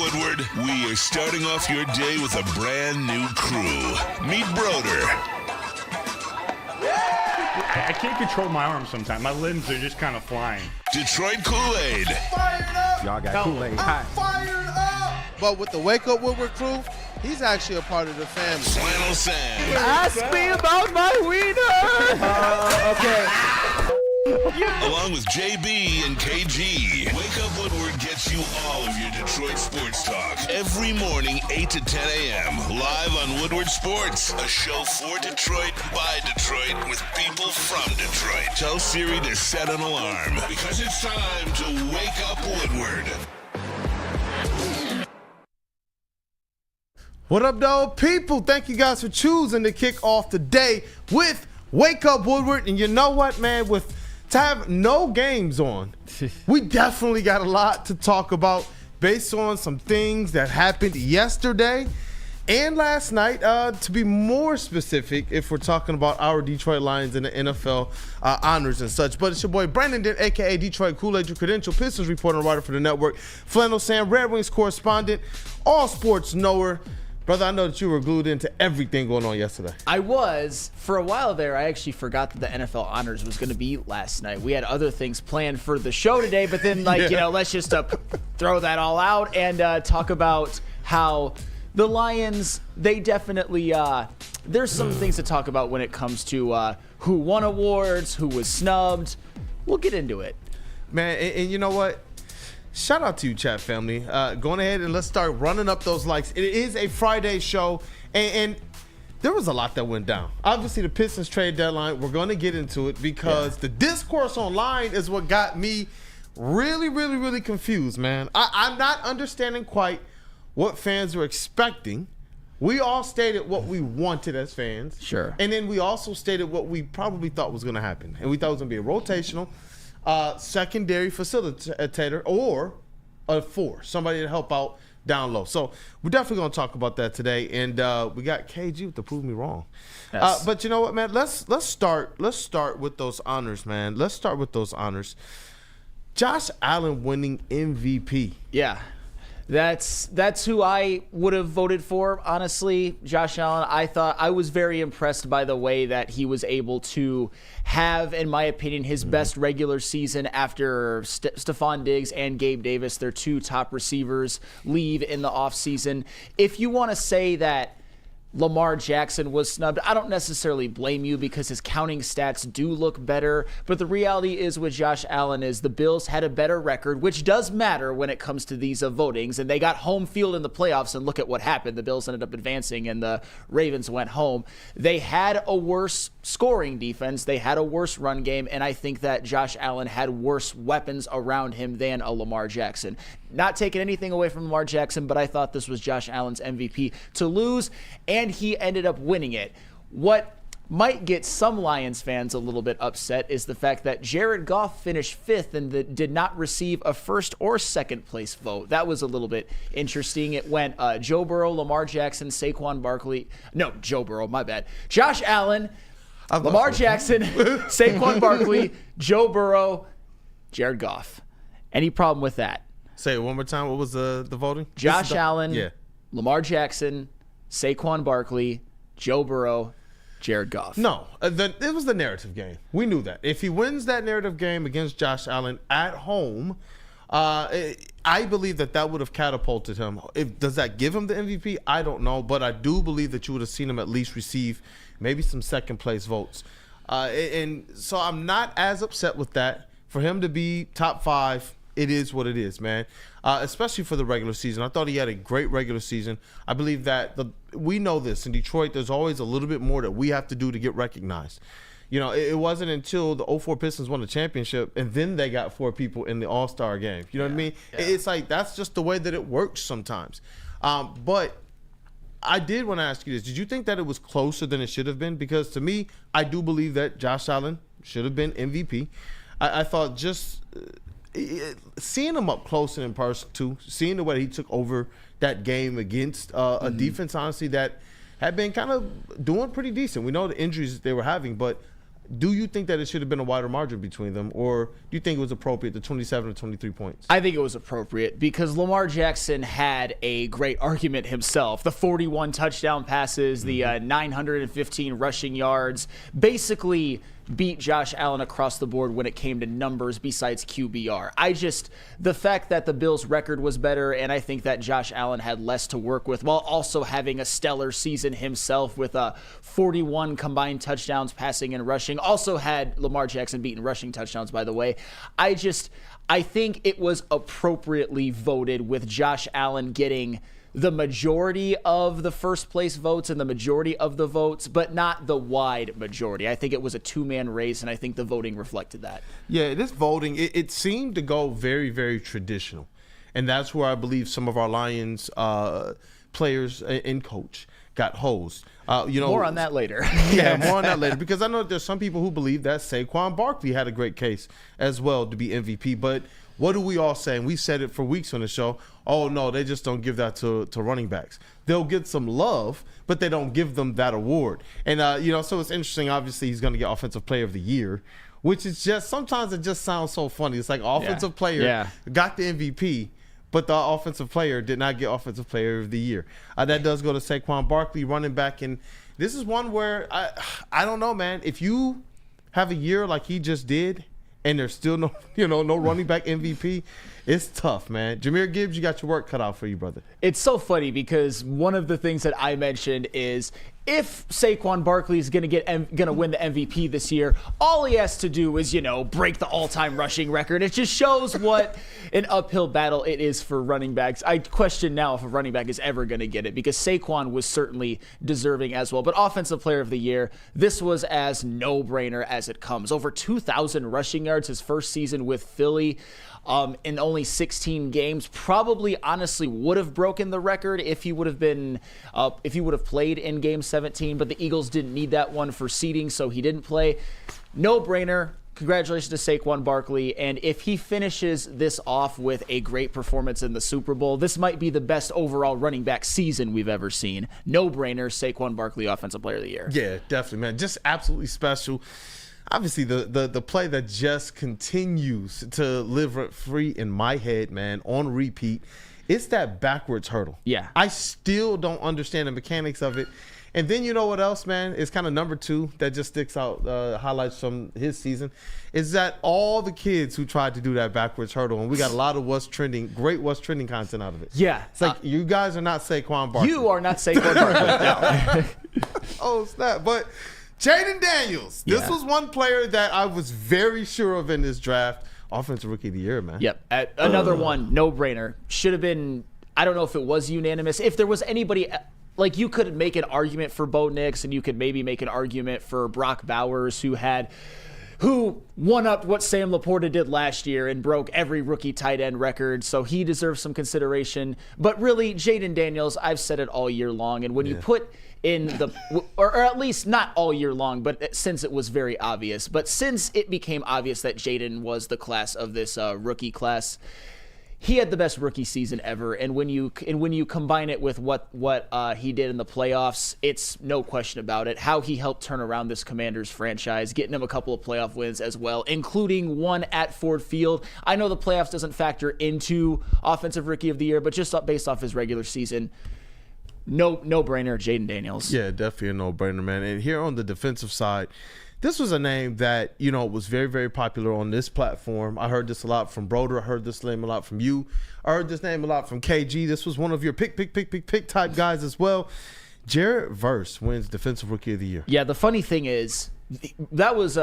Woodward, we are starting off your day with a brand new crew. Meet Broder. I can't control my arms sometimes. My limbs are just kind of flying. Detroit Kool-Aid. Fired up! Y'all got Kool-Aid. I'm fired up! But with the Wake Up Woodward crew, he's actually a part of the family. Flannel Sam. Ask me about my wiener. Okay. Along with JB and KG. Wake Up Woodward gets you all of your Detroit sports talk. Every morning, 8 to 10 a.m. Live on Woodward Sports. A show for Detroit, by Detroit, with people from Detroit. Tell Siri to set an alarm, because it's time to Wake Up Woodward. What up, though, people? Thank you guys for choosing to kick off the day with Wake Up Woodward. And you know what, man? To have no games on, we definitely got a lot to talk about based on some things that happened yesterday and last night. To be more specific, if we're talking about our Detroit Lions and the NFL honors and such. But it's your boy Brandon Dent, a.k.a. Detroit Kool-Aid, your credential Pistons reporter and writer for the network, Flannel Sam, Red Wings correspondent, all sports knower. Brother, I know that you were glued into everything going on yesterday. I was. For a while there, I actually forgot that the NFL Honors was going to be last night. We had other things planned for the show today, but then, let's just throw that all out and talk about how the Lions, they definitely, there's some things to talk about when it comes to who won awards, who was snubbed. We'll get into it. Man, and you know what? Shout out to you, chat family. Going ahead and let's start running up those likes. It is a Friday show, and there was a lot that went down. Obviously, the Pistons trade deadline, we're going to get into it because the discourse online is what got me really, really, really confused, man. I'm not understanding quite what fans were expecting. We all stated what we wanted as fans. Sure. And then we also stated what we probably thought was going to happen. And we thought it was going to be a rotational secondary facilitator or a four, somebody to help out down low. So we're definitely going to talk about that today, and we got KG to prove me wrong. Yes. But you know what, man? Let's start with those honors, man. Let's start with those honors. Josh Allen winning MVP. Yeah. That's who I would have voted for, honestly. Josh Allen, I was very impressed by the way that he was able to have, in my opinion, his best regular season after Stephon Diggs and Gabe Davis, their two top receivers, leave in the offseason. If you want to say that Lamar Jackson was snubbed, I don't necessarily blame you because his counting stats do look better. But the reality is with Josh Allen is the Bills had a better record, which does matter when it comes to these votings. And they got home field in the playoffs, and look at what happened. The Bills ended up advancing, and the Ravens went home. They had a worse scoring defense. They had a worse run game. And I think that Josh Allen had worse weapons around him than a Lamar Jackson. Not taking anything away from Lamar Jackson, but I thought this was Josh Allen's MVP to lose, and he ended up winning it. What might get some Lions fans a little bit upset is the fact that Jared Goff finished fifth and did not receive a first or second place vote. That was a little bit interesting. It went Joe Burrow, Lamar Jackson, Saquon Barkley. No, Joe Burrow, my bad. Josh Allen, Lamar Jackson, Saquon Barkley, Joe Burrow, Jared Goff. Any problem with that? Say it one more time. What was the voting? Josh Allen, Lamar Jackson, Saquon Barkley, Joe Burrow, Jared Goff. No, it was the narrative game. We knew that. If he wins that narrative game against Josh Allen at home, I believe that would have catapulted him. Does that give him the MVP? I don't know, but I do believe that you would have seen him at least receive maybe some second place votes. And so I'm not as upset with that. For him to be top five, it is what it is, man, especially for the regular season. I thought he had a great regular season. I believe that we know this. In Detroit, there's always a little bit more that we have to do to get recognized. You know, it wasn't until the 04 Pistons won the championship, and then they got four people in the All-Star game. You know what I mean? Yeah. It's like that's just the way that it works sometimes. But I did want to ask you this. Did you think that it was closer than it should have been? Because to me, I do believe that Josh Allen should have been MVP. I thought just seeing him up close and in person too, seeing the way he took over that game against a defense, honestly, that had been kind of doing pretty decent. We know the injuries that they were having, but Do you think that it should have been a wider margin between them, or do you think it was appropriate, the 27 to 23 points? I think it was appropriate because Lamar Jackson had a great argument himself. The 41 touchdown passes, the 915 rushing yards, basically beat Josh Allen across the board when it came to numbers besides QBR. The fact that the Bills' record was better, and I think that Josh Allen had less to work with while also having a stellar season himself with 41 combined touchdowns passing and rushing. Also had Lamar Jackson beaten rushing touchdowns, by the way. I think it was appropriately voted with Josh Allen getting the majority of the first place votes and the majority of the votes, but not the wide majority. I think it was a two-man race, and I think the voting reflected that. Yeah, this voting, it seemed to go very, very traditional. And that's where I believe some of our Lions players and coach got hosed. More on that later. Yeah, more on that later. Because I know there's some people who believe that Saquon Barkley had a great case as well to be MVP. But what do we all say? And we said it for weeks on the show. Oh, no, they just don't give that to running backs. They'll get some love, but they don't give them that award. And, so it's interesting. Obviously, he's going to get Offensive Player of the Year, which is just sometimes it just sounds so funny. It's like offensive player got the MVP, but the offensive player did not get Offensive Player of the Year. That does go to Saquon Barkley, running back. And this is one where I don't know, man. If you have a year like he just did, and there's still no running back MVP, it's tough, man. Jahmyr Gibbs, you got your work cut out for you, brother. It's so funny because one of the things that I mentioned is if Saquon Barkley is going to win the MVP this year, all he has to do is, break the all-time rushing record. It just shows what an uphill battle it is for running backs. I question now if a running back is ever going to get it because Saquon was certainly deserving as well. But Offensive Player of the Year, this was as no-brainer as it comes. Over 2,000 rushing yards his first season with Philly. In only 16 games, probably honestly would have broken the record if he would have played in Game 17. But the Eagles didn't need that one for seeding, so he didn't play. No brainer. Congratulations to Saquon Barkley. And if he finishes this off with a great performance in the Super Bowl, this might be the best overall running back season we've ever seen. No brainer. Saquon Barkley, Offensive Player of the Year. Yeah, definitely, man. Just absolutely special. Obviously, the play that just continues to live free in my head, man, on repeat, it's that backwards hurdle. Yeah. I still don't understand the mechanics of it. And then you know what else, man? It's kind of number two that just sticks out, highlights from his season, is that all the kids who tried to do that backwards hurdle, and we got a lot of great what's trending content out of it. Yeah. It's like, you guys are not Saquon Barkley. You are not Saquon Barkley. No. Oh, snap. But Jaden Daniels. This was one player that I was very sure of in this draft. Offensive Rookie of the Year, man. Yep. Another one, no-brainer. Should have been, I don't know if it was unanimous. If there was anybody, like you could make an argument for Bo Nix, and you could maybe make an argument for Brock Bowers, who one-upped what Sam Laporta did last year and broke every rookie tight end record, so he deserves some consideration. But really, Jaden Daniels, I've said it all year long, and when you put in or at least not all year long, but since it was very obvious, but since it became obvious that Jaden was the class of this rookie class, he had the best rookie season ever. And when you combine it with what he did in the playoffs, it's no question about it. How he helped turn around this Commanders franchise, getting him a couple of playoff wins as well, including one at Ford Field. I know the playoffs doesn't factor into Offensive Rookie of the Year, but just based off his regular season, no-brainer, Jaden Daniels. Yeah, definitely a no-brainer, man. And here on the defensive side, this was a name that, was very, very popular on this platform. I heard this a lot from Broder. I heard this name a lot from you. I heard this name a lot from KG. This was one of your pick type guys as well. Jared Verse wins Defensive Rookie of the Year. Yeah, the funny thing is, that was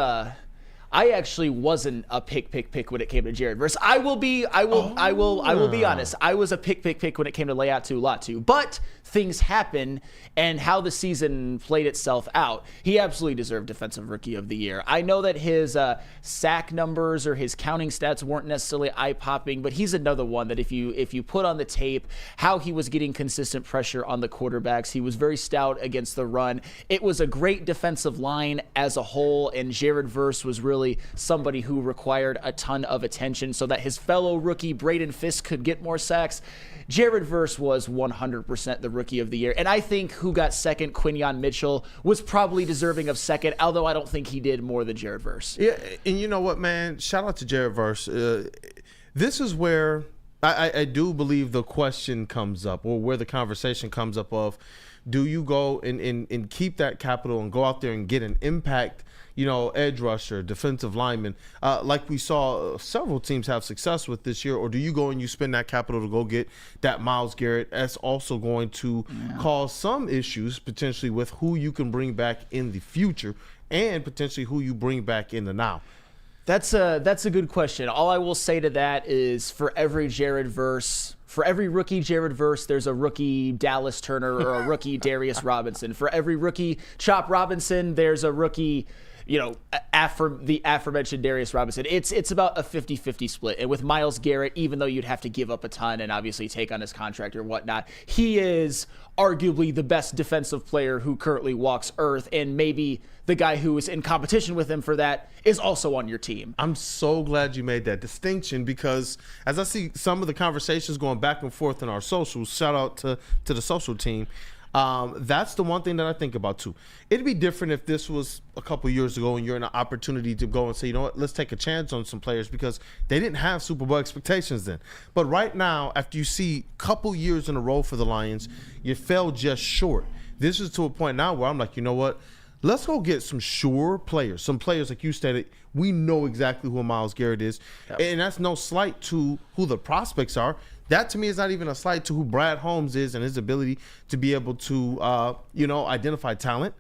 I actually wasn't a pick when it came to Jared Verse. I will be honest. I was a pick when it came to Latu. But things happen, and how the season played itself out, he absolutely deserved Defensive Rookie of the Year. I know that his sack numbers or his counting stats weren't necessarily eye-popping, but he's another one that if you put on the tape how he was getting consistent pressure on the quarterbacks, he was very stout against the run. It was a great defensive line as a whole, and Jared Verse was really really somebody who required a ton of attention so that his fellow rookie Braden Fisk could get more sacks. Jared Verse was 100% the rookie of the year. And I think who got second, Quinyon Mitchell, was probably deserving of second, although I don't think he did more than Jared Verse. Yeah, and you know what, man? Shout out to Jared Verse. This is where I do believe the question comes up, or where the conversation comes up of, do you go and keep that capital and go out there and get an impact, edge rusher, defensive lineman, like we saw several teams have success with this year, or do you go and you spend that capital to go get that Myles Garrett? That's also going to cause some issues potentially with who you can bring back in the future and potentially who you bring back in the now. That's a good question. All I will say to that is for every rookie Jared Verse, there's a rookie Dallas Turner or a rookie Darius Robinson. For every rookie Chop Robinson, there's a rookie, the aforementioned Darius Robinson. It's about a 50-50 split. And with Myles Garrett, even though you'd have to give up a ton and obviously take on his contract or whatnot, he is arguably the best defensive player who currently walks earth, and maybe the guy who is in competition with him for that is also on your team. I'm so glad you made that distinction, because as I see some of the conversations going back and forth in our socials, shout out to the social team, that's the one thing that I think about too. It'd be different if this was a couple years ago and you're in an opportunity to go and say, you know what, let's take a chance on some players, because they didn't have Super Bowl expectations then. But right now, after you see a couple years in a row for the Lions, you fell just short. This is to a point now where I'm like, you know what? Let's go get some sure players. Some players, like you stated, we know exactly who Myles Garrett is. Yep. And that's no slight to who the prospects are. That, to me, is not even a slight to who Brad Holmes is and his ability to be able to, identify talent.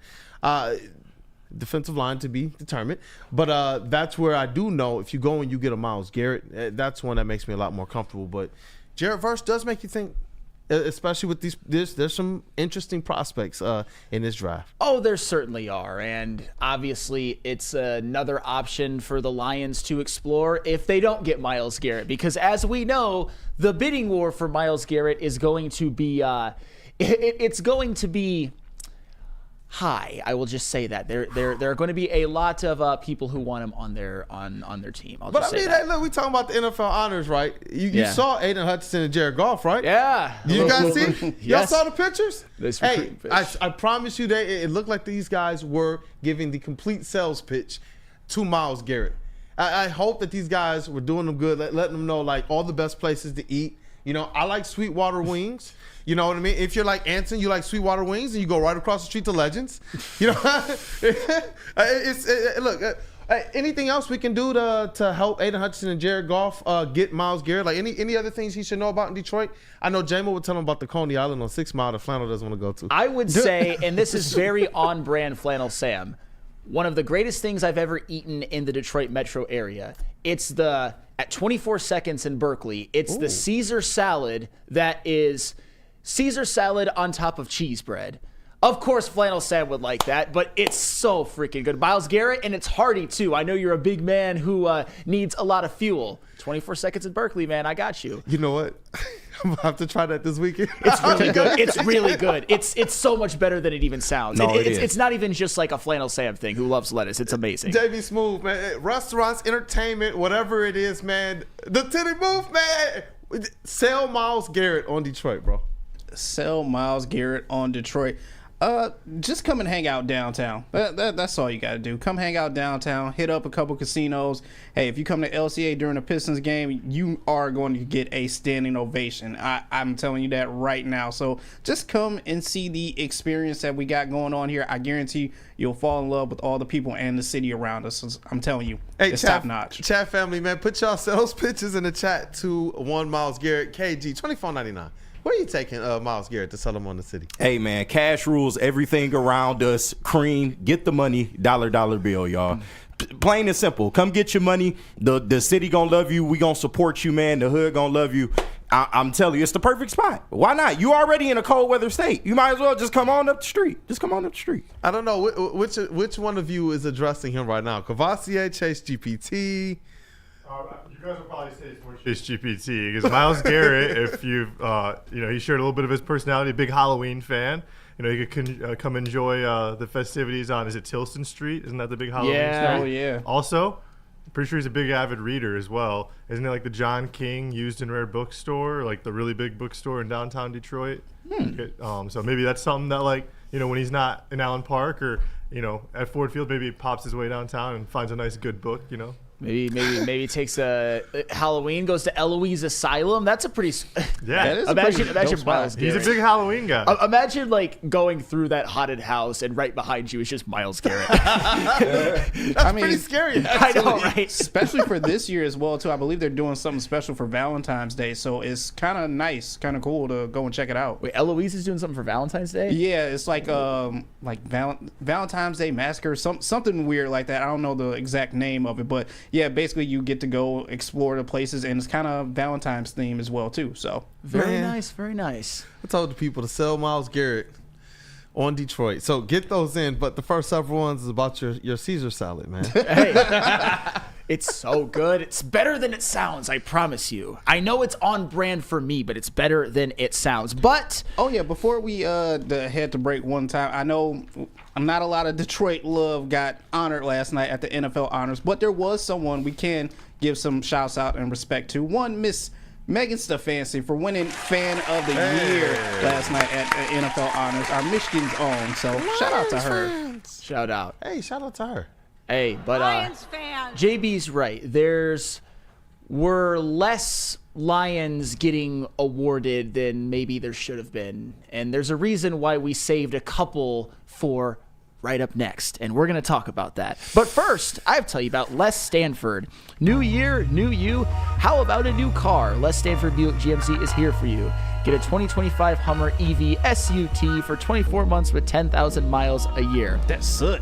Defensive line to be determined. But that's where I do know if you go and you get a Myles Garrett, that's one that makes me a lot more comfortable. But Jared Verse does make you think, especially with there's some interesting prospects in this draft. Oh, there certainly are. And obviously it's another option for the Lions to explore if they don't get Myles Garrett, because as we know, the bidding war for Myles Garrett is going to be it's going to be high. I will just say that there are going to be a lot of people who want him on their team. Hey, look, we talking about the NFL honors, right? You saw Aiden Hutchinson and Jared Goff, right? Yeah. You guys see? Yes. Y'all saw the pictures? Hey, I promise you, it looked like these guys were giving the complete sales pitch to Myles Garrett. I hope that these guys were doing them good, letting them know like all the best places to eat. I like Sweetwater wings. You know what I mean? If you're like Anson, you like Sweetwater wings, and you go right across the street to Legends. Anything else we can do to help Aiden Hutchinson and Jared Goff get Myles Garrett? Like any other things he should know about in Detroit? I know J-Mo would tell him about the Coney Island on 6 Mile that Flannel doesn't want to go to. I would say, and this is very on-brand Flannel Sam, one of the greatest things I've ever eaten in the Detroit metro area. It's at 24 Seconds in Berkeley, it's the Caesar salad that is Caesar salad on top of cheese bread. Of course, Flannel Sam would like that, but it's so freaking good. Myles Garrett, and it's hearty, too. I know you're a big man who needs a lot of fuel. 24 Seconds in Berkeley, man. I got you. You know what? I'm going to have to try that this weekend. It's really good. It's really good. It's so much better than it even sounds. No, it's not even just like a Flannel Sam thing who loves lettuce. It's amazing. JB Smooth, man. Restaurants, entertainment, whatever it is, man. The Titty Booth, man. Sell Myles Garrett on Detroit, bro. Sell Myles Garrett on Detroit. Just come and hang out downtown. That's all you got to do. Come hang out downtown. Hit up a couple casinos. Hey, if you come to LCA during a Pistons game, you are going to get a standing ovation. I'm telling you that right now. So just come and see the experience that we got going on here. I guarantee you'll fall in love with all the people and the city around us. So I'm telling you, it's top notch. Chat family, man, put y'all sales pitches in the chat to one Myles Garrett, KG, $24.99. Where are you taking Myles Garrett to sell him on the city? Hey, man, cash rules everything around us. Cream, get the money, dollar bill, y'all. Plain and simple. Come get your money. The city going to love you. We going to support you, man. The hood going to love you. I'm telling you, it's the perfect spot. Why not? You already in a cold weather state. You might as well just come on up the street. I don't know. Which one of you is addressing him right now? Cavassier, Chase GPT? You guys will probably say it's more Chase GPT, because Myles Garrett, if you've, he shared a little bit of his personality, big Halloween fan. You could come enjoy the festivities on, is it Tilston Street? Isn't that the big Halloween street? Oh, yeah. Also, pretty sure he's a big avid reader as well. Isn't it like the John King used and rare bookstore, like the really big bookstore in downtown Detroit? So maybe that's something that, like, you know, when he's not in Allen Park or, you know, at Ford Field, maybe he pops his way downtown and finds a nice good book, you know. Maybe takes a Halloween, goes to Eloise Asylum. That's a pretty Yeah. That is a imagine pretty dope Miles spot. He's a Garrett. big Halloween guy. Imagine like going through that haunted house and right behind you is just Miles Garrett. I mean, Pretty scary. I know, right? especially for this year as well too. I believe they're doing something special for Valentine's Day, so it's kind of nice, kind of cool to go and check it out. Wait, Eloise is doing something for Valentine's Day? Yeah, it's like Valentine's Day Massacre, something weird like that. I don't know the exact name of it, but yeah, basically you get to go explore the places, and it's kind of Valentine's theme as well too. So Very Man. nice, very nice. I told the people to sell Miles Garrett on Detroit. So get those in. But the first several ones is about your Caesar salad, man. Hey, it's so good. It's better than it sounds, I promise you. I know it's on brand for me, but it's better than it sounds. But oh yeah, before we head to break one time, I know not a lot of Detroit love got honored last night at the NFL honors, but there was someone we can give some shouts out and respect to. One, Miss Megan Stefanski for winning Fan of the Year last night at the NFL honors, our Michigan's own. So shout out to her. shout out. Hey, shout out to her. Hey, but Lions fan. JB's right. Were less Lions getting awarded than maybe there should have been. And there's a reason why we saved a couple for right up next, and we're going to talk about that. But first, I have to tell you about Les Stanford. New year, new you. How about a new car? Les Stanford Buick GMC is here for you. Get a 2025 Hummer EV SUT for 24 months with 10,000 miles a year. That's soot.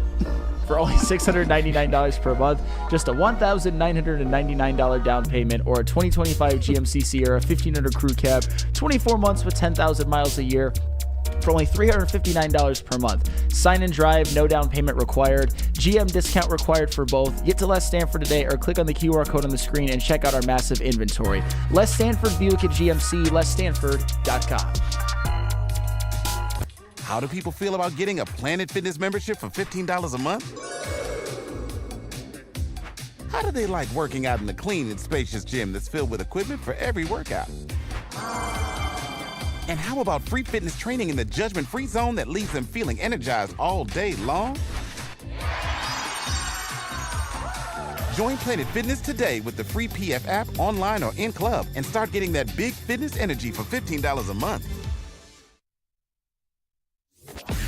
For only $699 per month, just a $1,999 down payment, or a 2025 GMC Sierra 1500 Crew Cab, 24 months with 10,000 miles a year, for only $359 per month. Sign and drive, no down payment required. GM discount required for both. Get to Les Stanford today or click on the QR code on the screen and check out our massive inventory. Les Stanford Buick at GMC, lesstanford.com. How do people feel about getting a Planet Fitness membership for $15 a month? How do they like working out in a clean and spacious gym that's filled with equipment for every workout? And how about free fitness training in the judgment-free zone that leaves them feeling energized all day long? Join Planet Fitness today with the free PF app, online or in club, and start getting that big fitness energy for $15 a month.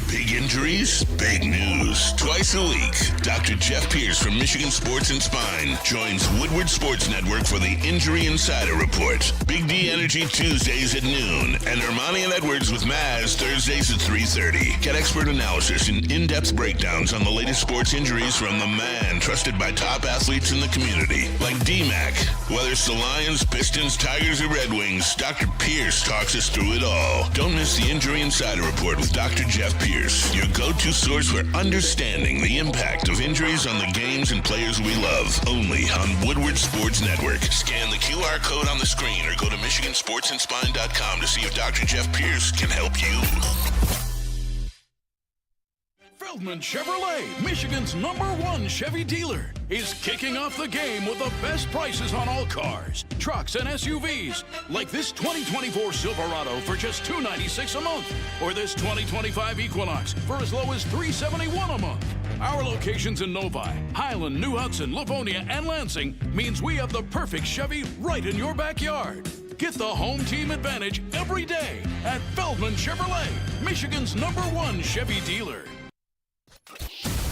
Big injuries, big news. Twice a week, Dr. Jeff Pierce from Michigan Sports and Spine joins Woodward Sports Network for the Injury Insider Report. Big D Energy Tuesdays at noon, and Ermanni and Edwards with Maz Thursdays at 3:30. Get expert analysis and in-depth breakdowns on the latest sports injuries from the man trusted by top athletes in the community, like D-Mac. Whether it's the Lions, Pistons, Tigers, or Red Wings, Dr. Pierce talks us through it all. Don't miss the Injury Insider Report with Dr. Jeff Pierce, your go-to source for understanding the impact of injuries on the games and players we love. Only on Woodward Sports Network. Scan the QR code on the screen or go to MichiganSportsandSpine.com to see if Dr. Jeff Pierce can help you. Feldman Chevrolet, Michigan's #1 Chevy dealer, is kicking off the game with the best prices on all cars, trucks, and SUVs, like this 2024 Silverado for just $296 a month, or this 2025 Equinox for as low as $371 a month. Our locations in Novi, Highland, New Hudson, Livonia, and Lansing means we have the perfect Chevy right in your backyard. Get the home team advantage every day at Feldman Chevrolet, Michigan's #1 Chevy dealer.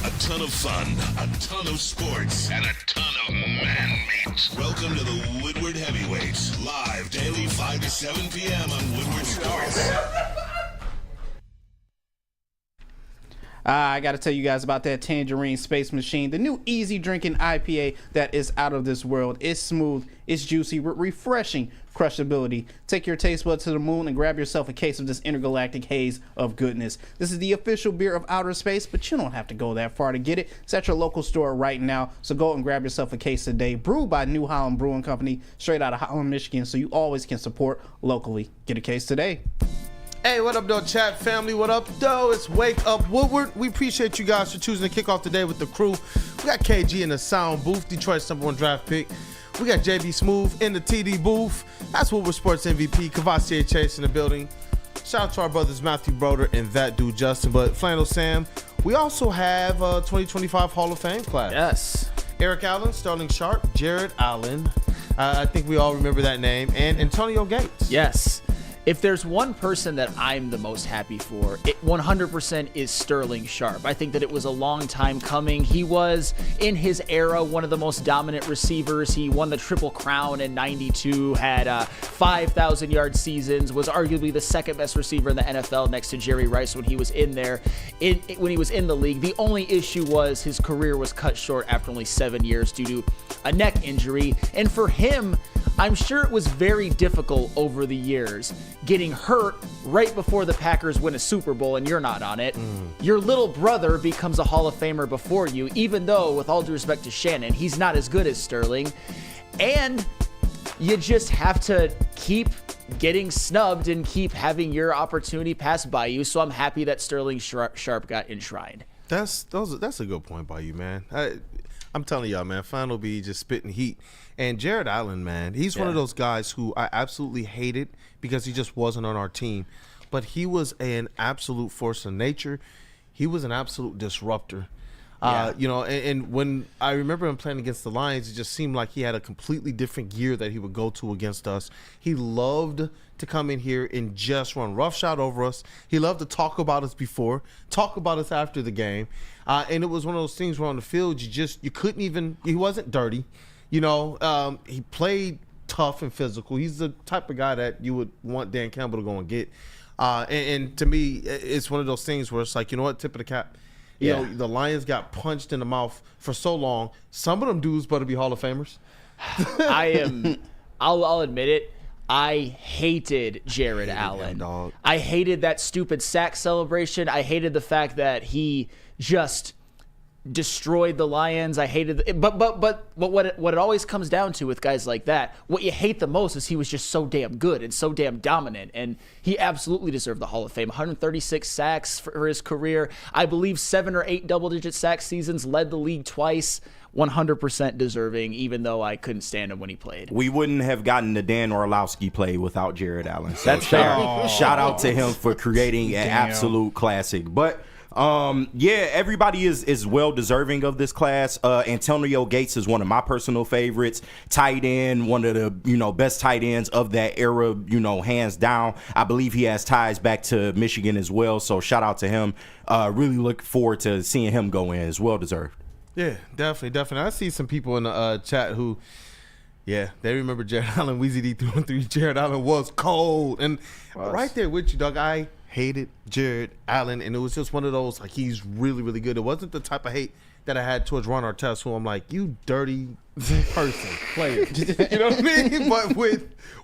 A ton of fun, a ton of sports, and a ton of man meat. Welcome to the Woodward Heavyweights, live daily 5 to 7 p.m. on Woodward Sports. I got to tell you guys about that Tangerine Space Machine, the new easy drinking IPA that is out of this world. It's smooth, it's juicy, refreshing crushability. Take your taste buds to the moon and grab yourself a case of this intergalactic haze of goodness. This is the official beer of outer space, but you don't have to go that far to get it. It's at your local store right now, so go and grab yourself a case today. Brewed by New Holland Brewing Company, straight out of Holland, Michigan, so you always can support locally. Get a case today. Hey, what up, though, chat family? What up, though? It's Wake Up Woodward. We appreciate you guys for choosing to kick off the day with the crew. We got KG in the sound booth, Detroit's #1 draft pick. We got JB Smooth in the TD booth. That's Woodward Sports MVP, Kavasi Chase in the building. Shout out to our brothers Matthew Broder and that dude Justin. But Flannel Sam, we also have a 2025 Hall of Fame class. Yes. Eric Allen, Sterling Sharp, Jared Allen. I think we all remember that name. And Antonio Gates. Yes. If there's one person that I'm the most happy for, it 100% is Sterling Sharp. I think that it was a long time coming. He was, in his era, one of the most dominant receivers. He won the Triple Crown in '92, had 5,000-yard seasons, was arguably the second best receiver in the NFL next to Jerry Rice when he was in there, when he was in the league. The only issue was his career was cut short after only 7 years due to a neck injury. And for him, I'm sure it was very difficult over the years getting hurt right before the Packers win a Super Bowl and you're not on it. Your little brother becomes a Hall of Famer before you, even though, with all due respect to Shannon, he's not as good as Sterling. And you just have to keep getting snubbed and keep having your opportunity pass by you. So I'm happy that Sterling Sharp got enshrined. That's a good point by you, man. I'm telling y'all, man, Final B just spitting heat. And Jared Allen, man, he's one of those guys who I absolutely hated because he just wasn't on our team. But he was an absolute force of nature. He was an absolute disruptor. And when I remember him playing against the Lions, it just seemed like he had a completely different gear that he would go to against us. He loved to come in here and just run roughshod over us. He loved to talk about us before, talk about us after the game. And it was one of those things where on the field, you couldn't even, he wasn't dirty. He played tough and physical. He's the type of guy that you would want Dan Campbell to go and get. And to me, it's one of those things where it's like, you know what, tip of the cap. You know, the Lions got punched in the mouth for so long. Some of them dudes better be Hall of Famers. I'll admit it. I hated Jared Allen. Dog. I hated that stupid sack celebration. I hated the fact that he just destroyed the Lions. I hated but what it always comes down to with guys like that, what you hate the most is he was just so damn good and so damn dominant, and he absolutely deserved the Hall of Fame. 136 sacks for his career. I believe 7 or 8 double-digit sack seasons, led the league twice. 100% deserving, even though I couldn't stand him when he played. We wouldn't have gotten the Dan Orlowski play without Jared Allen. So shout out to him for creating an absolute classic. But everybody is well deserving of this class. Antonio Gates is one of my personal favorites. Tight end, one of the best tight ends of that era, hands down. I believe he has ties back to Michigan as well. So shout out to him. Really look forward to seeing him go in. It's well deserved. Yeah, definitely. I see some people in the chat who, they remember Jared Allen. Weezy D 313. Jared Allen was cold, and right there with you, dog. I hated Jared Allen, and it was just one of those, like, he's really, really good. It wasn't the type of hate that I had towards Ron Artest, who I'm like, you dirty person, player. You know what I mean? But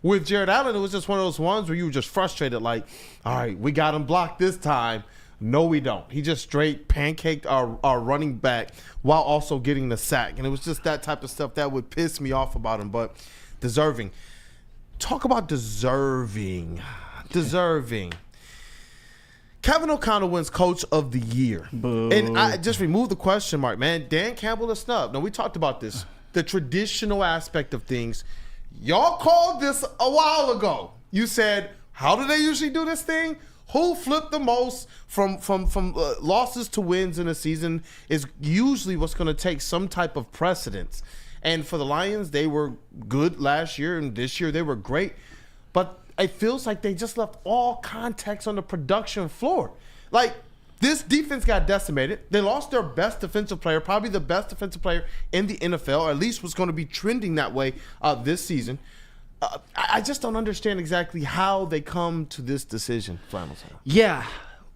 with Jared Allen, it was just one of those ones where you were just frustrated, like, all right, we got him blocked this time. No, we don't. He just straight pancaked our running back while also getting the sack. And it was just that type of stuff that would piss me off about him. But deserving. Talk about deserving. Kevin O'Connell wins Coach of the Year. Boo. And I just remove the question mark, man. Dan Campbell is snubbed. Now, we talked about this. The traditional aspect of things. Y'all called this a while ago. You said, how do they usually do this thing? Who flipped the most from losses to wins in a season is usually what's going to take some type of precedence. And for the Lions, they were good last year, and this year they were great. But it feels like they just left all context on the production floor. Like, this defense got decimated. They lost their best defensive player, probably the best defensive player in the NFL, or at least was going to be trending that way this season. I just don't understand exactly how they come to this decision, Flannels. Yeah,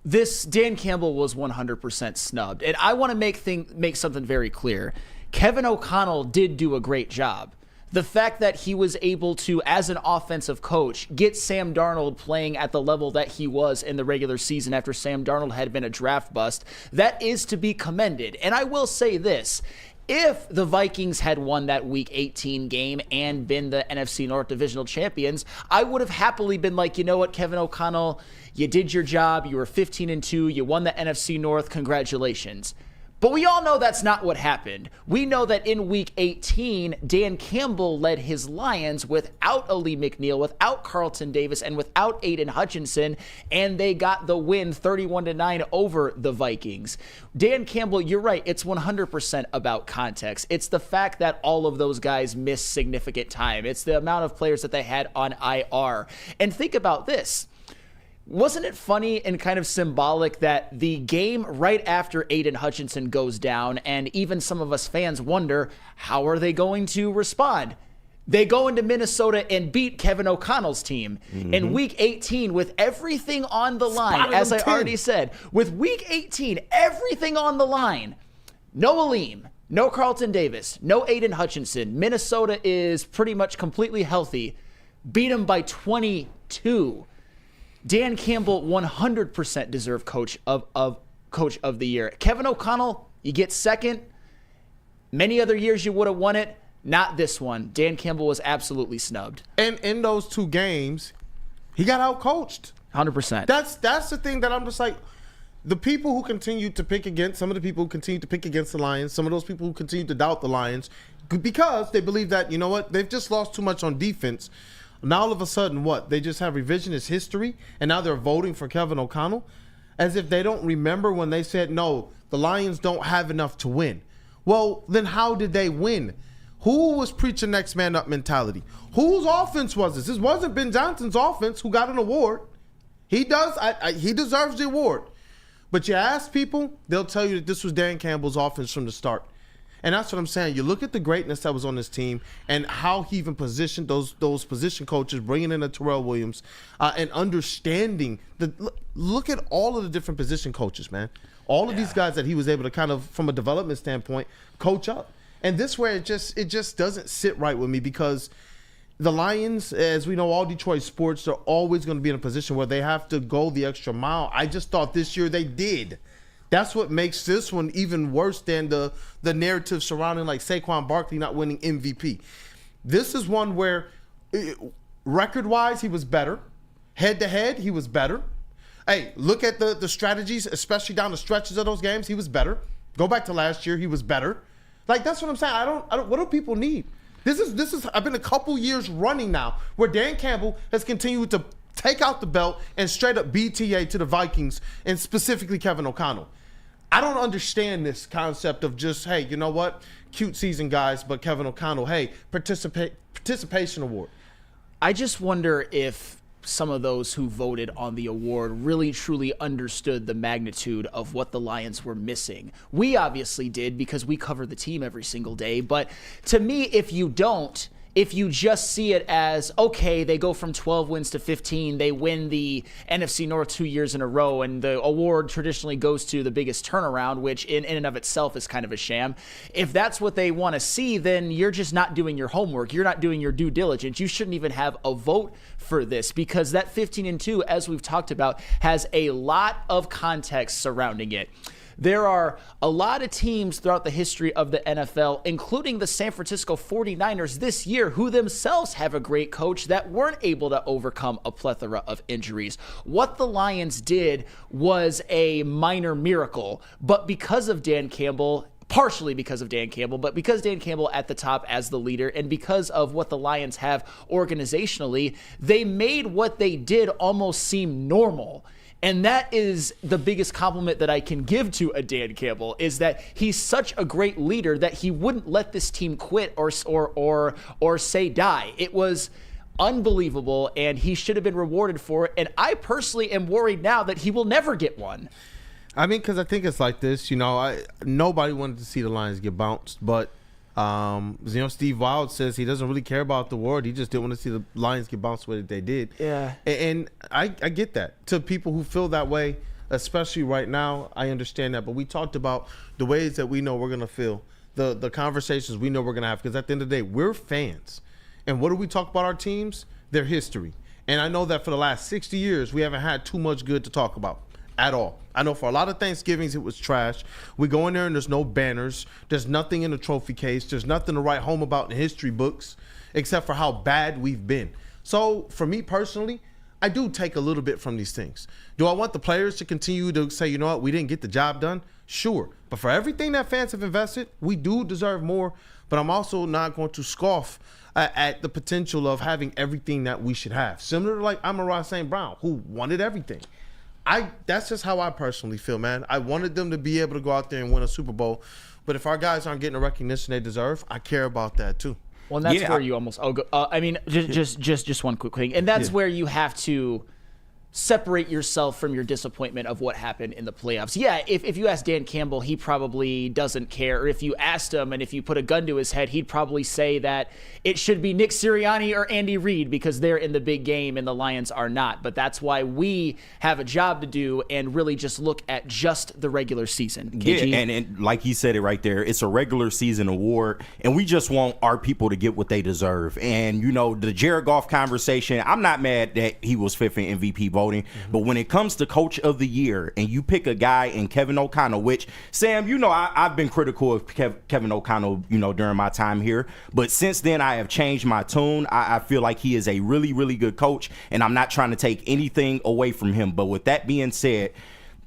this Dan Campbell was 100% snubbed. And I want to make something very clear. Kevin O'Connell did do a great job. The fact that he was able to, as an offensive coach, get Sam Darnold playing at the level that he was in the regular season after Sam Darnold had been a draft bust, that is to be commended. And I will say this, If the Vikings had won that Week 18 game and been the NFC North Divisional Champions, I would have happily been like, you know what, Kevin O'Connell, you did your job. You were 15-2. You won the NFC North. Congratulations. But we all know that's not what happened. We know that in Week 18, Dan Campbell led his Lions without Ali McNeil, without Carlton Davis, and without Aiden Hutchinson, and they got the win 31-9 over the Vikings. Dan Campbell, you're right. It's 100% about context. It's the fact that all of those guys missed significant time. It's the amount of players that they had on IR. And think about this. Wasn't it funny and kind of symbolic that the game right after Aiden Hutchinson goes down, and even some of us fans wonder, how are they going to respond? They go into Minnesota and beat Kevin O'Connell's team in Week 18 with everything on the line, as I already said. With Week 18, everything on the line. No Aleem, no Carlton Davis, no Aiden Hutchinson. Minnesota is pretty much completely healthy. Beat them by 22. Dan Campbell 100% deserved coach of the year. Kevin O'Connell, you get second. Many other years you would have won it. Not this one. Dan Campbell was absolutely snubbed. And in those two games, he got out-coached. 100%. That's the thing that I'm just like, the people who continue to pick against, some of the people who continue to pick against the Lions, some of those people who continue to doubt the Lions, because they believe that, you know what, they've just lost too much on defense. Now all of a sudden, what? They just have revisionist history, and now they're voting for Kevin O'Connell? As if they don't remember when they said, no, the Lions don't have enough to win. Well, then how did they win? Who was preaching next man up mentality? Whose offense was this? This wasn't Ben Johnson's offense who got an award. He does. He deserves the award. But you ask people, they'll tell you that this was Dan Campbell's offense from the start. And that's what I'm saying. You look at the greatness that was on this team and how he even positioned those position coaches, bringing in a Terrell Williams, and understanding look at all of the different position coaches, man. All of these guys that he was able to kind of, from a development standpoint, coach up. And this where it just doesn't sit right with me, because the Lions, as we know, all Detroit sports, are always going to be in a position where they have to go the extra mile. I just thought this year they did. That's what makes this one even worse than the narrative surrounding like Saquon Barkley not winning MVP. This is one where record-wise he was better. Head-to-head he was better. Hey, look at the strategies, especially down the stretches of those games. He was better. Go back to last year, he was better. Like, that's what I'm saying. I don't. What do people need? This is. I've been a couple years running now where Dan Campbell has continued to take out the belt and straight up BTA to the Vikings, and specifically Kevin O'Connell. I don't understand this concept of just, hey, you know what? Cute season, guys, but Kevin O'Connell, hey, participation award. I just wonder if some of those who voted on the award really truly understood the magnitude of what the Lions were missing. We obviously did, because we cover the team every single day. But to me, if you don't, if you just see it as, okay, they go from 12 wins to 15, they win the NFC North 2 years in a row, and the award traditionally goes to the biggest turnaround, which in and of itself is kind of a sham. If that's what they want to see, then you're just not doing your homework. You're not doing your due diligence. You shouldn't even have a vote for this, because that 15-2, as we've talked about, has a lot of context surrounding it. There are a lot of teams throughout the history of the NFL, including the San Francisco 49ers this year, who themselves have a great coach that weren't able to overcome a plethora of injuries. What the Lions did was a minor miracle, but because of Dan Campbell, partially because of Dan Campbell, but because Dan Campbell at the top as the leader, and because of what the Lions have organizationally, they made what they did almost seem normal. And that is the biggest compliment that I can give to a Dan Campbell, is that he's such a great leader that he wouldn't let this team quit or say die. It was unbelievable, and he should have been rewarded for it. And I personally am worried now that he will never get one. I mean, because I think it's like this, nobody wanted to see the Lions get bounced, but Steve Wild says he doesn't really care about the award. He just didn't want to see the Lions get bounced the way that they did. Yeah. And I get that. To people who feel that way, especially right now, I understand that. But we talked about the ways that we know we're going to feel, the conversations we know we're going to have, because at the end of the day, we're fans. And what do we talk about our teams? Their history. And I know that for the last 60 years, we haven't had too much good to talk about at all. I know for a lot of Thanksgivings it was trash. We go in there and there's no banners. There's nothing in the trophy case. There's nothing to write home about in history books except for how bad we've been. So for me personally, I do take a little bit from these things. Do I want the players to continue to say, you know what, we didn't get the job done? Sure. But for everything that fans have invested, we do deserve more. But I'm also not going to scoff at the potential of having everything that we should have. Similar to like Amon-Ra St. Brown, who wanted everything. That's just how I personally feel, man. I wanted them to be able to go out there and win a Super Bowl. But if our guys aren't getting the recognition they deserve, I care about that too. Well, and that's where you almost. Just one quick thing, and that's where you have to separate yourself from your disappointment of what happened in the playoffs. Yeah, if you ask Dan Campbell, he probably doesn't care. Or if you asked him and if you put a gun to his head, he'd probably say that it should be Nick Sirianni or Andy Reid because they're in the big game and the Lions are not. But that's why we have a job to do and really just look at just the regular season. KG? Yeah, and like he said it right there, it's a regular season award, and we just want our people to get what they deserve. And, you know, the Jared Goff conversation, I'm not mad that he was fifth in MVP voting. But when it comes to coach of the year and you pick a guy in Kevin O'Connell, which, Sam, you know, I've been critical of Kevin O'Connell, you know, during my time here. But since then, I have changed my tune. I feel like he is a really, really good coach, and I'm not trying to take anything away from him. But with that being said,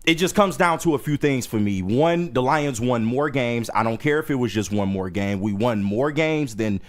it just comes down to a few things for me. One, the Lions won more games. I don't care if it was just one more game. We won more games than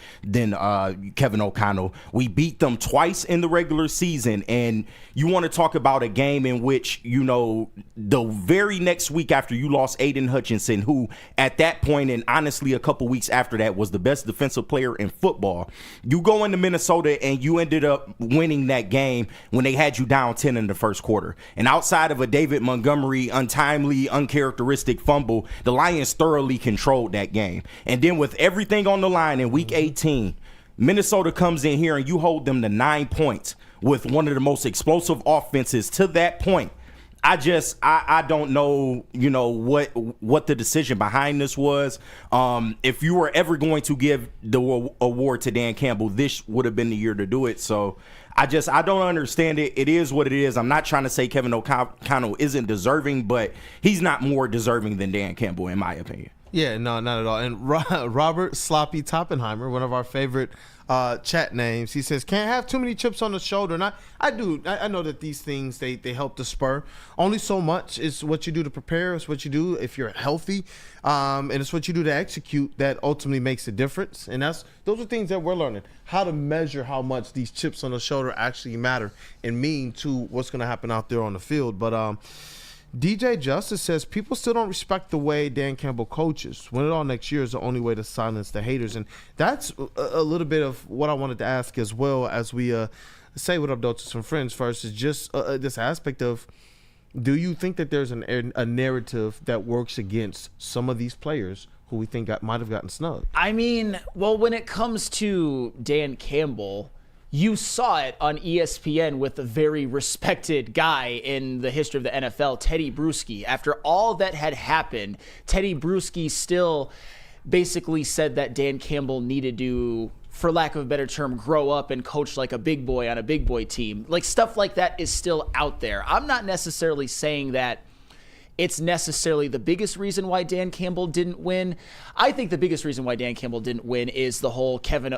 Kevin O'Connell. We beat them twice in the regular season. And you want to talk about a game in which, you know, the very next week after you lost Aiden Hutchinson, who at that point and honestly a couple weeks after that was the best defensive player in football, you go into Minnesota and you ended up winning that game when they had you down 10 in the first quarter. And outside of a David Montgomery untimely, uncharacteristic fumble, the Lions thoroughly controlled that game. And then with everything on the line in week 18, Minnesota comes in here and you hold them to 9 points with one of the most explosive offenses to that point. I don't know, you know, what the decision behind this was. If you were ever going to give the award to Dan Campbell, this would have been the year to do it. So I don't understand it. It is what it is. I'm not trying to say Kevin O'Connell isn't deserving, but he's not more deserving than Dan Campbell, in my opinion. Yeah, no, not at all. And Robert Sloppy Toppenheimer, one of our favorite chat names, he says, can't have too many chips on the shoulder. And I do. I know that these things, they help to spur. Only so much is what you do to prepare. It's what you do if you're healthy. And it's what you do to execute that ultimately makes a difference. And those are things that we're learning. How to measure how much these chips on the shoulder actually matter and mean to what's going to happen out there on the field. But DJ Justice says people still don't respect the way Dan Campbell coaches. Win it all next year is the only way to silence the haters. And that's a little bit of what I wanted to ask as well as we say what up though to some friends first is just this aspect of, do you think that there's a narrative that works against some of these players who we think might have gotten snubbed? I mean, well, when it comes to Dan Campbell, you saw it on ESPN with a very respected guy in the history of the NFL, Teddy Bruschi. After all that had happened, Teddy Bruschi still basically said that Dan Campbell needed to, for lack of a better term, grow up and coach like a big boy on a big boy team. Like, stuff like that is still out there. I'm not necessarily saying that it's necessarily the biggest reason why Dan Campbell didn't win. I think the biggest reason why Dan Campbell didn't win is the whole Sam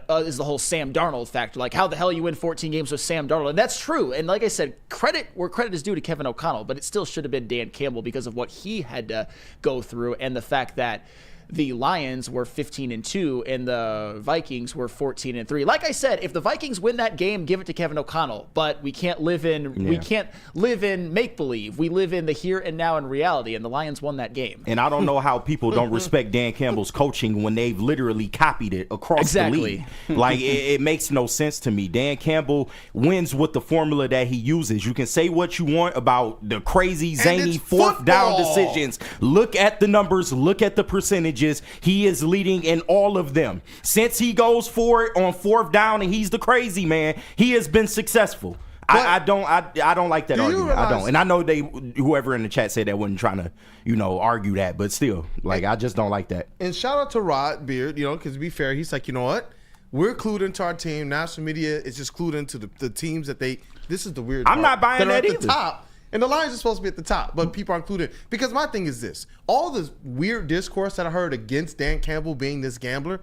Darnold factor. Like, how the hell you win 14 games with Sam Darnold? And that's true. And like I said, credit where credit is due to Kevin O'Connell, but it still should have been Dan Campbell because of what he had to go through and the fact that the Lions were 15-2 and the Vikings were 14-3. Like I said, if the Vikings win that game, give it to Kevin O'Connell. But we can't live in make believe. We live in the here and now in reality. And the Lions won that game. And I don't know how people don't respect Dan Campbell's coaching when they've literally copied it across the league. Like it makes no sense to me. Dan Campbell wins with the formula that he uses. You can say what you want about the crazy zany fourth down decisions. Look at the numbers. Look at the percentage. He is leading in all of them. Since he goes for it on fourth down and he's the crazy man, he has been successful. I don't like that argument. I don't. And I know whoever in the chat said that wasn't trying to, argue that, but still, I just don't like that. And shout out to Rod Beard, because to be fair, he's like, you know what? We're clued into our team. National media is just clued into the teams that this is the weird part. I'm not buying that at either. The top. And the Lions are supposed to be at the top, but people are included. Because my thing is this. All this weird discourse that I heard against Dan Campbell being this gambler,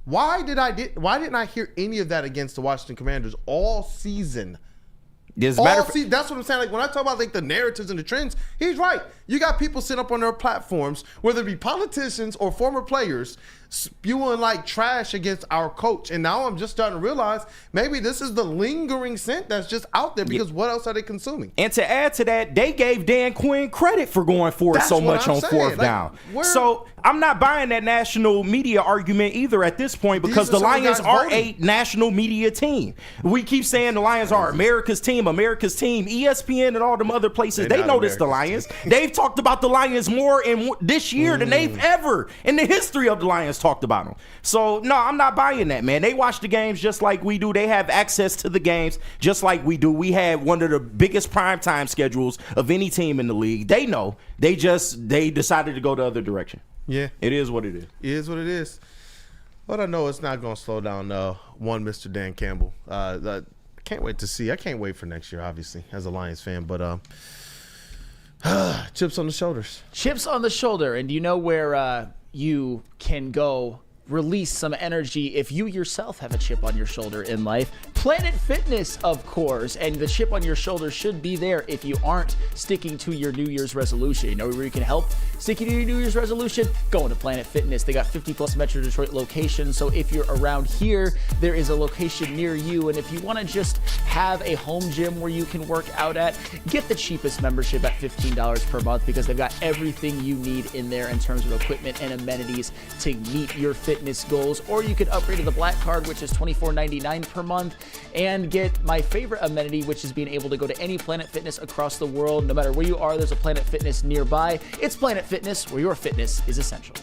why didn't I hear any of that against the Washington Commanders all season? That's what I'm saying. Like when I talk about like the narratives and the trends, he's right. You got people sitting up on their platforms, whether it be politicians or former players, spewing like trash against our coach. And now I'm just starting to realize maybe this is the lingering scent that's just out there because what else are they consuming? And to add to that, they gave Dan Quinn credit for going for it so much on fourth down. So I'm not buying that national media argument either at this point because the Lions are a national media team. We keep saying the Lions are America's team. ESPN and all them other places, they notice the Lions. They've talked about the Lions more in this year than they've ever in the history of the Lions talked about them. So, no, I'm not buying that, man. They watch the games just like we do. They have access to the games just like we do. We had one of the biggest primetime schedules of any team in the league. They know. They decided to go the other direction. Yeah. It is what it is. It is what it is. But I know it's not going to slow down one Mr. Dan Campbell. Can't wait to see. I can't wait for next year, obviously, as a Lions fan. But chips on the shoulders. Chips on the shoulder. And do you know where you can go release some energy if you yourself have a chip on your shoulder in life? Planet Fitness, of course. And the chip on your shoulder should be there if you aren't sticking to your New Year's resolution. You know where you can help sticking to your New Year's resolution? Going to Planet Fitness. They got 50 plus Metro Detroit locations. So if you're around here, there is a location near you. And if you want to just have a home gym where you can work out at, get the cheapest membership at $15 per month because they've got everything you need in there in terms of equipment and amenities to meet your fitness goals. Or you could upgrade to the Black Card, which is $24.99 per month, and get my favorite amenity, which is being able to go to any Planet Fitness across the world. No matter where you are, there's a Planet Fitness nearby. It's Planet Fitness, where your fitness is essential.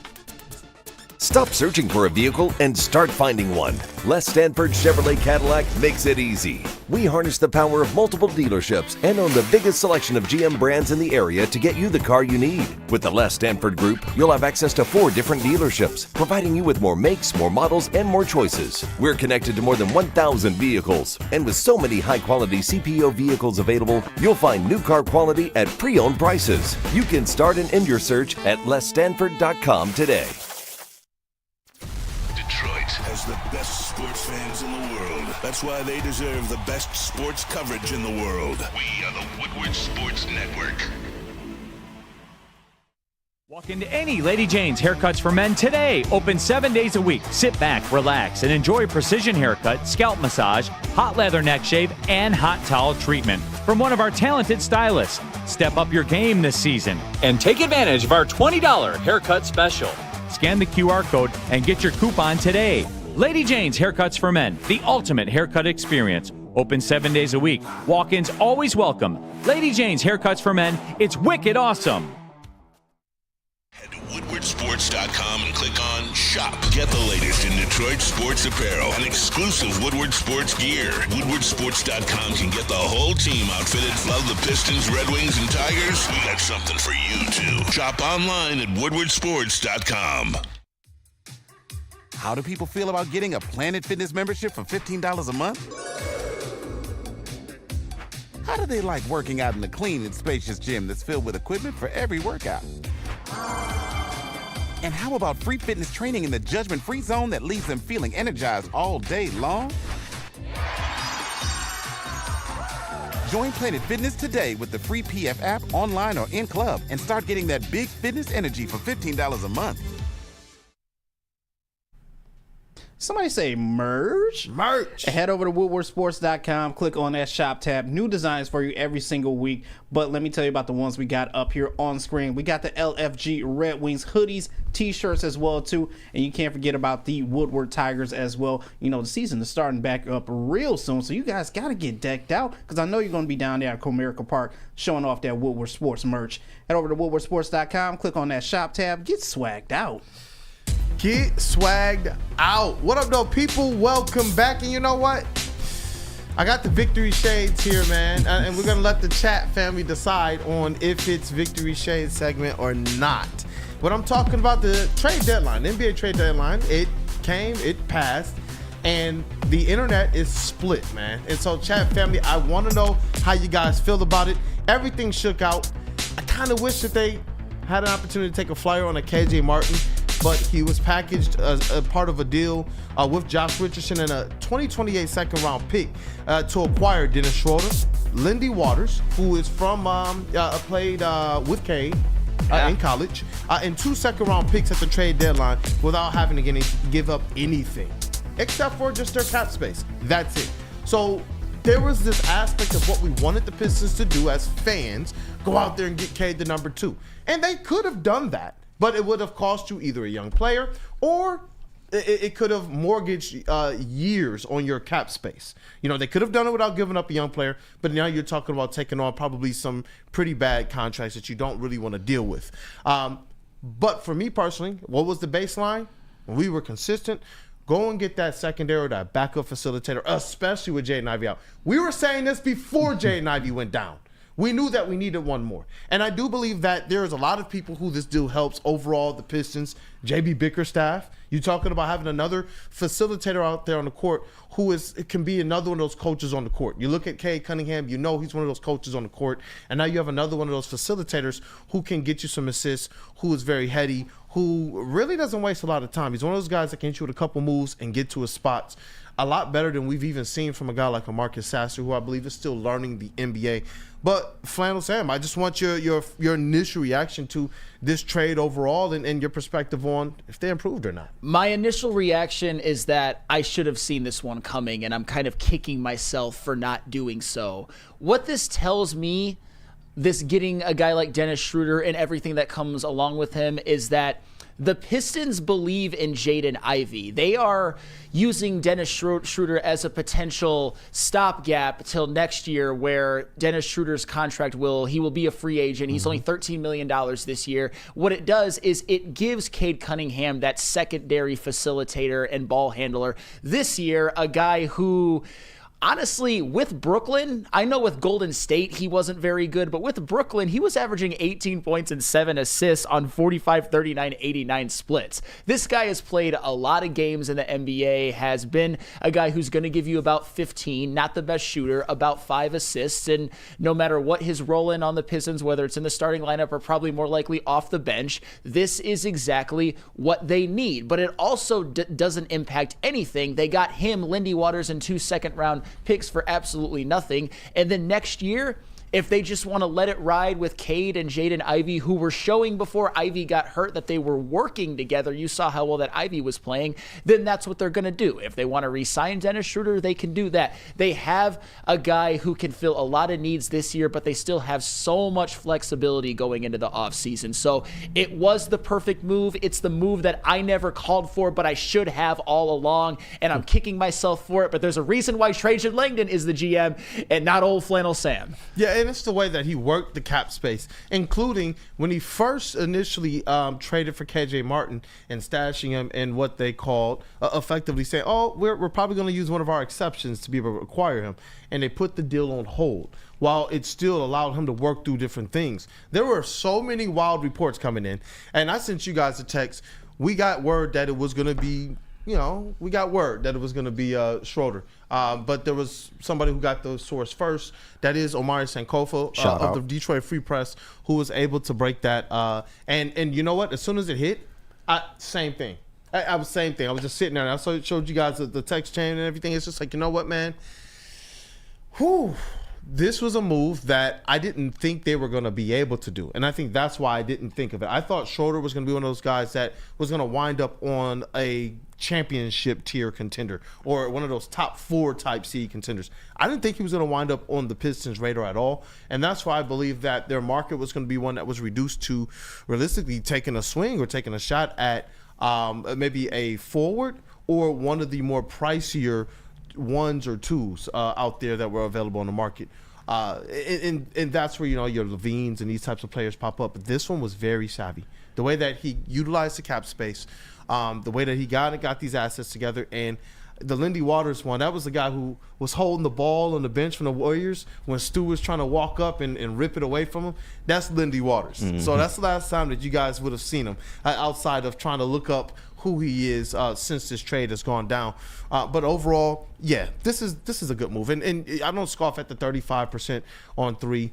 Stop searching for a vehicle and start finding one. Les Stanford Chevrolet Cadillac makes it easy. We harness the power of multiple dealerships and own the biggest selection of GM brands in the area to get you the car you need. With the Les Stanford Group, you'll have access to 4 different dealerships, providing you with more makes, more models, and more choices. We're connected to more than 1,000 vehicles, and with so many high-quality CPO vehicles available, you'll find new car quality at pre-owned prices. You can start and end your search at lesstanford.com today. Detroit has the best sports fans in the world. That's why they deserve the best sports coverage in the world. We are the Woodward Sports Network. Walk into any Lady Jane's Haircuts for Men today. Open 7 days a week. Sit back, relax, and enjoy precision haircut, scalp massage, hot leather neck shave, and hot towel treatment from one of our talented stylists. Step up your game this season and take advantage of our $20 haircut special. Scan the QR code and get your coupon today. Lady Jane's Haircuts for Men, the ultimate haircut experience. Open 7 days a week. Walk-ins always welcome. Lady Jane's Haircuts for Men. It's wicked awesome. Head to WoodwardSports.com and click on Shop. Get the latest in Detroit sports apparel and exclusive Woodward Sports gear. WoodwardSports.com can get the whole team outfitted. Love the Pistons, Red Wings, and Tigers? We got something for you, too. Shop online at WoodwardSports.com. How do people feel about getting a Planet Fitness membership for $15 a month? How do they like working out in a clean and spacious gym that's filled with equipment for every workout? And how about free fitness training in the judgment-free zone that leaves them feeling energized all day long? Join Planet Fitness today with the free PF app, online or in club, and start getting that big fitness energy for $15 a month. Somebody say merch. Head over to woodwardsports.com. Click on that shop tab. New designs for you every single week. But let me tell you about the ones we got up here on screen. We got the LFG Red Wings hoodies, t-shirts as well too. And you can't forget about the Woodward Tigers as well. You know, the season is starting back up real soon. So you guys got to get decked out because I know you're going to be down there at Comerica Park showing off that Woodward Sports merch. Head over to woodwardsports.com. Click on that shop tab. Get swagged out. Get swagged out. What up, though, people? Welcome back. And you know what? I got the victory shades here, man. And we're going to let the chat family decide on if it's victory shades segment or not. But I'm talking about the trade deadline, the NBA trade deadline. It came, it passed, and the internet is split, man. And so, chat family, I want to know how you guys feel about it. everything shook out. I kind of wish that they had an opportunity to take a flyer on a KJ Martin, but he was packaged as a part of a deal with Josh Richardson and a 2028 second-round pick to acquire Dennis Schroder, Lindy Waters, who is from played with Cade in college, and 2 second-round picks at the trade deadline without having to give up anything, except for just their cap space. That's it. So there was this aspect of what we wanted the Pistons to do as fans, go out there and get Cade the number 2. And they could have done that, but it would have cost you either a young player or it could have mortgaged years on your cap space. You know, they could have done it without giving up a young player, but now you're talking about taking on probably some pretty bad contracts that you don't really want to deal with. But for me personally, what was the baseline? When we were consistent, go and get that secondary, that backup facilitator, especially with Jaden Ivey out. We were saying this before Jaden Ivey went down. We knew that we needed one more. And I do believe that there's a lot of people who this deal helps overall, the Pistons, J.B. Bickerstaff. You're talking about having another facilitator out there on the court who can be another one of those coaches on the court. You look at Cade Cunningham, you know he's one of those coaches on the court. And now you have another one of those facilitators who can get you some assists, who is very heady, who really doesn't waste a lot of time. He's one of those guys that can hit you with a couple moves and get to his spots. A lot better than we've even seen from a guy like a Marcus Sasser, who I believe is still learning the NBA. But Flannel Sam, I just want your initial reaction to this trade overall and your perspective on if they improved or not. My initial reaction is that I should have seen this one coming, and I'm kind of kicking myself for not doing so. What this tells me, this getting a guy like Dennis Schroder and everything that comes along with him, is that the Pistons believe in Jaden Ivey. They are using Dennis Schroder as a potential stopgap till next year, where Dennis Schroder's contract will be a free agent. He's only $13 million this year. What it does is it gives Cade Cunningham that secondary facilitator and ball handler this year, a guy who, honestly, with Brooklyn, I know with Golden State he wasn't very good, but with Brooklyn, he was averaging 18 points and 7 assists on 45, 39, 89 splits. This guy has played a lot of games in the NBA, has been a guy who's going to give you about 15, not the best shooter, about 5 assists, and no matter what his role in on the Pistons, whether it's in the starting lineup or probably more likely off the bench, this is exactly what they need. But it also doesn't impact anything. They got him, Lindy Waters, and 2 second-round picks for absolutely nothing. And then next year, if they just want to let it ride with Cade and Jaden Ivey, who were showing before Ivey got hurt that they were working together, you saw how well that Ivey was playing, then that's what they're going to do. If they want to re-sign Dennis Schroder, they can do that. They have a guy who can fill a lot of needs this year, but they still have so much flexibility going into the offseason. So it was the perfect move. It's the move that I never called for, but I should have all along, and I'm kicking myself for it. But there's a reason why Trajan Langdon is the GM and not old Flannel Sam. Yeah, and it's the way that he worked the cap space, including when he first initially traded for KJ Martin and stashing him in what they called effectively saying, oh, we're probably going to use one of our exceptions to be able to acquire him. And they put the deal on hold while it still allowed him to work through different things. There were so many wild reports coming in. And I sent you guys a text. We got word that it was going to be Schroder. But there was somebody who got the source first. That is Omari Sankofa of the Detroit Free Press, who was able to break that. And you know what? As soon as it hit, same thing. I was same thing. I was just sitting there, and I showed you guys the text chain and everything. It's just like, you know what, man? Whew. This was a move that I didn't think they were going to be able to do. And I think that's why I didn't think of it. I thought Schroder was going to be one of those guys that was going to wind up on a championship tier contender or one of those top 4 type seed contenders. I didn't think he was going to wind up on the Pistons radar at all. And that's why I believe that their market was going to be one that was reduced to realistically taking a swing or taking a shot at maybe a forward or one of the more pricier 1s or 2s out there that were available on the market. And that's where, you know, your Levines and these types of players pop up. But this one was very savvy. The way that he utilized the cap space, the way that he got these assets together, and the Lindy Waters one, that was the guy who was holding the ball on the bench from the Warriors when Stu was trying to walk up and rip it away from him. That's Lindy Waters. Mm-hmm. So that's the last time that you guys would have seen him outside of trying to look up who he is since this trade has gone down. But overall, yeah, this is a good move. And I don't scoff at the 35% on 3.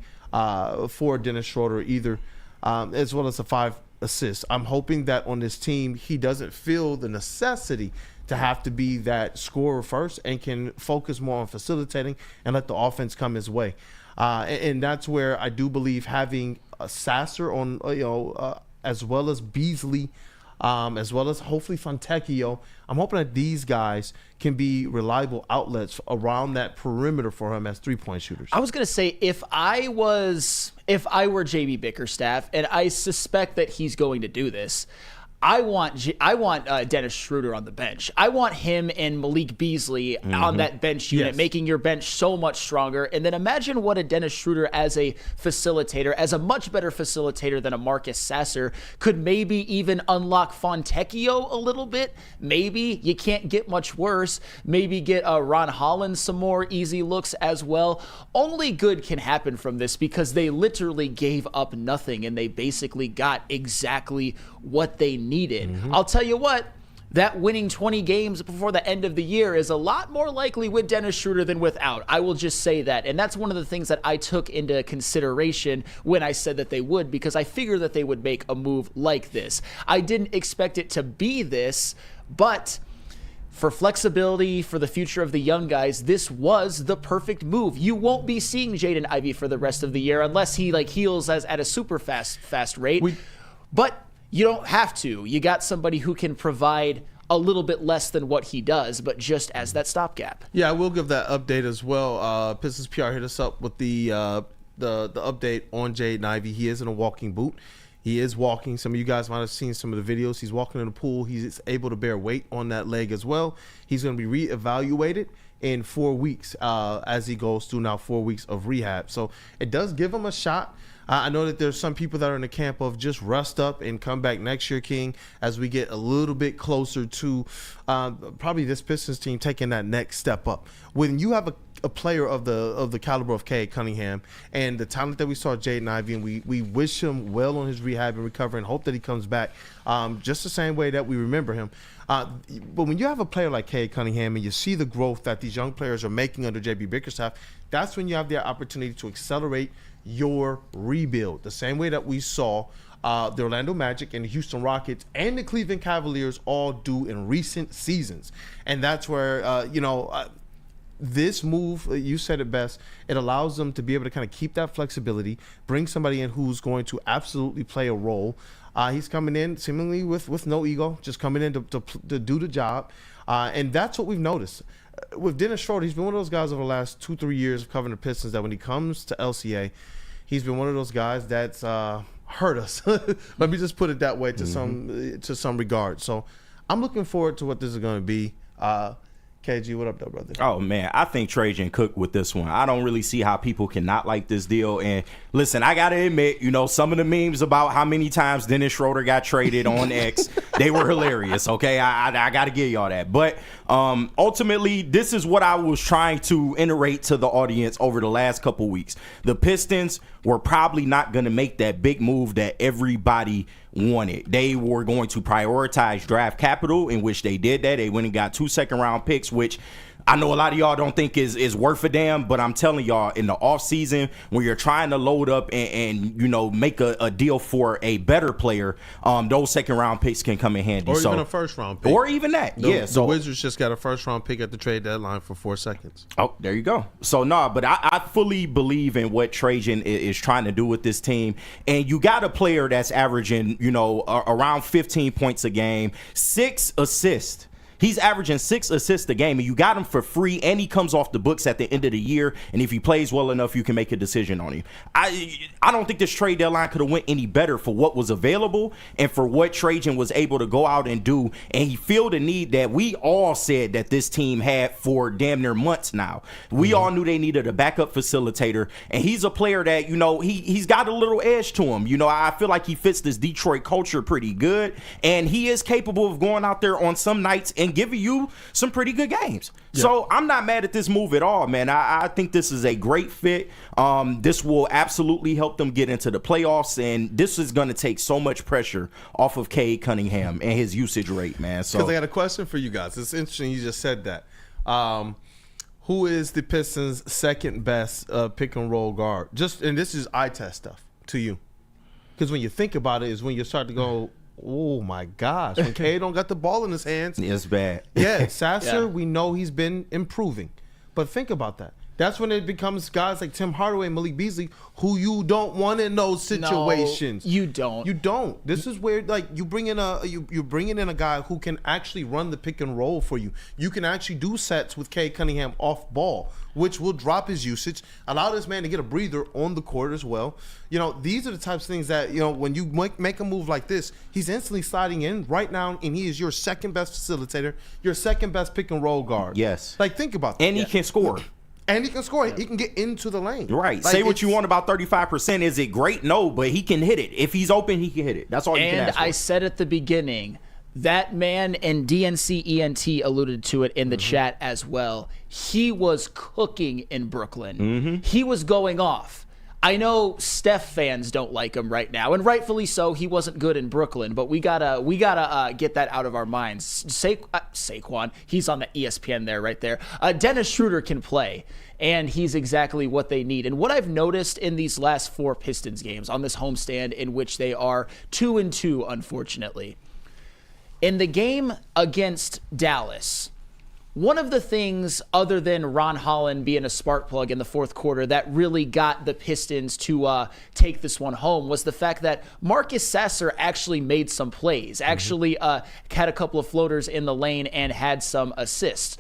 for Dennis Schroder either, as well as the 5 assists. I'm hoping that on this team, he doesn't feel the necessity to have to be that scorer first and can focus more on facilitating and let the offense come his way. And that's where I do believe having a Sasser on, as well as Beasley, as well as hopefully Fontecchio. I'm hoping that these guys can be reliable outlets around that perimeter for him as 3-point shooters. I was going to say, if I were JB Bickerstaff, and I suspect that he's going to do this, I want Dennis Schroder on the bench. I want him and Malik Beasley on that bench unit, making your bench so much stronger. And then imagine what a Dennis Schroder as a facilitator, as a much better facilitator than a Marcus Sasser, could maybe even unlock Fontecchio a little bit. Maybe. You can't get much worse. Maybe get Ron Holland some more easy looks as well. Only good can happen from this because they literally gave up nothing and they basically got exactly what they needed. I'll tell you what, that winning 20 games before the end of the year is a lot more likely with Dennis Schroder than without. I will just say that. And that's one of the things that I took into consideration when I said that they would, because I figured that they would make a move like this. I didn't expect it to be this, but for flexibility, for the future of the young guys, this was the perfect move. You won't be seeing Jaden Ivey for the rest of the year unless he heals at a super fast rate. But you don't have to. You got somebody who can provide a little bit less than what he does, but just as that stopgap. Yeah, I will give that update as well. Pistons PR hit us up with the update on Jaden Ivey. He is in a walking boot. He is walking. Some of you guys might have seen some of the videos. He's walking in the pool. He's able to bear weight on that leg as well. He's going to be reevaluated in 4 weeks as he goes through now 4 weeks of rehab. So it does give him a shot. I know that there's some people that are in the camp of just rest up and come back next year, King, as we get a little bit closer to probably this Pistons team taking that next step up. When you have a player of the caliber of Cade Cunningham and the talent that we saw Jaden Ivey, and we wish him well on his rehab and recovery and hope that he comes back just the same way that we remember him. But when you have a player like Cade Cunningham and you see the growth that these young players are making under JB Bickerstaff, that's when you have the opportunity to accelerate your rebuild, the same way that we saw the Orlando Magic and the Houston Rockets and the Cleveland Cavaliers all do in recent seasons. And that's where, this move, you said it best, it allows them to be able to kind of keep that flexibility, bring somebody in who's going to absolutely play a role. He's coming in seemingly with no ego, just coming in to do the job. And that's what we've noticed. With Dennis Schroder, he's been one of those guys over the last 2-3 years of covering the Pistons that when he comes to LCA, he's been one of those guys that's hurt us. Let me just put it that way to some regard. So I'm looking forward to what this is going to be. KG, what up, though, brother? Oh, man, I think Trajan cooked with this one. I don't really see how people cannot like this deal. And listen, I got to admit, some of the memes about how many times Dennis Schroder got traded on X, they were hilarious, okay? I got to give y'all that. But ultimately, this is what I was trying to iterate to the audience over the last couple weeks. The Pistons were probably not going to make that big move that everybody wanted. They were going to prioritize draft capital, in which they did that. They went and got 2 second-round picks, which I know a lot of y'all don't think is worth a damn, but I'm telling y'all, in the offseason, when you're trying to load up and make a deal for a better player, those second-round picks can come in handy. Or even a first-round pick. Or even that, The Wizards just got a first-round pick at the trade deadline for 4 seconds. Oh, there you go. So, but I fully believe in what Trajan is trying to do with this team. And you got a player that's averaging, around 15 points a game, 6 assists. He's averaging 6 assists a game, and you got him for free, and he comes off the books at the end of the year, and if he plays well enough, you can make a decision on him. I don't think this trade deadline could have went any better for what was available and for what Trajan was able to go out and do, and he filled a need that we all said that this team had for damn near months now. We all knew they needed a backup facilitator, and he's a player that, he's got a little edge to him. I feel like he fits this Detroit culture pretty good, and he is capable of going out there on some nights and giving you some pretty good games. Yeah. So I'm not mad at this move at all, man. I think this is a great fit. This will absolutely help them get into the playoffs, and this is going to take so much pressure off of Cade Cunningham and his usage rate, man. So, because I got a question for you guys. It's interesting you just said that. who is the Pistons' second best pick and roll guard? And this is eye test stuff to you, because when you think about it, is when you start to go, oh my gosh, when K don't got the ball in his hands, It's bad. yeah, Sasser, we know he's been improving, but think about that. That's when it becomes guys like Tim Hardaway and Malik Beasley who you don't want in those situations. No, you don't. You don't. This is where like you bring in you're bringing in a guy who can actually run the pick and roll for you. You can actually do sets with Cade Cunningham off ball, which will drop his usage, allow this man to get a breather on the court as well. You know, these are the types of things that, you know, when you make a move like this, he's instantly sliding in right now, and he is your second best facilitator, your second best pick and roll guard. Yes. Like, think about that. And he can score. And he can score. He can get into the lane. Right. Like, Say what you want about 35%. Is it great? No, but he can hit it. If he's open, he can hit it. That's all you can And ask for. I said at the beginning, that man, and DNCENT alluded to it in the chat as well, he was cooking in Brooklyn. He was going off. I know Steph fans don't like him right now, and rightfully so. He wasn't good in Brooklyn, but we gotta get that out of our minds. Saquon, he's on the ESPN there, right there. Dennis Schroder can play, and he's exactly what they need. And what I've noticed in these last 4 Pistons games on this homestand, in which they are 2-2, unfortunately, in the game against Dallas, one of the things, other than Ron Holland being a spark plug in the fourth quarter, that really got the Pistons to take this one home was the fact that Marcus Sasser actually made some plays, actually had a couple of floaters in the lane and had some assists.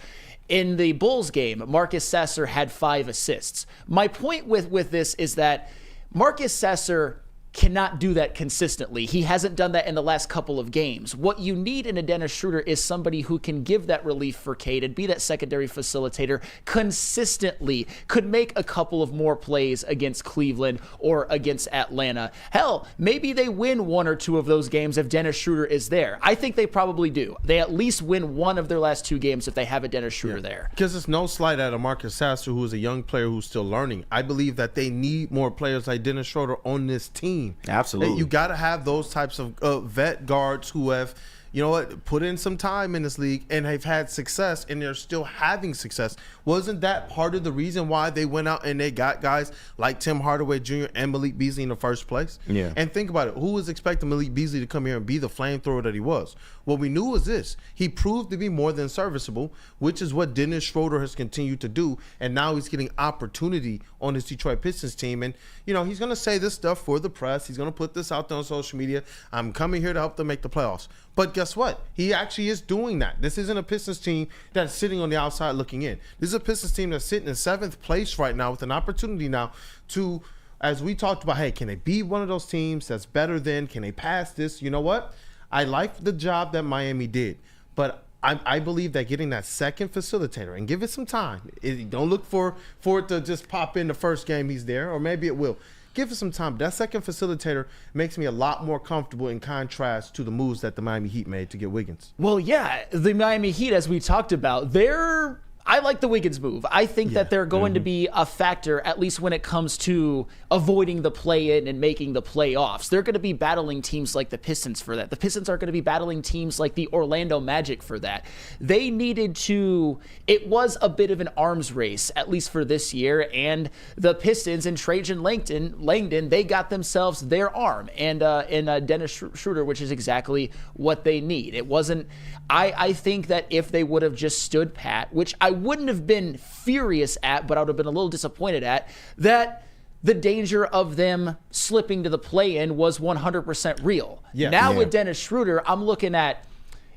In the Bulls game, Marcus Sasser had 5 assists. My point with this is that Marcus Sasser cannot do that consistently. He hasn't done that in the last couple of games. What you need in a Dennis Schroder is somebody who can give that relief for Cade and be that secondary facilitator consistently, could make a couple of more plays against Cleveland or against Atlanta. Hell, maybe they win 1 or 2 of those games if Dennis Schroder is there. I think they probably do. They at least win 1 of their last 2 games if they have a Dennis Schroder there. Because it's no slight at a Marcus Sasser, who is a young player who's still learning. I believe that they need more players like Dennis Schroder on this team. Absolutely. You got to have those types of vet guards who have, you know what, put in some time in this league and have had success, and they're still having success. Wasn't that part of the reason why they went out and they got guys like Tim Hardaway Jr. and Malik Beasley in the first place? Yeah. And think about it. Who was expecting Malik Beasley to come here and be the flamethrower that he was? What we knew was this. He proved to be more than serviceable, which is what Dennis Schroder has continued to do. And now he's getting opportunity on his Detroit Pistons team. And, you know, he's going to say this stuff for the press. He's going to put this out there on social media. I'm coming here to help them make the playoffs. But guess what? He actually is doing that. This isn't a Pistons team that's sitting on the outside looking in. This is a Pistons team that's sitting in 7th place right now with an opportunity now to, as we talked about, hey, can they be one of those teams that's better than, can they pass this? You know what? I like the job that Miami did, but I believe that getting that second facilitator, and give it some time. Don't look for it to just pop in the first game he's there, or maybe it will. Give it some time. That second facilitator makes me a lot more comfortable in contrast to the moves that the Miami Heat made to get Wiggins. Well, yeah, the Miami Heat, as we talked about, I like the Wiggins move. I think that they're going to be a factor, at least when it comes to avoiding the play-in and making the playoffs. They're going to be battling teams like the Pistons for that. The Pistons are going to be battling teams like the Orlando Magic for that. They needed to, it was a bit of an arms race, at least for this year, and the Pistons and Trajan Langdon, they got themselves their arm, and Dennis Schroder, which is exactly what they need. It wasn't, I think that if they would have just stood pat, which I wouldn't have been furious at, but I would have been a little disappointed at, that the danger of them slipping to the play-in was 100% real. With Dennis Schroder, I'm looking at,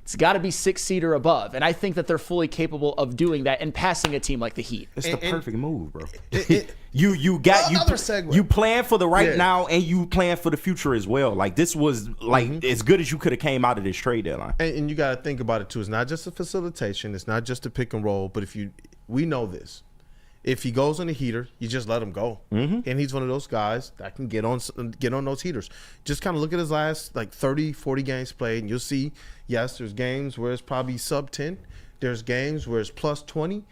it's got to be 6 seed or above, and I think that they're fully capable of doing that and passing a team like the Heat. It's the perfect move, bro. Another segue. You plan for the right now, and you plan for the future as well. Like, this was like as good as you could have came out of this trade deadline. And you got to think about it too. It's not just a facilitation. It's not just a pick and roll. But we know this. If he goes on a heater, you just let him go. And he's one of those guys that can get on those heaters. Just kind of look at his last 30, 40 games played, and you'll see, yes, there's games where it's probably sub 10. There's games where it's plus 20,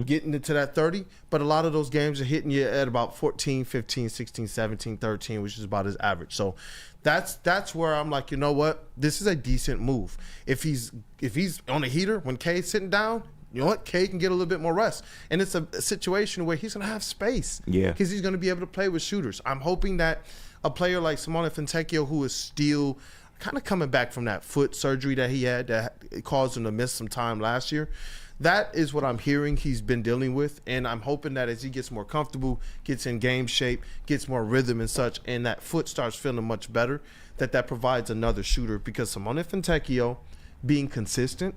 getting into that 30. But a lot of those games are hitting you at about 14, 15, 16, 17, 13, which is about his average. So that's where I'm like, you know what? This is a decent move. If he's on a heater when Cade's sitting down, you know what, Cade can get a little bit more rest. And it's a situation where he's going to have space. Yeah. Because he's going to be able to play with shooters. I'm hoping that a player like Simone Fontecchio, who is still kind of coming back from that foot surgery that he had that caused him to miss some time last year, that is what I'm hearing he's been dealing with. And I'm hoping that as he gets more comfortable, gets in game shape, gets more rhythm and such, and that foot starts feeling much better, that provides another shooter. Because Simone Fontecchio being consistent,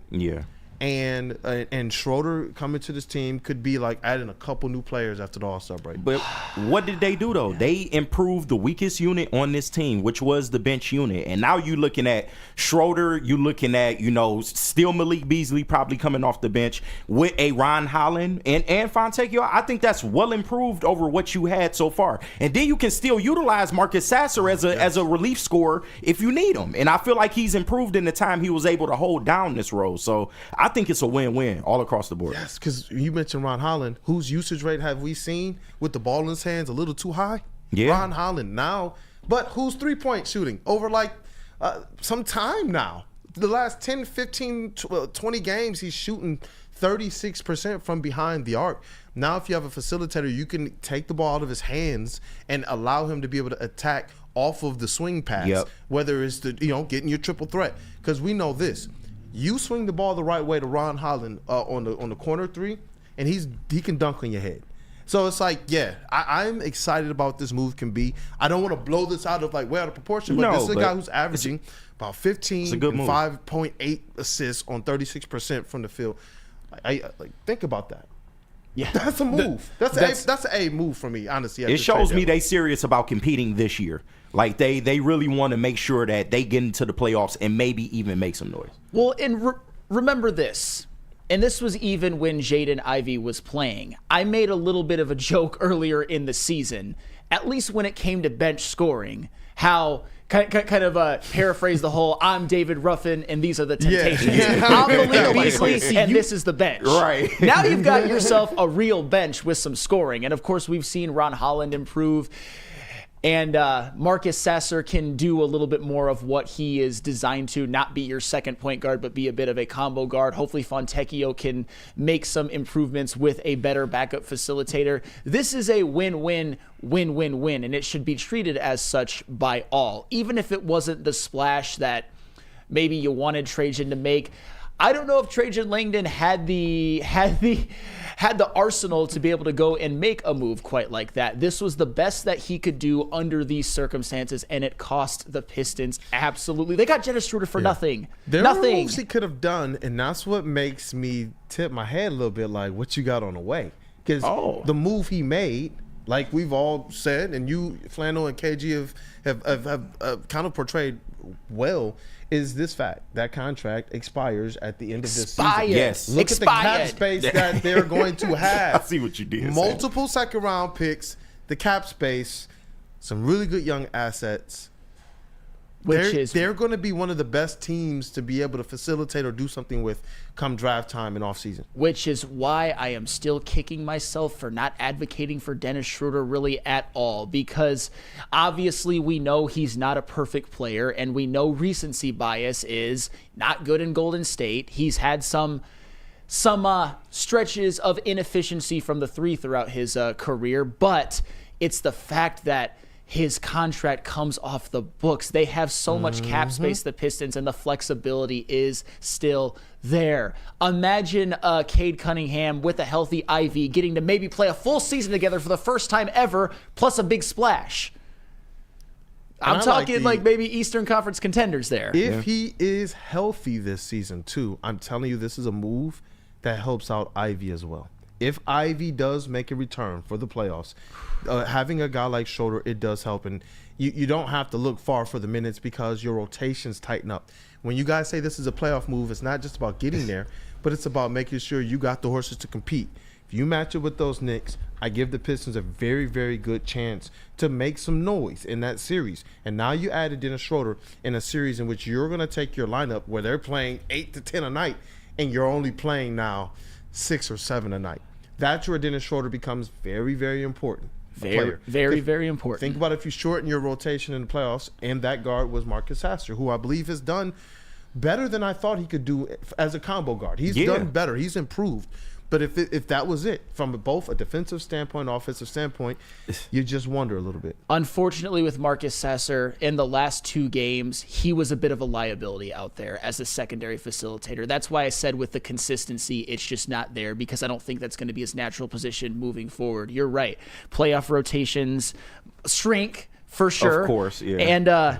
and Schroder coming to this team could be like adding a couple new players after the All-Star break. But what did they do, though? They improved the weakest unit on this team, which was the bench unit. And now you're looking at Schroder, you're looking at, still Malik Beasley probably coming off the bench with a Ron Holland and Fontecchio. I think that's well improved over what you had so far. And then you can still utilize Marcus Sasser as a relief scorer if you need him. And I feel like he's improved in the time he was able to hold down this role. So I think it's a win-win all across the board. Yes, because you mentioned Ron Holland. Whose usage rate have we seen with the ball in his hands a little too high? Yeah. Ron Holland now. But who's three-point shooting over some time now? The last 10, 15, 20 games, he's shooting 36% from behind the arc. Now if you have a facilitator, you can take the ball out of his hands and allow him to be able to attack off of the swing pass, whether it's getting your triple threat. Because we know this. You swing the ball the right way to Ron Holland on the corner three, and he can dunk on your head. So it's like, I'm excited about what this move can be. I don't want to blow this out of way out of proportion, but this is a guy who's averaging about 15 and 5.8 assists on 36% from the field. I think about that. Yeah, that's a move. That's a move for me, honestly. It shows me they serious about competing this year. Like they really want to make sure that they get into the playoffs and maybe even make some noise. Well, and remember this, and this was even when Jaden Ivey was playing. I made a little bit of a joke earlier in the season, at least when it came to bench scoring, how kind of paraphrase the whole "I'm David Ruffin and these are the Temptations." I'm Malik Beasley and this is the bench. Right. Now you've got yourself a real bench with some scoring, and of course we've seen Ron Holland improve. And Marcus Sasser can do a little bit more of what he is designed to, not be your second point guard, but be a bit of a combo guard. Hopefully Fontecchio can make some improvements with a better backup facilitator. This is a win-win, win-win-win, and it should be treated as such by all. Even if it wasn't the splash that maybe you wanted Trajan to make. I don't know if Trajan Langdon had the arsenal to be able to go and make a move quite like that. This was the best that he could do under these circumstances, and it cost the Pistons absolutely. They got Dennis Schroder for nothing. There are moves he could have done, and that's what makes me tip my head a little bit like, what you got on the way? Because the move he made, like we've all said, and you, Flannel and KG have kind of portrayed well, is this fact that contract expires at the end of this season. Yes. Look at the cap space that they're going to have. I see what you did. Multiple second-round picks, the cap space, some really good young assets. They're going to be one of the best teams to be able to facilitate or do something with come draft time and offseason. Which is why I am still kicking myself for not advocating for Dennis Schroder really at all, because obviously we know he's not a perfect player, and we know recency bias is not good in Golden State. He's had some stretches of inefficiency from the three throughout his career, but it's the fact that his contract comes off the books. They have so much cap space, the Pistons, and the flexibility is still there. Imagine Cade Cunningham with a healthy Ivy getting to maybe play a full season together for the first time ever, plus a big splash. I'm talking like maybe Eastern Conference contenders there. If he is healthy this season, too, I'm telling you, this is a move that helps out Ivy as well. If Ivy does make a return for the playoffs, having a guy like Schroder, it does help. And you don't have to look far for the minutes because your rotations tighten up. When you guys say this is a playoff move, it's not just about getting there, but it's about making sure you got the horses to compete. If you match it with those Knicks, I give the Pistons a very, very good chance to make some noise in that series. And now you added Dennis Schroder in a series in which you're going to take your lineup where they're playing 8 to 10 a night, and you're only playing now 6 or 7 a night. That's where Dennis Schroder becomes very, very important. Very important. Think about if you shorten your rotation in the playoffs, and that guard was Marcus Sasser, who I believe has done better than I thought he could do as a combo guard. He's done better. He's improved. But if that was it, from both a defensive standpoint, offensive standpoint, you just wonder a little bit. Unfortunately, with Marcus Sasser, in the last 2 games, he was a bit of a liability out there as a secondary facilitator. That's why I said with the consistency, it's just not there, because I don't think that's going to be his natural position moving forward. You're right. Playoff rotations shrink for sure. Of course, yeah. And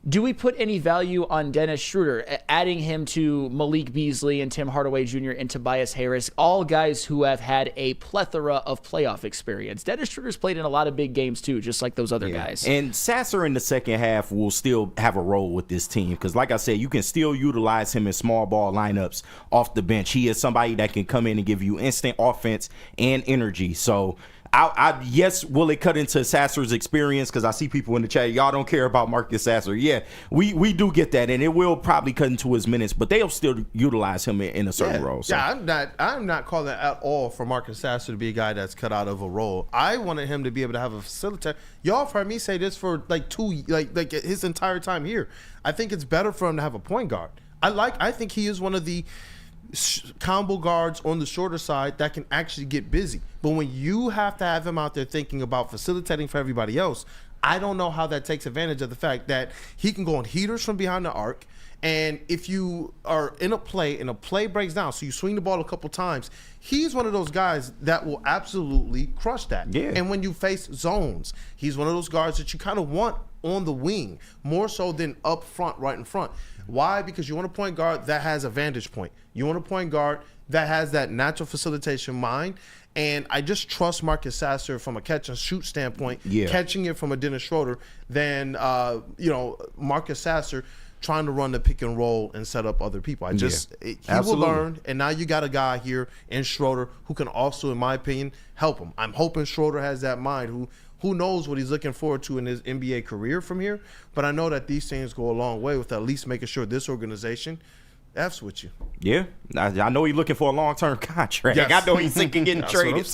do we put any value on Dennis Schroder, adding him to Malik Beasley and Tim Hardaway Jr. and Tobias Harris, all guys who have had a plethora of playoff experience? Dennis Schroder's played in a lot of big games too, just like those other guys. And Sasser in the second half will still have a role with this team because, like I said, you can still utilize him in small ball lineups off the bench. He is somebody that can come in and give you instant offense and energy. So, yes, will it cut into Sasser's experience? Because I see people in the chat, y'all don't care about Marcus Sasser. Yeah, we do get that, and it will probably cut into his minutes, but they'll still utilize him in a certain role. So. Yeah, I'm not calling at all for Marcus Sasser to be a guy that's cut out of a role. I wanted him to be able to have a facilitator. Y'all have heard me say this for like his entire time here. I think it's better for him to have a point guard. I think he is one of the combo guards on the shorter side that can actually get busy. But when you have to have him out there thinking about facilitating for everybody else, I don't know how that takes advantage of the fact that he can go on heaters from behind the arc. And if you are in a play and a play breaks down, so you swing the ball a couple times, he's one of those guys that will absolutely crush that. Yeah. And when you face zones, he's one of those guards that you kind of want on the wing, more so than up front, right in front. Why? Because you want a point guard that has a vantage point. You want a point guard that has that natural facilitation mind. And I just trust Marcus Sasser from a catch and shoot standpoint, catching it from a Dennis Schroder, than Marcus Sasser trying to run the pick and roll and set up other people. He will learn, and now you got a guy here in Schroder who can also, in my opinion, help him. I'm hoping Schroder has that mind, who knows what he's looking forward to in his NBA career from here, but I know that these things go a long way with at least making sure this organization F's with you. Yeah, I know he's looking for a long-term contract. Yes. I know he's thinking getting traded.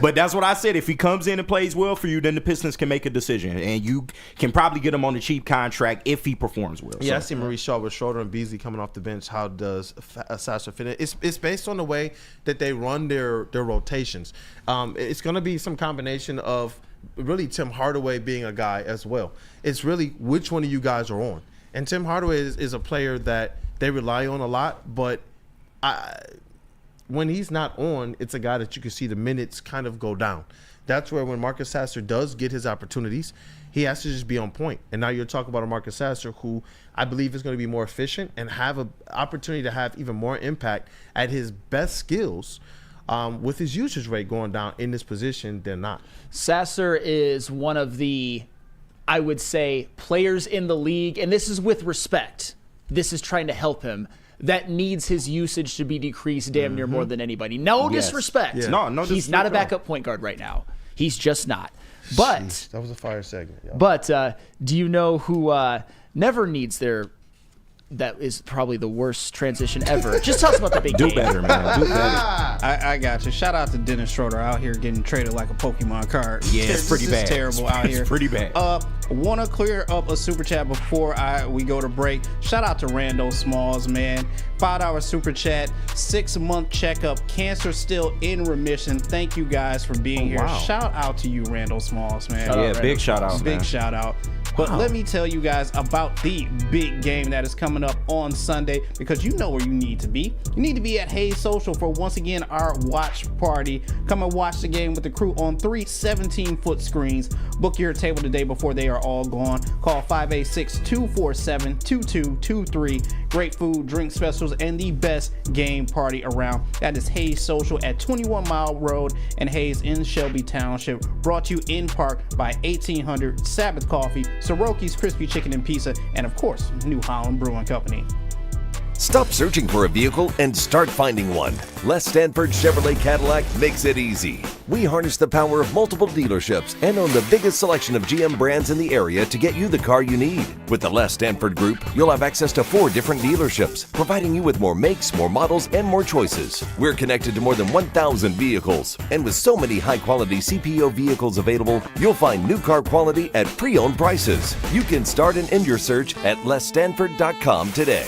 But that's what I said. If he comes in and plays well for you, then the Pistons can make a decision, and you can probably get him on a cheap contract if he performs well. Yeah, I see Maurice Shaw with Schroder and Beasley coming off the bench. How does Sasser fit in? It's based on the way that they run their rotations. It's going to be some combination of really Tim Hardaway being a guy as well. It's really which one of you guys are on. And Tim Hardaway is a player that they rely on a lot, but when he's not on, it's a guy that you can see the minutes kind of go down. That's where when Marcus Sasser does get his opportunities, he has to just be on point. And now you're talking about a Marcus Sasser who I believe is going to be more efficient and have an opportunity to have even more impact at his best skills with his usage rate going down in this position than not. Sasser is one of the, I would say, players in the league, and this is with respect. This is trying to help him, that needs his usage to be decreased damn near more than anybody. No disrespect. Yeah. No he's not a backup point guard right now. He's just not. But Jeez, that was a fire segment. Yo. But do you know who never needs their? That is probably the worst transition ever. Just tell us about the big game. Do better, man. Do better. I got you. Shout out to Dennis Schroder out here getting traded like a Pokemon card. Yeah, it's pretty This bad. is terrible out here. It's pretty bad. Want to clear up a super chat before we go to break. Shout out to Randall Smalls, man. $5 super chat, 6-month checkup, cancer still in remission. Thank you guys for being here. Wow. Shout out to you, Randall Smalls, man. Big shout out, Big man. shout out. But let me tell you guys about the big game that is coming up on Sunday, because you know where you need to be. You need to be at Hayes Social for, once again, our watch party. Come and watch the game with the crew on 3 17-foot screens. Book your table today before they are all gone. Call 586-247-2223. Great food, drink specials, and the best game party around. That is Hayes Social at 21 Mile Road and Hayes in Shelby Township. Brought to you in part by 1800 Sabbath Coffee, Soroki's Crispy Chicken and Pizza, and of course, New Holland Brewing Company. Stop searching for a vehicle and start finding one. Les Stanford Chevrolet Cadillac makes it easy. We harness the power of multiple dealerships and own the biggest selection of GM brands in the area to get you the car you need. With the Les Stanford Group, you'll have access to 4 different dealerships, providing you with more makes, more models, and more choices. We're connected to more than 1,000 vehicles, and with so many high-quality CPO vehicles available, you'll find new car quality at pre-owned prices. You can start and end your search at lesstanford.com today.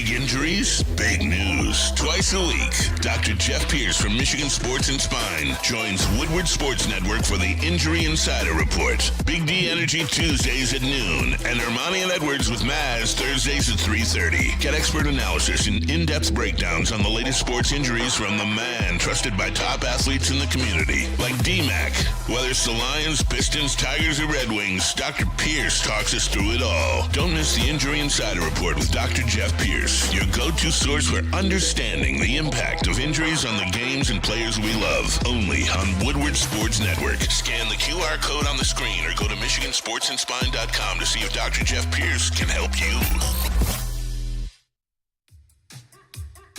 Big injuries, big news. Twice a week, Dr. Jeff Pierce from Michigan Sports and Spine joins Woodward Sports Network for the Injury Insider Report. Big D Energy Tuesdays at noon, and Ermanni and Edwards with Maz Thursdays at 3:30. Get expert analysis and in-depth breakdowns on the latest sports injuries from the man trusted by top athletes in the community, like D-Mac. Whether it's the Lions, Pistons, Tigers, or Red Wings, Dr. Pierce talks us through it all. Don't miss the Injury Insider Report with Dr. Jeff Pierce, your go-to source for understanding the impact of injuries on the games and players we love. Only on Woodward Sports Network. Scan the QR code on the screen or go to MichiganSportsandSpine.com to see if Dr. Jeff Pierce can help you.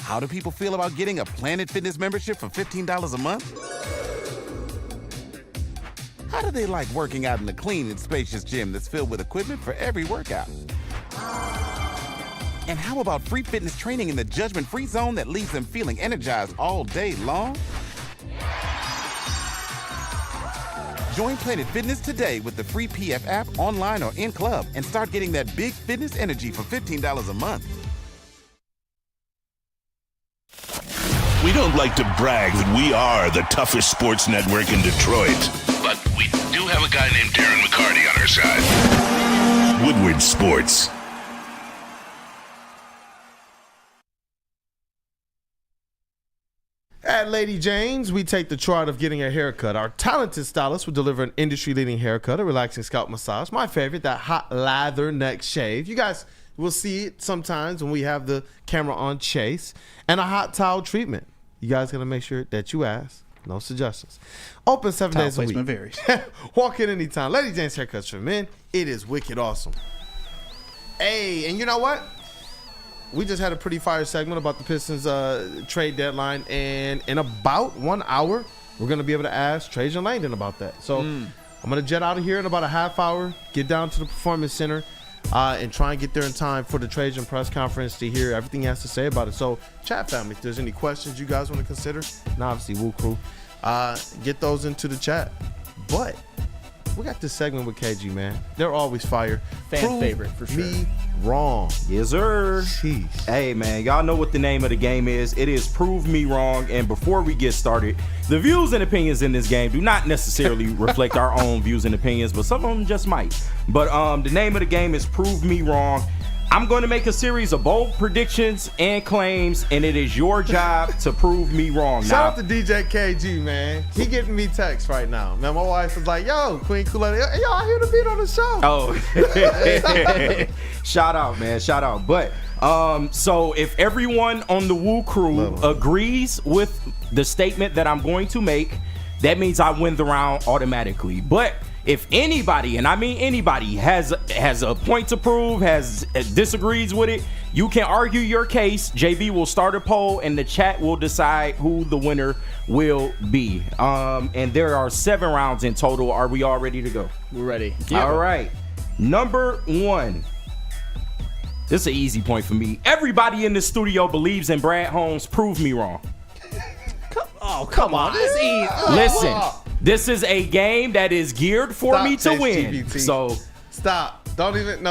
How do people feel about getting a Planet Fitness membership for $15 a month? How do they like working out in a clean and spacious gym that's filled with equipment for every workout? And how about free fitness training in the judgment-free zone that leaves them feeling energized all day long? Join Planet Fitness today with the free PF app, online or in club, and start getting that big fitness energy for $15 a month. We don't like to brag that we are the toughest sports network in Detroit, but we do have a guy named Darren McCarty on our side. Woodward Sports. At Lady Jane's, we take the chore out of getting a haircut. Our talented stylist will deliver an industry-leading haircut, a relaxing scalp massage. My favorite, that hot lather neck shave. You guys will see it sometimes when we have the camera on Chase. And a hot towel treatment. You guys got to make sure that you ask. No suggestions. Open 7 Towel days a week. placement varies. Walk in anytime. Lady Jane's Haircuts for Men. It is wicked awesome. Hey, and you know what? We just had a pretty fire segment about the Pistons trade deadline, and in about 1 hour, we're going to be able to ask Trajan Langdon about that. So I'm going to jet out of here in about a half hour, get down to the Performance Center, and try and get there in time for the Trajan press conference to hear everything he has to say about it. So, chat family, if there's any questions you guys want to consider, and obviously WUW Crew, get those into the chat. But we got this segment with KG, man. They're always fire. Fan favorite, for sure. Me wrong. Yes, sir. Jeez. Hey, man, y'all know what the name of the game is. It is Prove Me Wrong. And before we get started, the views and opinions in this game do not necessarily reflect our own views and opinions, but some of them just might. But the name of the game is Prove Me Wrong. I'm going to make a series of bold predictions and claims, and it is your job to prove me wrong. Shout out to DJ KG, man. He getting me texts right now. Man, my wife was like, yo, Queen Kool-Aid, yo, I hear the beat on the show. Oh. Shout out, man. Shout out. But so if everyone on the WUW Crew agrees with the statement that I'm going to make, that means I win the round automatically. But if anybody, and I mean anybody, has a point to prove, disagrees with it, you can argue your case. JB will start a poll, and the chat will decide who the winner will be. And there are 7 rounds in total. Are we all ready to go? We're ready. Yeah. All right. Number 1. This is an easy point for me. Everybody in the studio believes in Brad Holmes. Prove me wrong. Come on. This is easy. Listen. This is a game that is geared for me to win. GPT. So stop. Don't even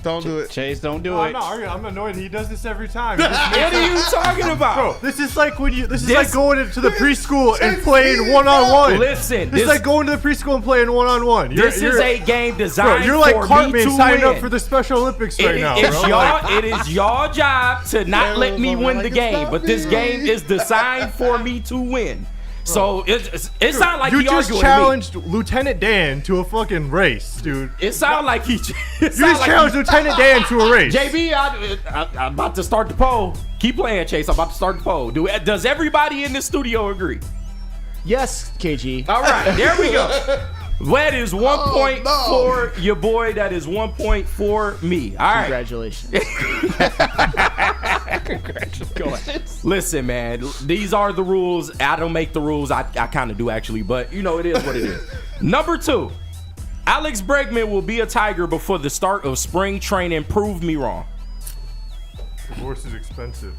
don't do it. Chase, don't do it. I'm annoyed. He does this every time. What are you talking about? Bro, this is like when this is like going to the preschool and playing one-on-one. Listen, this is like going to the preschool and playing one-on-one. This is a game designed you're like for Cartman me to signing win. up for the Special Olympics right now, bro. It is your job to not let me win the game, but this game is designed for me to win. So it sounds like he just arguing challenged Lieutenant Dan to a fucking race, dude. It sounds like he. You just challenged Lieutenant Dan to a race. JB, I'm about to start the poll. Keep playing, Chase. I'm about to start the poll. Does everybody in the studio agree? Yes, KG. All right, there we go. That is 1 point for your boy. That is 1 point for me. All right. Congratulations. Congratulations. Go ahead. Listen, man, these are the rules. I don't make the rules. I kind of do, actually. But, you know, it is what it is. Number 2, Alex Bregman will be a Tiger before the start of spring training. Prove me wrong. Divorce is expensive.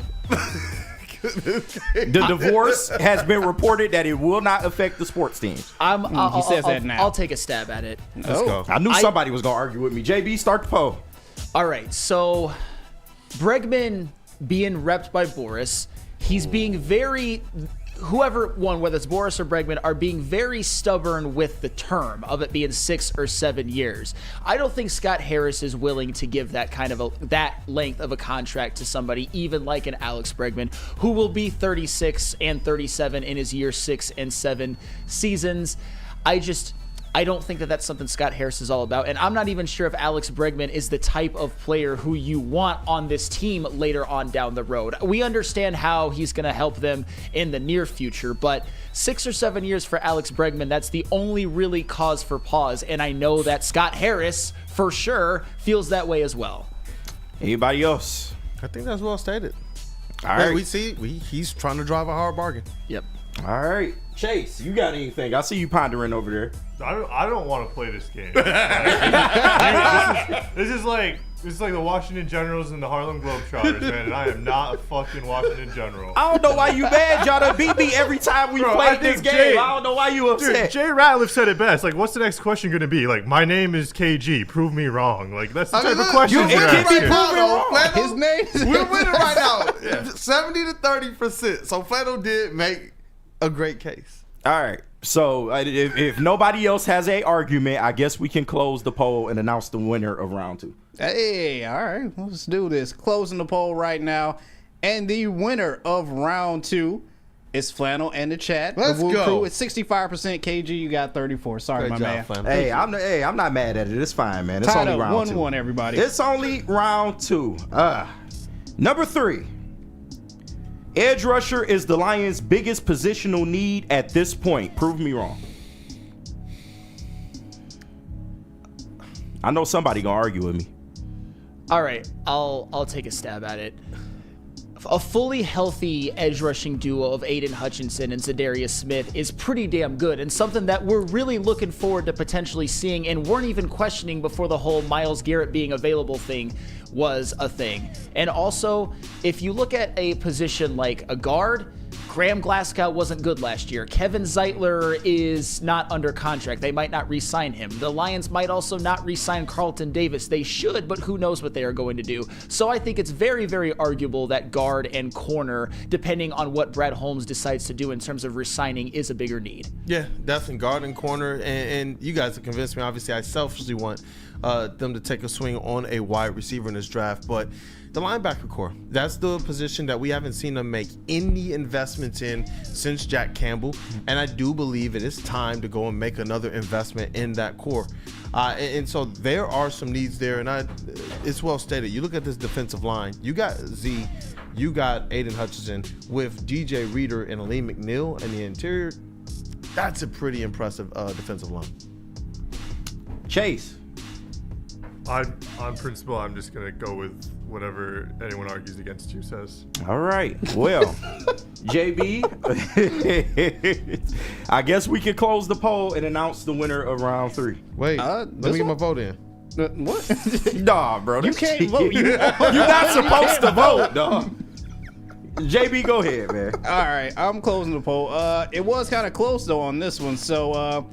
The divorce has been reported that it will not affect the sports teams. He says that now. I'll take a stab at it. Let's go. I knew somebody was going to argue with me. JB, start the poll. All right, so Bregman being repped by Boris, he's being very, whoever won, whether it's Boris or Bregman, are being very stubborn with the term of it being 6 or 7 years. I don't think Scott Harris is willing to give that kind of that length of a contract to somebody, even like an Alex Bregman, who will be 36 and 37 in his year 6 and 7 seasons. I don't think that that's something Scott Harris is all about. And I'm not even sure if Alex Bregman is the type of player who you want on this team later on down the road. We understand how he's going to help them in the near future, but 6 or 7 years for Alex Bregman, that's the only really cause for pause. And I know that Scott Harris, for sure, feels that way as well. Anybody else? I think that's well stated. All right. He's trying to drive a hard bargain. Yep. All right. Chase, you got anything? I see you pondering over there. I don't want to play this game. This is like the Washington Generals and the Harlem Globetrotters, man, and I am not a fucking Washington General. I don't know why you mad. Y'all done beat me every time we played this game. I don't know why you upset. Dude, Jay Ratliff said it best. Like, what's the next question going to be? Like, my name is KG. Prove me wrong. Like, that's the type of question you're asking. His name is... We're winning right now. 70 to 30%. So Flannel did make a great case. All right. So if nobody else has a argument, I guess we can close the poll and announce the winner of round 2. Hey, all right, let's do this. Closing the poll right now. And the winner of round 2 is Flannel and the chat. Let's the WUW go. Crew. It's 65%. KG, you got 34. Sorry, Great my job, man. Flannel. Hey, I'm not mad at it. It's fine, man. It's Tied only up round 2. 1-1, everybody. It's only round 2. Number 3. Edge rusher is the Lions' biggest positional need at this point. Prove me wrong. I know somebody gonna argue with me. All right, I'll take a stab at it. A fully healthy edge rushing duo of Aiden Hutchinson and Zadarius Smith is pretty damn good, and something that we're really looking forward to potentially seeing and weren't even questioning before the whole Myles Garrett being available thing was a thing. And also, if you look at a position like a guard, Graham Glasgow wasn't good last year. Kevin Zeitler is not under contract. They might not re-sign him. The Lions might also not re-sign Carlton Davis. They should, but who knows what they are going to do. So I think it's very, very arguable that guard and corner, depending on what Brad Holmes decides to do in terms of re-signing, is a bigger need. Yeah, definitely guard and corner. And you guys have convinced me. Obviously, I selfishly want them to take a swing on a wide receiver in this draft, but the linebacker core, that's the position that we haven't seen them make any investments in since Jack Campbell, and I do believe it is time to go and make another investment in that core. And so there are some needs there, and it's well stated. You look at this defensive line, you got Z, you got Aiden Hutchinson with DJ Reader and Aleem McNeil in the interior. That's a pretty impressive defensive line. Chase. On principle, I'm just going to go with whatever anyone argues against you says. All right. Well, JB, I guess we can close the poll and announce the winner of round 3. Wait, let me get my vote in. What? Nah, bro. You can't vote. You're not supposed to vote, dog. JB, go ahead, man. All right, I'm closing the poll. It was kind of close, though, on this one. So,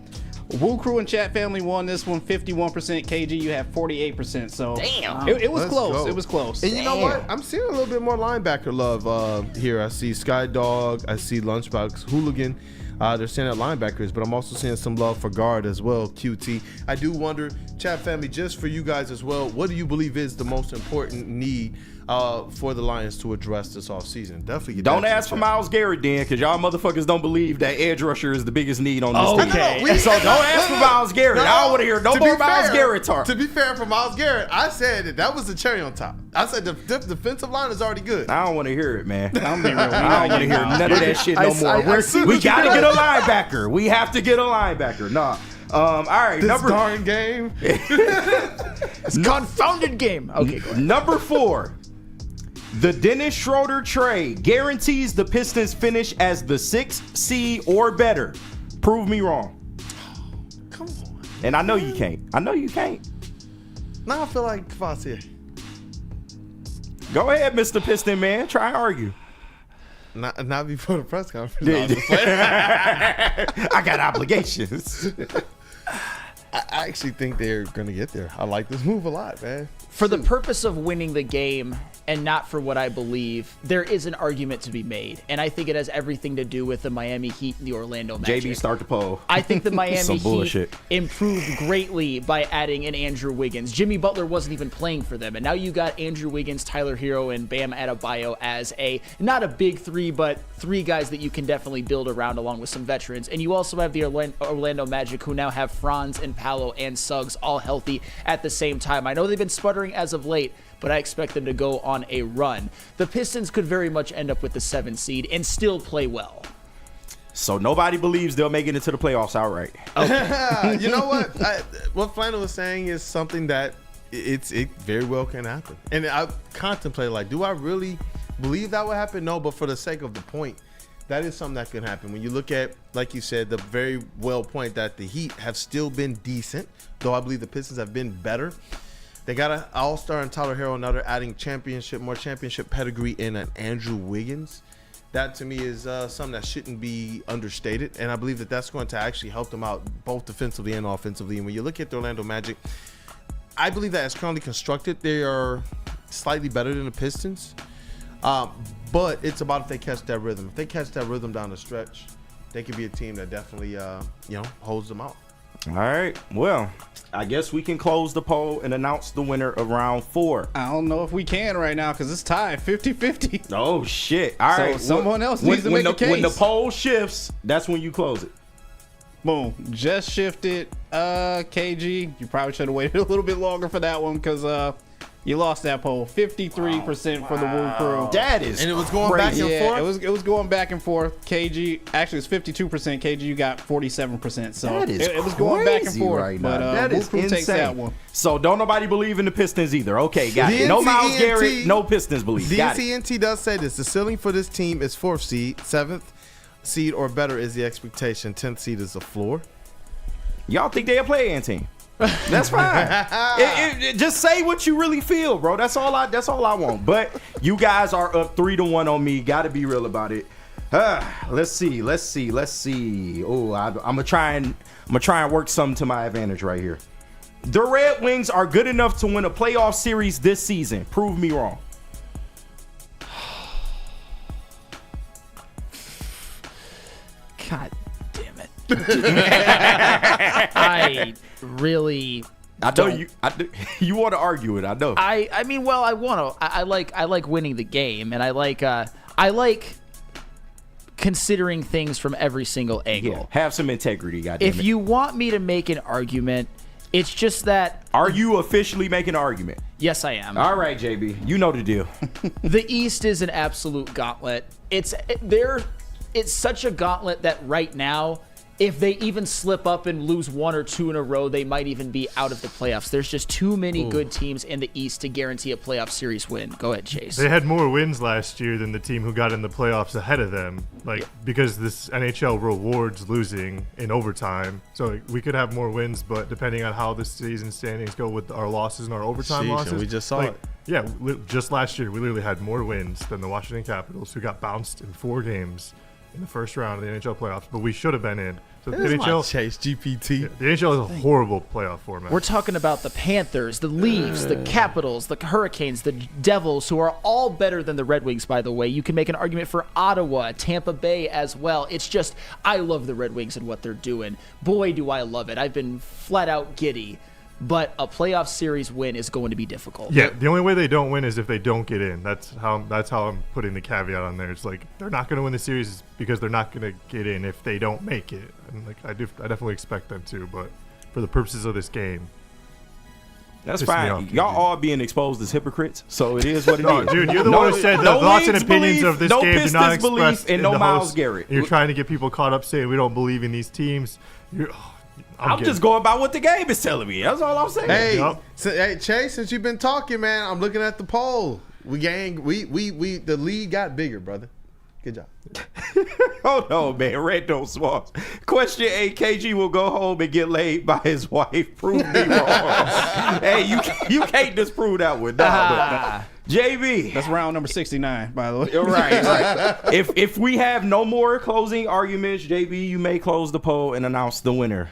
WUW Crew and Chat Family won this one 51%. KG, you have 48%. So Damn. It was Let's close. go. It was close. And you know what? I'm seeing a little bit more linebacker love here. I see Sky Dog. I see Lunchbox Hooligan. They're saying that linebackers, but I'm also seeing some love for guard as well, QT. I do wonder, Chat Family, just for you guys as well, what do you believe is the most important need for the Lions to address this offseason? Definitely get Don't that ask for Myles Garrett then, because y'all motherfuckers don't believe that edge rusher is the biggest need on this team. Okay. So don't ask for Myles Garrett. I don't want to hear no more Myles Garrett talk. To be fair for Myles Garrett, I said that was the cherry on top. I said the defensive line is already good. I don't want to hear it, man. I'm being real. I don't want to hear none of that shit no more. We got to get a linebacker. We have to get a linebacker. Nah. All right. This darn game. It's confounded game. Okay, go ahead. Number 4. The Dennis Schroder trade guarantees the Pistons finish as the 6th seed or better. Prove me wrong. Come on. And I know you can't. Now I feel like Kavas here. Go ahead, Mr. Piston man. Try and argue. Not before the press conference. No, I got obligations. I actually think they're going to get there. I like this move a lot, man. For the purpose of winning the game, and not for what I believe, there is an argument to be made. And I think it has everything to do with the Miami Heat and the Orlando Magic. JB, start the poll. I think the Miami Some Heat bullshit. improved greatly by adding an Andrew Wiggins. Jimmy Butler wasn't even playing for them. And now you got Andrew Wiggins, Tyler Hero, and Bam Adebayo as not a big three, but three guys that you can definitely build around along with some veterans. And you also have the Orlando Magic, who now have Franz and Paolo and Suggs all healthy at the same time. I know they've been sputtering as of late, but I expect them to go on a run. The Pistons could very much end up with the 7th seed and still play well. So nobody believes they'll make it into the playoffs outright. You know what? What Flannel was saying is something that it very well can happen. And I contemplate, like, do I really believe that would happen? No, but for the sake of the point, that is something that could happen. When you look at, like you said, the very well point that the Heat have still been decent, though I believe the Pistons have been better. They got an all-star in Tyler Hero, another adding more championship pedigree in an Andrew Wiggins. That, to me, is something that shouldn't be understated. And I believe that that's going to actually help them out both defensively and offensively. And when you look at the Orlando Magic, I believe that as currently constructed, they are slightly better than the Pistons. But it's about if they catch that rhythm. If they catch that rhythm down the stretch, they could be a team that definitely, holds them out. All right. Well, I guess we can close the poll and announce the winner of round 4. I don't know if we can right now because it's tied 50-50. Oh, shit. All right. Someone else needs to make a case. When the poll shifts, that's when you close it. Boom. Just shifted. KG, you probably should have waited a little bit longer for that one because you lost that poll. 53% for the WUW Crew. That is And it was going back and forth? It was going back and forth. KG, actually, it's 52%. KG, you got 47%. So that is it was going back and forth. Right but now. That WUW is Crew insane. takes that one. So don't nobody believe in the Pistons either. Okay, got it. No Miles Garrett, no Pistons believe. Got it. DNCNT does say this. The ceiling for this team is 4th seed. 7th seed or better is the expectation. 10th seed is the floor. Y'all think they a play-in team? That's fine. Just say what you really feel, bro. That's all I want. But you guys are up 3-1 on me. Got to be real about it. Let's see. Oh, I'm gonna try and work something to my advantage right here. The Red Wings are good enough to win a playoff series this season. Prove me wrong. God damn it. I really I know you want to argue it. I know. I mean, well, I want to. I like winning the game, and I like considering things from every single angle. Yeah, have some integrity, goddamn If you want me to make an argument, it's just that. Are you officially making an argument? Yes, I am. All right, JB, you know the deal. The East is an absolute gauntlet. It's such a gauntlet that right now, if they even slip up and lose 1 or 2 in a row, they might even be out of the playoffs. There's just too many good teams in the East to guarantee a playoff series win. Go ahead, Chase. They had more wins last year than the team who got in the playoffs ahead of them, because this NHL rewards losing in overtime. So we could have more wins, but depending on how the season standings go with our losses and our overtime losses. We just saw it. Yeah, just last year, we literally had more wins than the Washington Capitals, who got bounced in 4 games in the first round of the NHL playoffs, but we should have been in. So the NHL, Chase GPT. The NHL is a horrible playoff format. We're talking about the Panthers, the Leafs, the Capitals, the Hurricanes, the Devils, who are all better than the Red Wings, by the way. You can make an argument for Ottawa, Tampa Bay as well. It's just, I love the Red Wings and what they're doing. Boy, do I love it. I've been flat out giddy. But a playoff series win is going to be difficult. Yeah, the only way they don't win is if they don't get in. That's how I'm putting the caveat on there. It's like they're not going to win the series because they're not going to get in if they don't make it. And I definitely expect them to, but for the purposes of this game, that's fine. Y'all all being exposed as hypocrites, so it is what it is. Dude, you're the one who said the thoughts and opinions of this game do not express and no Miles Garrett. You're trying to get people caught up saying we don't believe in these teams. I'm just going by what the game is telling me. That's all I'm saying. Hey, Chase, since you've been talking, man, I'm looking at the poll. The lead got bigger, brother. Good job. Hold on, man. Red don't swamps. Question 8, KG will go home and get laid by his wife. Prove me wrong. Hey, you can't disprove that one. Nah, JB. That's round number 69, by the way. Right. If we have no more closing arguments, JB, you may close the poll and announce the winner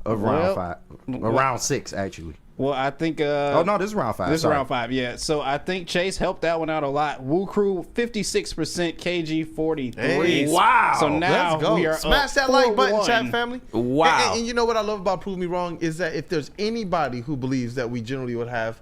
of round 5. Round 6, actually. Well, I think. Oh no, this is round 5. This is Sorry. round 5, yeah. So I think Chase helped that one out a lot. WUW Crew 56%, KG 43. Hey, wow. So now Let's go. we are Smash up that like button, 4-1. chat family. Wow. And you know what I love about Prove Me Wrong is that if there's anybody who believes that we generally would have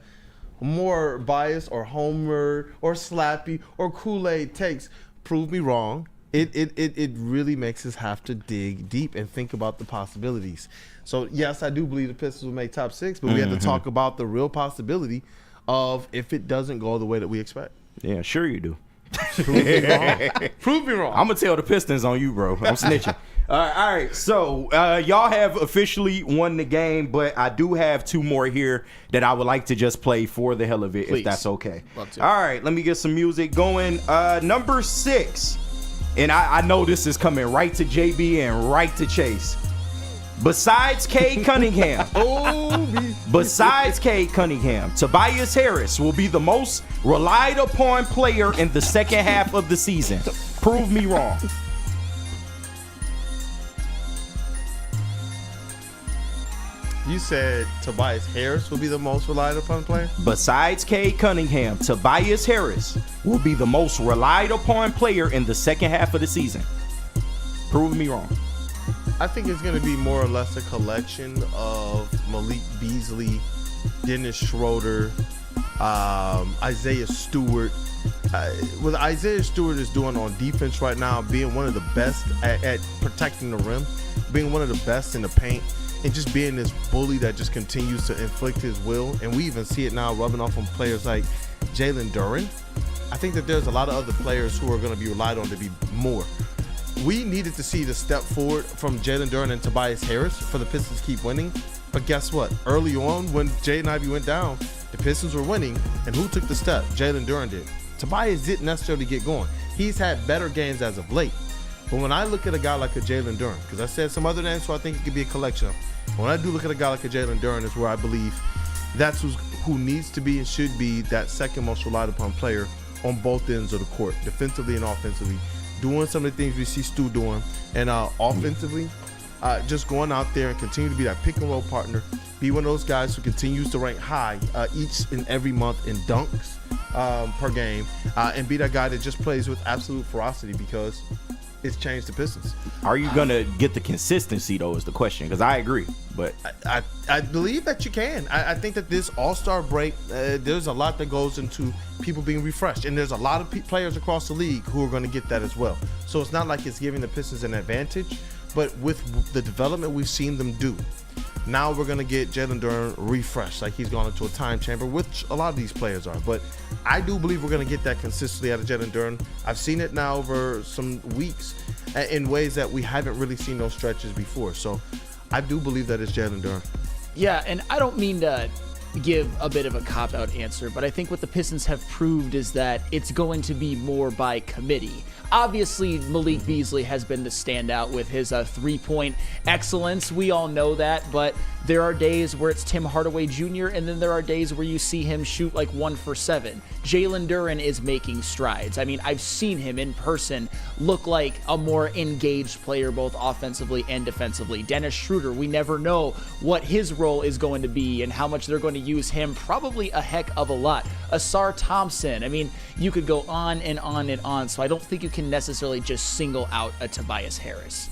more bias or homer or slappy or Kool-Aid takes, Prove Me Wrong. It really makes us have to dig deep and think about the possibilities. So yes, I do believe the Pistons will make top 6, but we have to talk about the real possibility of if it doesn't go the way that we expect. Yeah, sure you do. Prove me wrong. Prove me wrong. I'm gonna tell the Pistons on you, bro. I'm snitching. All right. So y'all have officially won the game, but I do have 2 more here that I would like to just play for the hell of it, Please. if that's okay. Love to. All right. Let me get some music going. Number 6, and I know this is coming right to JB and right to Chase. Besides Cade Cunningham, Tobias Harris will be the most relied upon player in the second half of the season. Prove me wrong. You said Tobias Harris will be the most relied upon player? Besides Cade Cunningham, Tobias Harris will be the most relied upon player in the second half of the season. Prove me wrong. I think it's going to be more or less a collection of Malik Beasley, Dennis Schroder, Isaiah Stewart. What Isaiah Stewart is doing on defense right now, being one of the best at protecting the rim, being one of the best in the paint, and just being this bully that just continues to inflict his will. And we even see it now rubbing off on players like Jalen Duren. I think that there's a lot of other players who are going to be relied on to be more. We needed to see the step forward from Jalen Duren and Tobias Harris for the Pistons to keep winning. But guess what? Early on, when Jaden Ivey went down, the Pistons were winning. And who took the step? Jalen Duren did. Tobias didn't necessarily get going. He's had better games as of late. But when I look at a guy like a Jalen Duren, because I said some other names, so I think it could be a collection of. When I do look at a guy like a Jalen Duren, is where I believe that's who needs to be and should be that second most relied upon player on both ends of the court, defensively and offensively. Doing some of the things we see Stu doing, and offensively, just going out there and continue to be that pick and roll partner, be one of those guys who continues to rank high each and every month in dunks per game, and be that guy that just plays with absolute ferocity because it's changed the Pistons. Are you gonna get the consistency though? Is the question, because I agree, but I believe that you can. I think that this All-Star break, there's a lot that goes into people being refreshed, and there's a lot of players across the league who are going to get that as well. So it's not like it's giving the Pistons an advantage, but with the development we've seen them do, now we're going to get Jalen Duren refreshed, like he's gone into a time chamber, which a lot of these players are. But I do believe we're going to get that consistently out of Jalen Duren. I've seen it now over some weeks in ways that we haven't really seen those stretches before. So I do believe that it's Jalen Duren. Yeah, and I don't mean to give a bit of a cop-out answer, but I think what the Pistons have proved is that it's going to be more by committee. Obviously, Malik Beasley has been the standout with his three-point excellence. We all know that, but there are days where it's Tim Hardaway Jr., and then there are days where you see him shoot like 1 for 7. Jalen Duren is making strides. I mean, I've seen him in person look like a more engaged player, both offensively and defensively. Dennis Schroder, we never know what his role is going to be and how much they're going to use him, probably a heck of a lot. Asar Thompson, I mean, you could go on and on and on, so I don't think you can necessarily just single out a Tobias Harris.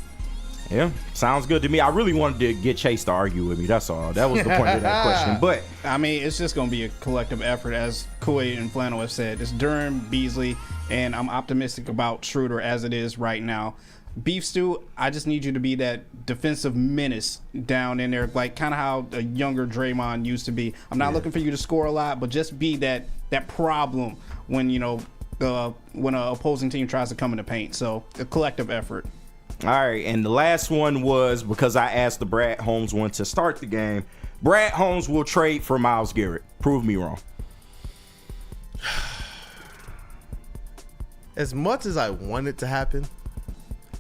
yeah, sounds good to me. I really wanted to get Chase to argue with me. That's all. That was the point of that question. But I mean, it's just going to be a collective effort, as Kool-Aid and Flannel have said. It's Duren, Beasley, and I'm optimistic about Schroder as it is right now. Beef Stew, I just need you to be that defensive menace down in there, like kind of how a younger Draymond used to be. I'm not looking for you to score a lot, but just be that problem when, you know, when an opposing team tries to come in the paint. So a collective effort. all right, and the last one was because I asked the Brad Holmes one to start the game. Brad Holmes will trade for Myles Garrett. Prove me wrong. As much as I want it to happen,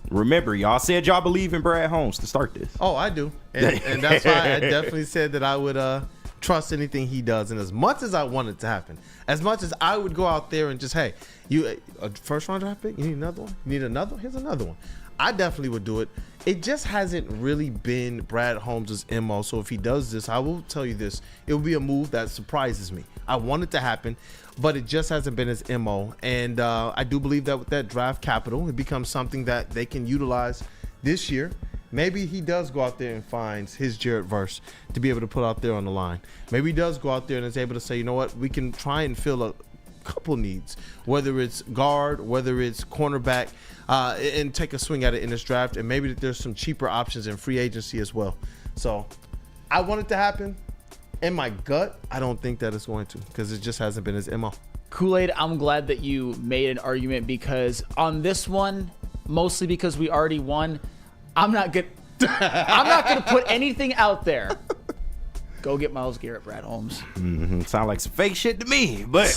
Remember, y'all said y'all believe in Brad Holmes to start this. oh, I do, and that's why I definitely said that I would trust anything he does. And as much as I want it to happen, as much as I would go out there and just, hey, you a first round draft pick, you need another one, you need another one, here's another one. I definitely would do it. It just hasn't really been Brad Holmes' MO. So if he does this, I will tell you this. It will be a move that surprises me. I want it to happen, but it just hasn't been his MO. And I do believe that with that draft capital, it becomes something that they can utilize this year. Maybe he does go out there and finds his Jared Verse to be able to put out there on the line. Maybe he does go out there and is able to say, you know what, we can try and fill a couple needs, whether it's guard, whether it's cornerback, and take a swing at it in this draft. And maybe that there's some cheaper options in free agency as well. So I want it to happen. In my gut, I don't think that it's going to, because it just hasn't been his MO. Kool-Aid, I'm glad that you made an argument, because on this one, mostly because we already won, I'm not gonna put anything out there. Go get Myles Garrett, Brad Holmes. Sound like some fake shit to me, but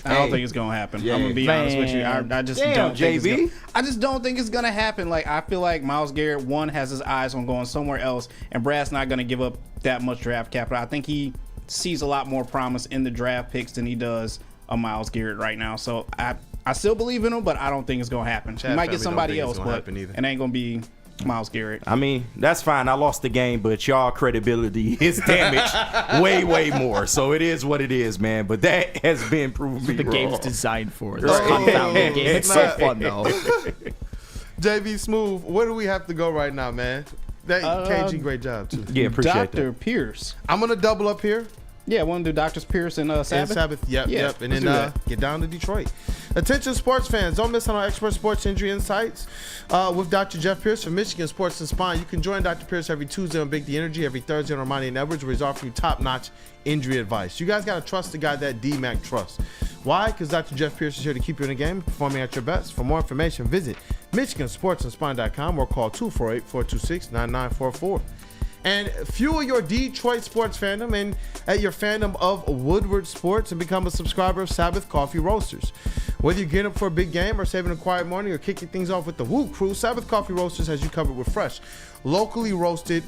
I don't think it's gonna happen. I'm gonna be honest with you. I just don't think I just don't think it's gonna happen. Like, I feel like Myles Garrett, one, has his eyes on going somewhere else, and Brad's not gonna give up that much draft capital. I think he sees a lot more promise in the draft picks than he does a Myles Garrett right now. So I still believe in him, but I don't think it's gonna happen. He might get somebody else, but it ain't gonna be Myles Garrett. I mean, that's fine. I lost the game, but y'all credibility is damaged way, way more. So it is what it is, man. But that has been proven to be The wrong. game's designed for this confounding game. It's so fun, though. JB Smooth, where do we have to go right now, man? KG, great job, too. Yeah, appreciate Dr. that. Pierce. I'm going to double up here. Yeah, want to do Dr. Pierce and Sabbath? And Sabbath, yep. And let's then get down to Detroit. Attention sports fans, don't miss out on expert sports injury insights with Dr. Jeff Pierce from Michigan Sports and Spine. You can join Dr. Pierce every Tuesday on Big D Energy, every Thursday on Ermanni and Edwards, where he's offering you top-notch injury advice. You guys got to trust the guy that D-Mac trusts. Why? Because Dr. Jeff Pierce is here to keep you in the game, performing at your best. For more information, visit MichiganSportsandSpine.com or call 248-426-9944. And fuel your Detroit sports fandom and at your fandom of Woodward Sports and become a subscriber of Sabbath Coffee Roasters. Whether you're getting up for a big game or saving a quiet morning or kicking things off with the WUW Crew, Sabbath Coffee Roasters has you covered with fresh, locally roasted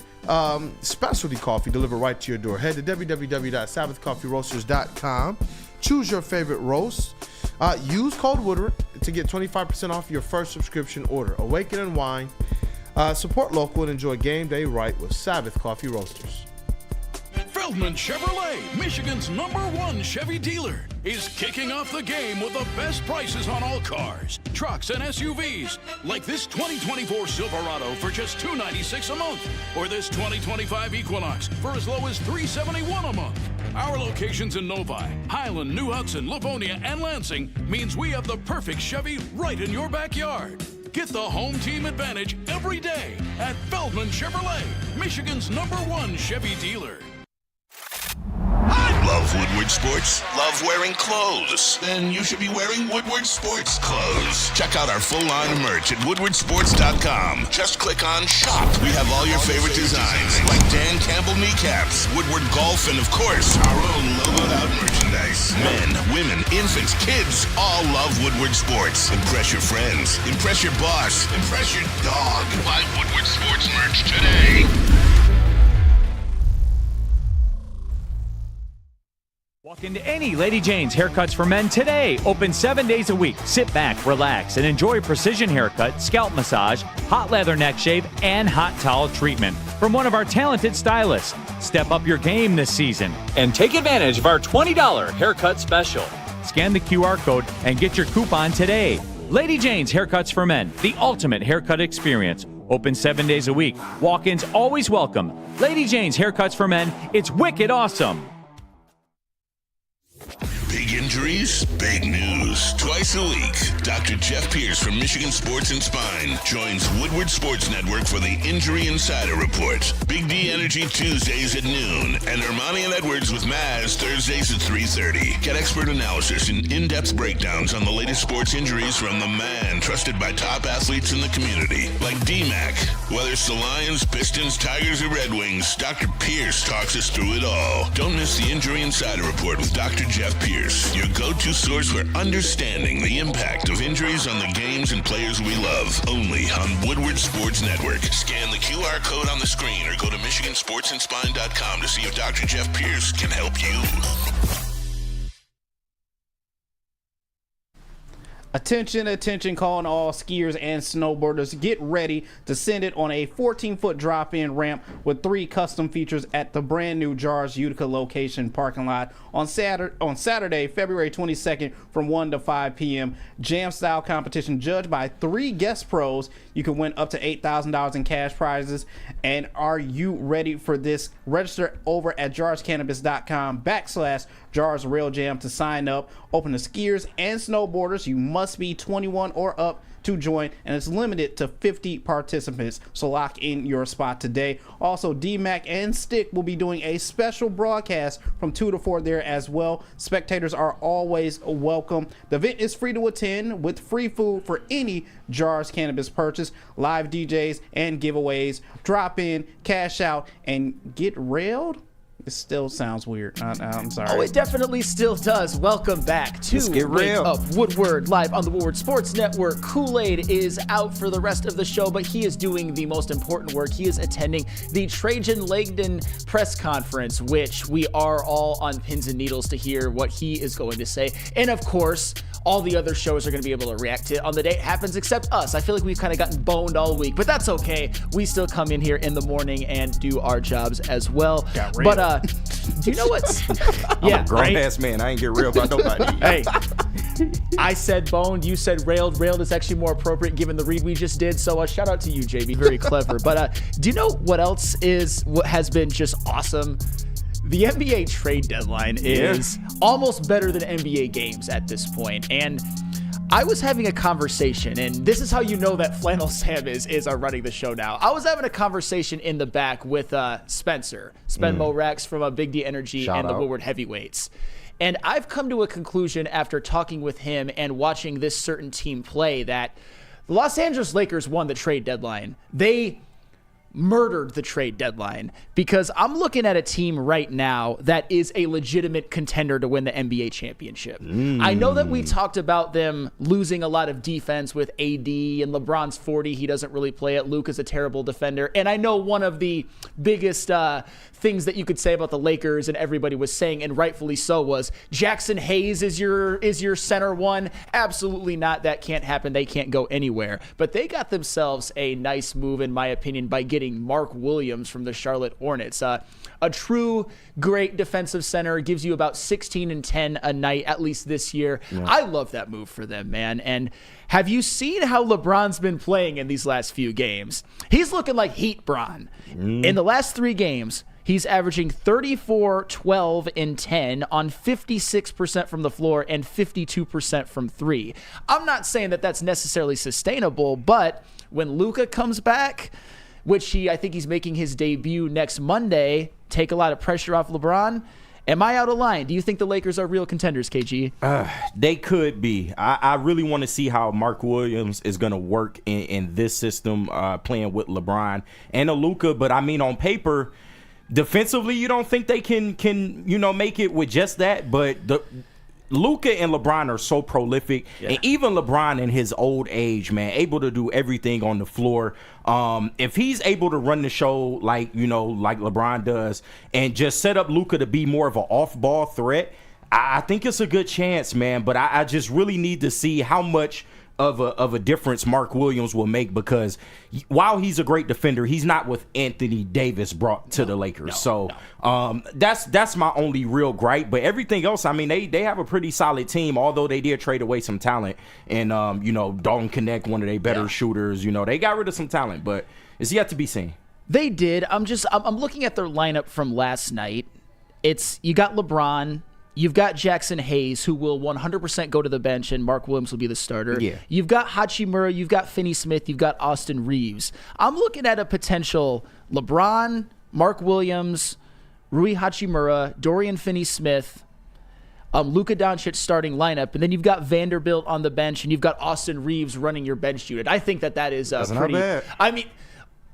specialty coffee delivered right to your door. Head to www.sabbathcoffeeroasters.com. Choose your favorite roast. Use code Woodward to get 25% off your first subscription order. Awaken and wine. Support local and enjoy game day right with Sabbath Coffee Roasters. Feldman Chevrolet, Michigan's #1 Chevy dealer, is kicking off the game with the best prices on all cars, trucks, and SUVs, like this 2024 Silverado for just $296 a month, or this 2025 Equinox for as low as $371 a month. Our locations in Novi, Highland, New Hudson, Livonia, and Lansing means we have the perfect Chevy right in your backyard. Get the home team advantage every day at Feldman Chevrolet, Michigan's #1 Chevy dealer. Love Woodward Sports? Love wearing clothes? Then you should be wearing Woodward Sports clothes. Check out our full line of merch at woodwardsports.com. Just click on Shop. We have all your favorite designs, like Dan Campbell kneecaps, Woodward Golf, and of course, our own logoed out merchandise. Men, women, infants, kids all love Woodward Sports. Impress your friends. Impress your boss. Impress your dog. Buy Woodward Sports merch today. Walk into any Lady Jane's Haircuts for Men today. Open 7 days a week. Sit back, relax, and enjoy precision haircut, scalp massage, hot leather neck shave, and hot towel treatment from one of our talented stylists. Step up your game this season and take advantage of our $20 haircut special. Scan the QR code and get your coupon today. Lady Jane's Haircuts for Men, the ultimate haircut experience. Open 7 days a week. Walk-ins always welcome. Lady Jane's Haircuts for Men. It's wicked awesome. Big injuries, big news. Twice a week, Dr. Jeff Pierce from Michigan Sports and Spine joins Woodward Sports Network for the Injury Insider Report. Big D Energy Tuesdays at noon, and Ermanni and Edwards with Maz Thursdays at 3:30. Get expert analysis and in-depth breakdowns on the latest sports injuries from the man trusted by top athletes in the community, like D-Mac. Whether it's the Lions, Pistons, Tigers, or Red Wings, Dr. Pierce talks us through it all. Don't miss the Injury Insider Report with Dr. Jeff Pierce, your go-to source for understanding the impact of injuries on the games and players we love. Only on Woodward Sports Network. Scan the QR code on the screen or go to MichiganSportsandSpine.com to see if Dr. Jeff Pierce can help you. Attention, attention, calling all skiers and snowboarders. Get ready to send it on a 14-foot drop-in ramp with 3 custom features at the brand new Jars Utica location parking lot on Saturday, February 22nd from 1 to 5 p.m. Jam-style competition judged by 3 guest pros. You can win up to $8,000 in cash prizes. And are you ready for this? Register over at jarscannabis.com/Jars Rail Jam to sign up. Open to skiers and snowboarders. You must be 21 or up to join, and it's limited to 50 participants, so lock in your spot today. Also, DMAC and Stick will be doing a special broadcast from 2 to 4 there as well. Spectators are always welcome. The event is free to attend with free food for any Jars Cannabis purchase, live DJs and giveaways. Drop in, cash out, and get railed. It still sounds weird. I'm sorry. Oh, it definitely still does. Welcome back to Wake Up Woodward, live on the Woodward Sports Network. Kool-Aid is out for the rest of the show, but he is doing the most important work. He is attending the Trajan Langdon press conference, which we are all on pins and needles to hear what he is going to say. And of course, all the other shows are going to be able to react to it on the day it happens, except us. I feel like we've kind of gotten boned all week, but that's okay. We still come in here in the morning and do our jobs as well. But do you know what's... I'm a grown-ass man. I ain't get real about nobody. Hey, I said boned, you said railed. Railed is actually more appropriate given the read we just did, so shout out to you, JB. Very clever. But do you know what else what has been just awesome? The NBA trade deadline is almost better than NBA games at this point. And I was having a conversation, and this is how you know that Flannel Sam is running the show now. I was having a conversation in the back with Spencer, Spenmo Rex from Big D Energy and the Woodward Heavyweights. And I've come to a conclusion after talking with him and watching this certain team play that the Los Angeles Lakers won the trade deadline. They murdered the trade deadline because I'm looking at a team right now that is a legitimate contender to win the NBA championship. I know that we talked about them losing a lot of defense with AD and LeBron's 40. He doesn't really play it. Luke is a terrible defender. And I know one of the biggest things that you could say about the Lakers and everybody was saying, and rightfully so, was Jackson Hayes is your center one. Absolutely not. That can't happen. They can't go anywhere. But they got themselves a nice move, in my opinion, by getting Mark Williams from the Charlotte Hornets. A true great defensive center, gives you about 16 and 10 a night, at least this year. Yeah. I love that move for them, man. And have you seen how LeBron's been playing in these last few games? He's looking like Heat Bron. In the last 3 games, he's averaging 34, 12, and 10 on 56% from the floor and 52% from 3. I'm not saying that that's necessarily sustainable, but when Luka comes back, which I think he's making his debut next Monday, take a lot of pressure off LeBron. Am I out of line? Do you think the Lakers are real contenders, KG? They could be. I really want to see how Mark Williams is going to work in this system, playing with LeBron and Luka. But I mean, on paper, defensively, you don't think they can make it with just that. But Luka and LeBron are so prolific, and even LeBron in his old age, man, able to do everything on the floor. If he's able to run the show like LeBron does, and just set up Luka to be more of an off-ball threat, I think it's a good chance, man. But I just really need to see how much of a difference Mark Williams will make, because while he's a great defender, he's not what Anthony Davis brought to the Lakers. That's my only real gripe. But everything else, I mean, they have a pretty solid team, although they did trade away some talent. And Dalton Connect, one of their better shooters, they got rid of some talent, but it's yet to be seen. They did. I'm looking at their lineup from last night. You got LeBron. You've got Jackson Hayes, who will 100% go to the bench, and Mark Williams will be the starter. Yeah. You've got Hachimura, you've got Finney-Smith, you've got Austin Reeves. I'm looking at a potential LeBron, Mark Williams, Rui Hachimura, Dorian Finney-Smith, Luka Doncic starting lineup, and then you've got Vanderbilt on the bench, and you've got Austin Reeves running your bench unit. I think that is That's pretty... not bad. I mean...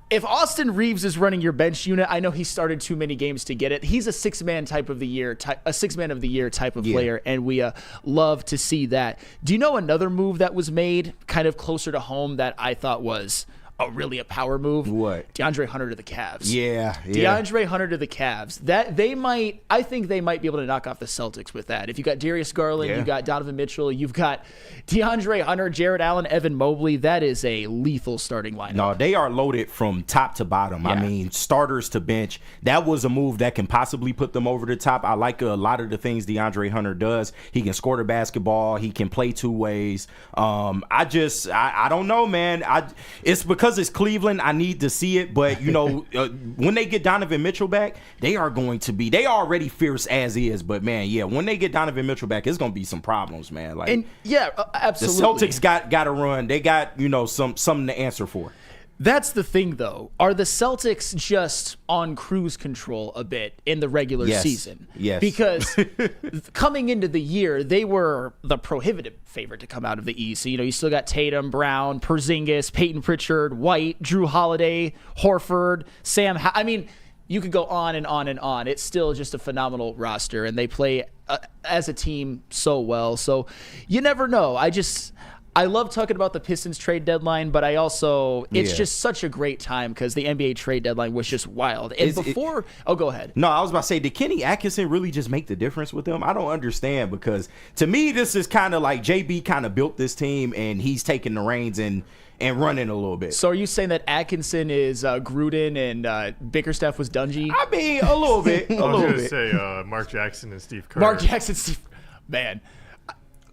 If Austin Reeves is running your bench unit, I know he started too many games to get it. He's a six-man of the year type of player, and we love to see that. Do you know another move that was made kind of closer to home that I thought was really a power move. What? DeAndre Hunter to the Cavs. Yeah. DeAndre Hunter to the Cavs. I think they might be able to knock off the Celtics with that. If you got Darius Garland, you got Donovan Mitchell, you've got DeAndre Hunter, Jared Allen, Evan Mobley. That is a lethal starting lineup. No, they are loaded from top to bottom. Yeah. I mean, starters to bench. That was a move that can possibly put them over the top. I like a lot of the things DeAndre Hunter does. He can score the basketball. He can play two ways. I don't know, man. It's because it's Cleveland. I need to see it. But, when they get Donovan Mitchell back, they already fierce as is. But, man, when they get Donovan Mitchell back, it's going to be some problems, man. Absolutely. The Celtics got to run. They got, something to answer for. That's the thing, though. Are the Celtics just on cruise control a bit in the regular season? Yes. Because coming into the year, they were the prohibitive favorite to come out of the East. So, you still got Tatum, Brown, Porzingis, Peyton Pritchard, White, Drew Holiday, Horford, Sam. You could go on and on and on. It's still just a phenomenal roster, and they play as a team so well. So you never know. I love talking about the Pistons trade deadline, but it's just such a great time because the NBA trade deadline was just wild. And go ahead. No, I was about to say, did Kenny Atkinson really just make the difference with them? I don't understand, because to me, this is kind of like JB kind of built this team and he's taking the reins and running a little bit. So are you saying that Atkinson is Gruden and Bickerstaff was Dungy? I mean, a little bit. I was going to say Mark Jackson and Steve Kerr. Man.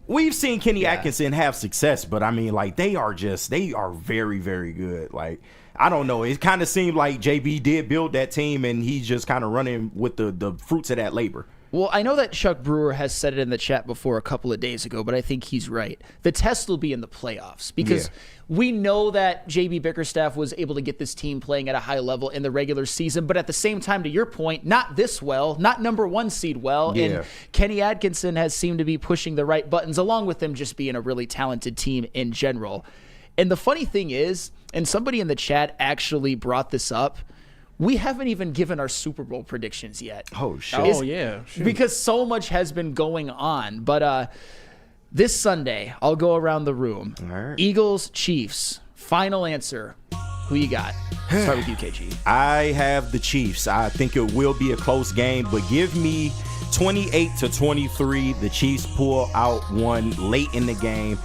We've seen Kenny Atkinson have success, but I mean, they are very, very good. I don't know. It kind of seemed like JB did build that team, and he's just kind of running with the fruits of that labor. Well, I know that Chuck Brewer has said it in the chat before a couple of days ago, but I think he's right. The test will be in the playoffs because we know that JB Bickerstaff was able to get this team playing at a high level in the regular season, but at the same time, to your point, not this well, not number one seed well, and Kenny Atkinson has seemed to be pushing the right buttons, along with them just being a really talented team in general. And the funny thing is, and somebody in the chat actually brought this up, we haven't even given our Super Bowl predictions yet. Oh, shit. Shoot. Because so much has been going on. But this Sunday, I'll go around the room. All right. Eagles, Chiefs. Final answer. Who you got? Start with you, KG. I have the Chiefs. I think it will be a close game, but give me 28-23. The Chiefs pull out one late in the game.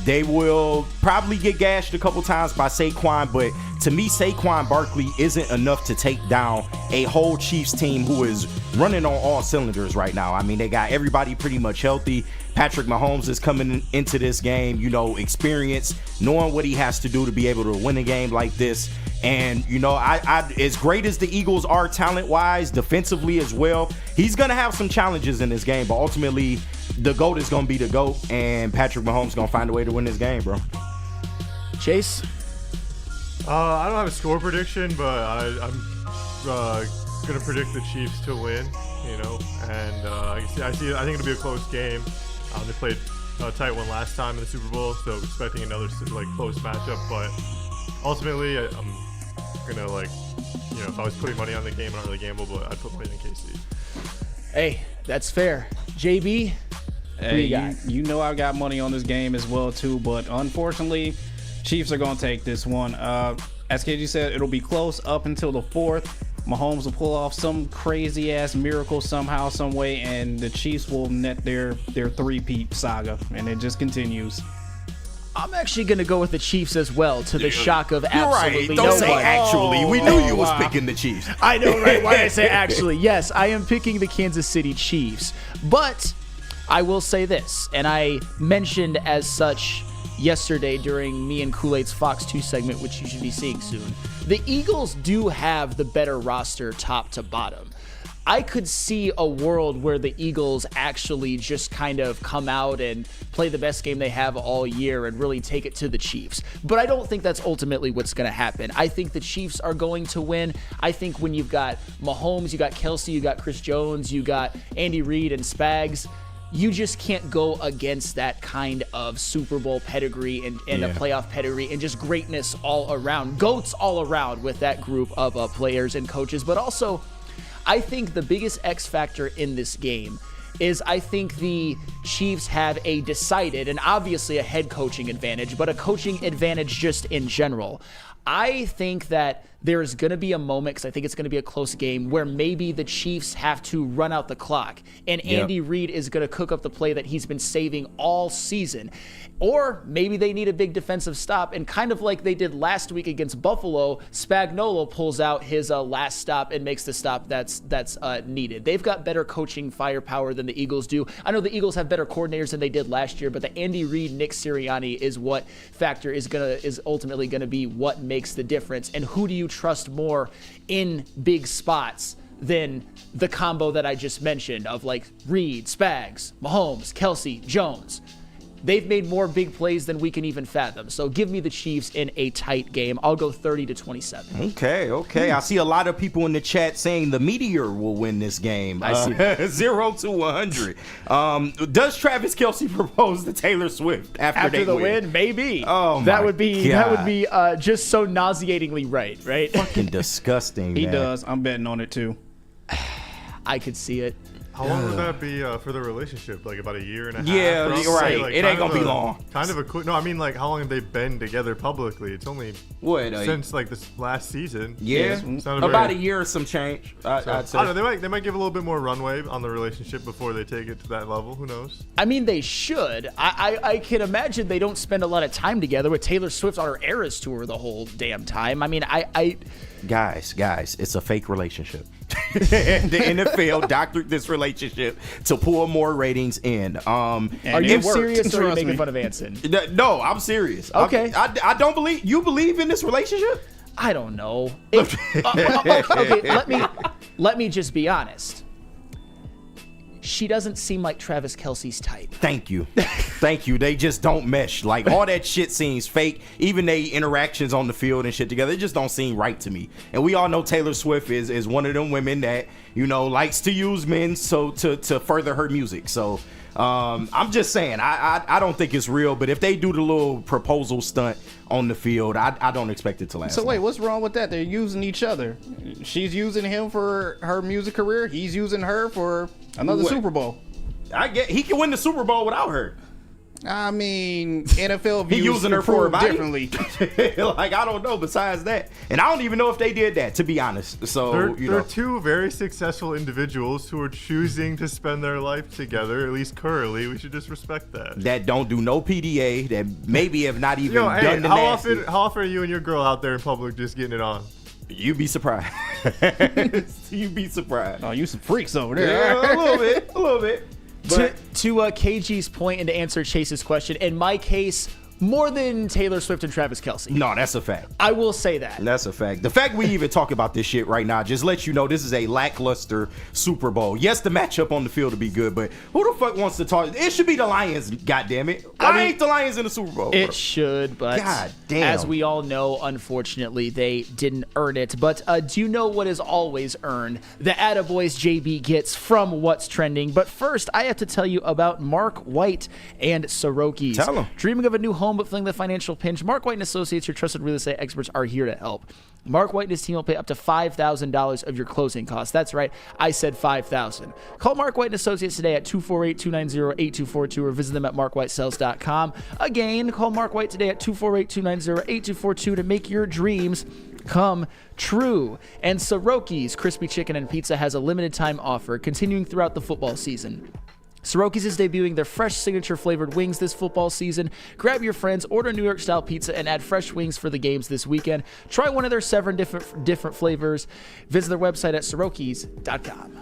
They will probably get gashed a couple times by Saquon, but to me, Saquon Barkley isn't enough to take down a whole Chiefs team who is running on all cylinders right now. I mean, they got everybody pretty much healthy. Patrick Mahomes is coming into this game, experience, knowing what he has to do to be able to win a game like this. And, I as great as the Eagles are talent-wise, defensively as well, he's going to have some challenges in this game. But ultimately, the GOAT is going to be the GOAT, and Patrick Mahomes is going to find a way to win this game, bro. Chase? I don't have a score prediction, but I'm going to predict the Chiefs to win, and I think it'll be a close game. They played a tight one last time in the Super Bowl, so expecting another close matchup. But ultimately, I'm gonna if I was putting money on the game, I don't really gamble, but I'd put money in KC. Hey, that's fair. JB, hey, you know I got money on this game as well too, but unfortunately, Chiefs are gonna take this one. As KG said, it'll be close up until the fourth. Mahomes will pull off some crazy ass miracle somehow, some way, and the Chiefs will net their three-peat saga, and it just continues. I'm actually going to go with the Chiefs as well, to the shock of absolutely no one. Don't say one. actually. We knew you was picking the Chiefs. I know, right? Why did I say actually? Yes, I am picking the Kansas City Chiefs. But I will say this, and I mentioned as such yesterday during me and Kool-Aid's Fox 2 segment, which you should be seeing soon. The Eagles do have the better roster top to bottom. I could see a world where the Eagles actually just kind of come out and play the best game they have all year and really take it to the Chiefs. But I don't think that's ultimately what's going to happen. I think the Chiefs are going to win. I think when you've got Mahomes, you got Kelsey, you got Chris Jones, you got Andy Reid and Spags, you just can't go against that kind of Super Bowl pedigree and a playoff pedigree and just greatness all around. GOATs all around with that group of players and coaches. But also, I think the biggest X factor in this game is I think the Chiefs have a decided and obviously a head coaching advantage, but a coaching advantage just in general. I think that there's going to be a moment, because I think it's going to be a close game, where maybe the Chiefs have to run out the clock, and Andy Reid is going to cook up the play that he's been saving all season. Or maybe they need a big defensive stop, and kind of like they did last week against Buffalo, Spagnuolo pulls out his last stop and makes the stop that's needed. They've got better coaching firepower than the Eagles do. I know the Eagles have better coordinators than they did last year, but the Andy Reid, Nick Sirianni is what factor is ultimately going to be what makes the difference. And who do you trust more in big spots than the combo that I just mentioned of like Reid, Spags, Mahomes, Kelsey, Jones? They've made more big plays than we can even fathom. So give me the Chiefs in a tight game. I'll go 30-27. Okay. I see a lot of people in the chat saying the Meteor will win this game. I see that. 0-100. Does Travis Kelce propose to Taylor Swift after the win? win? Maybe. Oh, that my would be just so nauseatingly right? Fucking disgusting. He man. does. I'm betting on it too. I could see it. How long would that be for the relationship? Like about a year and a half? Yeah, roughly? you're right. Like, It ain't gonna be long. Kind of a quick. No, I mean like how long have they been together publicly? It's only since like this last season. Yeah, about a year or some change. I'd say. I don't know. They might give a little bit more runway on the relationship before they take it to that level. Who knows? I mean, they should. I can imagine they don't spend a lot of time together with Taylor Swift on her Eras tour the whole damn time. I mean, Guys, it's a fake relationship. The NFL doctored this relationship to pull more ratings in. Are you serious or are you making fun of Anson? No, I'm serious. Okay. I don't believe you believe in this relationship. I don't know. Okay, let me just be honest. She doesn't seem like Travis Kelce's type. Thank you. They just don't mesh. Like all that shit seems fake. Even they interactions on the field and shit together, it just don't seem right to me. And we all know Taylor Swift is one of them women that, likes to use men to further her music. So I'm just saying, I don't think it's real, but if they do the little proposal stunt on the field, I don't expect it to last. So wait, long. what's wrong with that? They're using each other. She's using him for her music career. He's using her for another Super Bowl. I get he can win the Super Bowl without her. I mean, NFL views using her for her body? differently. Like, I don't know besides that. And I don't even know if they did that, to be honest. So, they're two very successful individuals who are choosing to spend their life together, at least currently. We should just respect that. That don't do no PDA, that maybe have not even done the how nasty. often are you and your girl out there in public just getting it on? You'd be surprised. You'd be surprised. Oh, you some freaks over there. Yeah, a little bit. But to KG's point and to answer Chase's question, in my case, more than Taylor Swift and Travis Kelce. No, that's a fact. I will say that. That's a fact. The fact we even talk about this shit right now just lets you know this is a lackluster Super Bowl. Yes, the matchup on the field will be good, but who the fuck wants to talk? It should be the Lions, goddammit. Why ain't the Lions in the Super Bowl? It should, but God damn. as we all know, unfortunately, they didn't earn it. But do you know what is always earned? The attaboys JB gets from What's Trending. But first, I have to tell you about Mark White and Soroki's. Tell 'em. Dreaming of a new home but feeling the financial pinch? Mark White and Associates, your trusted real estate experts, are here to help. Mark White and his team will pay up to $5,000 of your closing costs. That's right, I said $5,000. Call Mark White and Associates today at 248-290-8242 or visit them at markwhitesales.com. Again, call Mark White today at 248-290-8242 to make your dreams come true. And Soroki's Crispy Chicken and Pizza has a limited time offer continuing throughout the football season. Soroki's is debuting their fresh signature flavored wings this football season. Grab your friends, order New York style pizza, and add fresh wings for the games this weekend. Try one of their 7 different flavors. Visit their website at sorokis.com.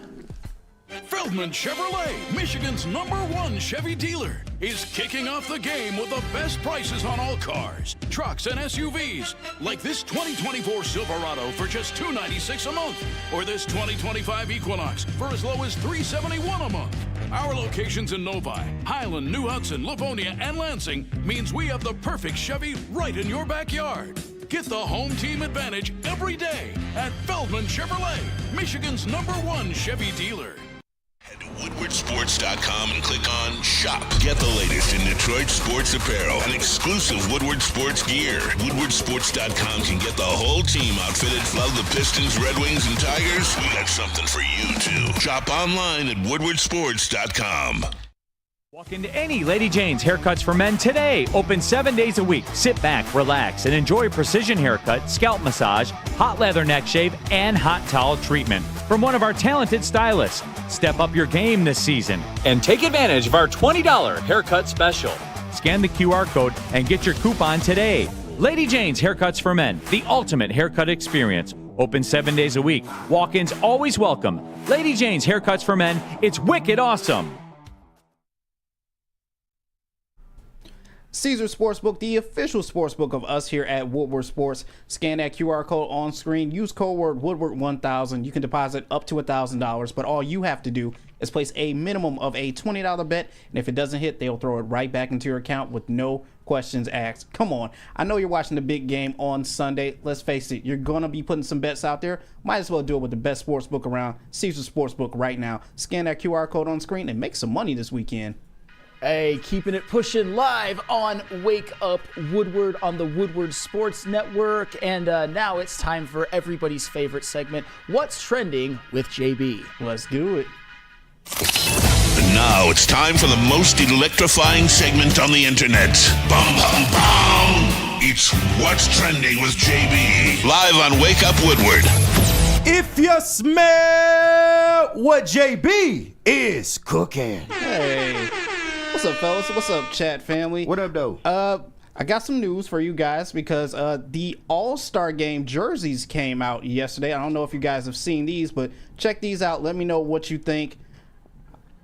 Feldman Chevrolet, Michigan's #1 Chevy dealer, is kicking off the game with the best prices on all cars, trucks, and SUVs, like this 2024 Silverado for just $296 a month, or this 2025 Equinox for as low as $371 a month. Our locations in Novi, Highland, New Hudson, Livonia, and Lansing means we have the perfect Chevy right in your backyard. Get the home team advantage every day at Feldman Chevrolet, Michigan's #1 Chevy dealer. Head to WoodwardSports.com and click on Shop. Get the latest in Detroit sports apparel and exclusive Woodward sports gear. WoodwardSports.com can get the whole team outfitted. Love the Pistons, Red Wings, and Tigers? We got something for you, too. Shop online at WoodwardSports.com. Walk into any Lady Jane's Haircuts for Men today. Open 7 days a week. Sit back, relax, and enjoy precision haircut, scalp massage, hot leather neck shave, and hot towel treatment from one of our talented stylists. Step up your game this season and take advantage of our $20 haircut special. Scan the QR code and get your coupon today. Lady Jane's Haircuts for Men, the ultimate haircut experience. Open 7 days a week. Walk-ins always welcome. Lady Jane's Haircuts for Men. It's wicked awesome. Caesar Sportsbook, the official sportsbook of us here at Woodward Sports. Scan that QR code on screen. Use code word Woodward1000. You can deposit up to $1,000, but all you have to do is place a minimum of a $20 bet, and if it doesn't hit, they'll throw it right back into your account with no questions asked. Come on. I know you're watching the big game on Sunday. Let's face it, you're going to be putting some bets out there. Might as well do it with the best sportsbook around, Caesar Sportsbook right now. Scan that QR code on screen and make some money this weekend. Hey, keeping it pushing live on Wake Up Woodward on the Woodward Sports Network. And now it's time for everybody's favorite segment, What's Trending with JB. Let's do it. And now it's time for the most electrifying segment on the internet. Bum, bum, bum. It's What's Trending with JB. Live on Wake Up Woodward. If you smell what JB is cooking. Hey. What's up, fellas? What's up, chat family? What up, though? I got some news for you guys because the All-Star Game jerseys came out yesterday. I don't know if you guys have seen these, but check these out. Let me know what you think.